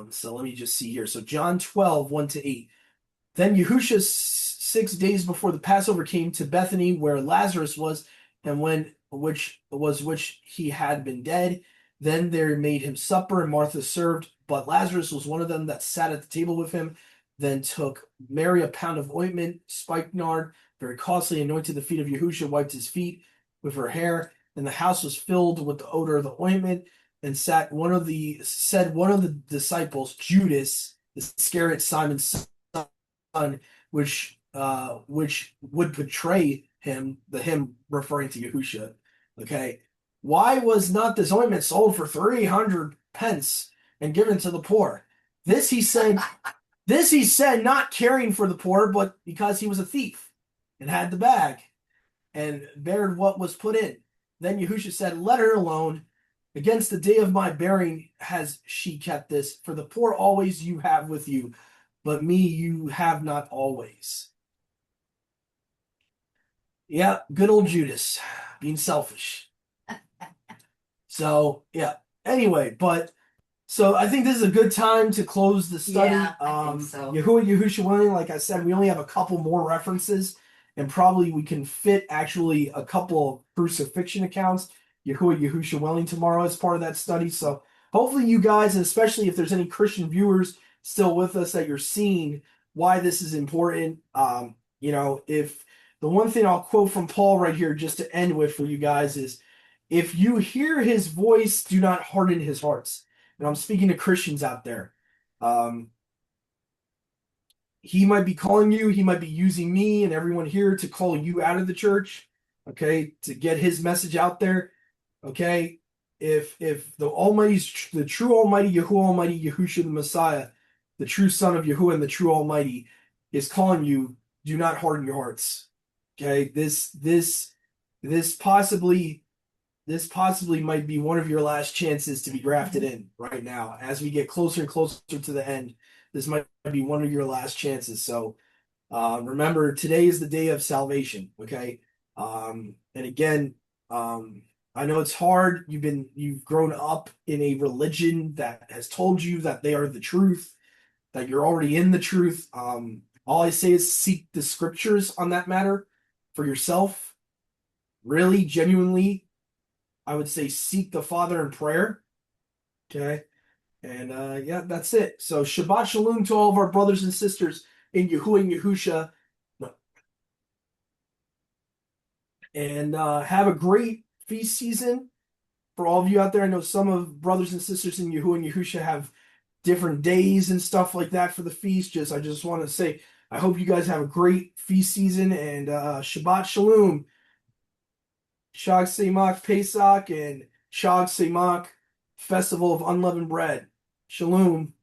So let me just see here. So John 12, 1 to 8. Then Yahusha 6 days before the Passover came to Bethany, where Lazarus was, and which he had been dead. Then they made him supper, and Martha served. But Lazarus was one of them that sat at the table with him. Then took Mary a pound of ointment, spikenard, very costly, anointed the feet of Yahusha, wiped his feet with her hair. And the house was filled with the odor of the ointment. And said one of the disciples, Judas Iscariot, Simon's son, which would betray him, the him referring to Yahusha. Okay, why was not this ointment sold for 300 pence and given to the poor? This he said, not caring for the poor, but because he was a thief and had the bag and bared what was put in. Then Yahusha said, let her alone. Against the day of my bearing has she kept this. For the poor always you have with you, but me you have not always. Yeah, good old Judas, being selfish. So, yeah. Anyway, so I think this is a good time to close the study. Yeah, I think so. Yahusha willing, like I said, we only have a couple more references, and probably we can fit actually a couple of crucifixion accounts. Yahusha willing tomorrow as part of that study. So hopefully you guys, and especially if there's any Christian viewers still with us, that you're seeing why this is important. If the one thing I'll quote from Paul right here just to end with for you guys is, if you hear his voice, do not harden his hearts. And I'm speaking to Christians out there. he might be calling you, he might be using me and everyone here to call you out of the church, okay, to get his message out there, okay. If the true Almighty Yahuwah Almighty Yahushua the Messiah, the true Son of Yahuwah and the true Almighty, is calling you, do not harden your hearts. Okay, this possibly this possibly might be one of your last chances to be grafted in right now. As we get closer and closer to the end, this might be one of your last chances. So remember, today is the day of salvation. Okay, and again, I know it's hard. You've grown up in a religion that has told you that they are the truth, that you're already in the truth. All I say is seek the scriptures on that matter for yourself. Really, genuinely, I would say seek the Father in prayer. Okay. And yeah, that's it. So Shabbat Shalom to all of our brothers and sisters in Yahuwah and Yahusha. And have a great feast season for all of you out there. I know some of brothers and sisters in Yahuwah and Yahusha have different days and stuff like that for the feast. I just want to say, I hope you guys have a great feast season and Shabbat Shalom. Shag Semak Pesach and Shag Semak Festival of Unleavened Bread. Shalom.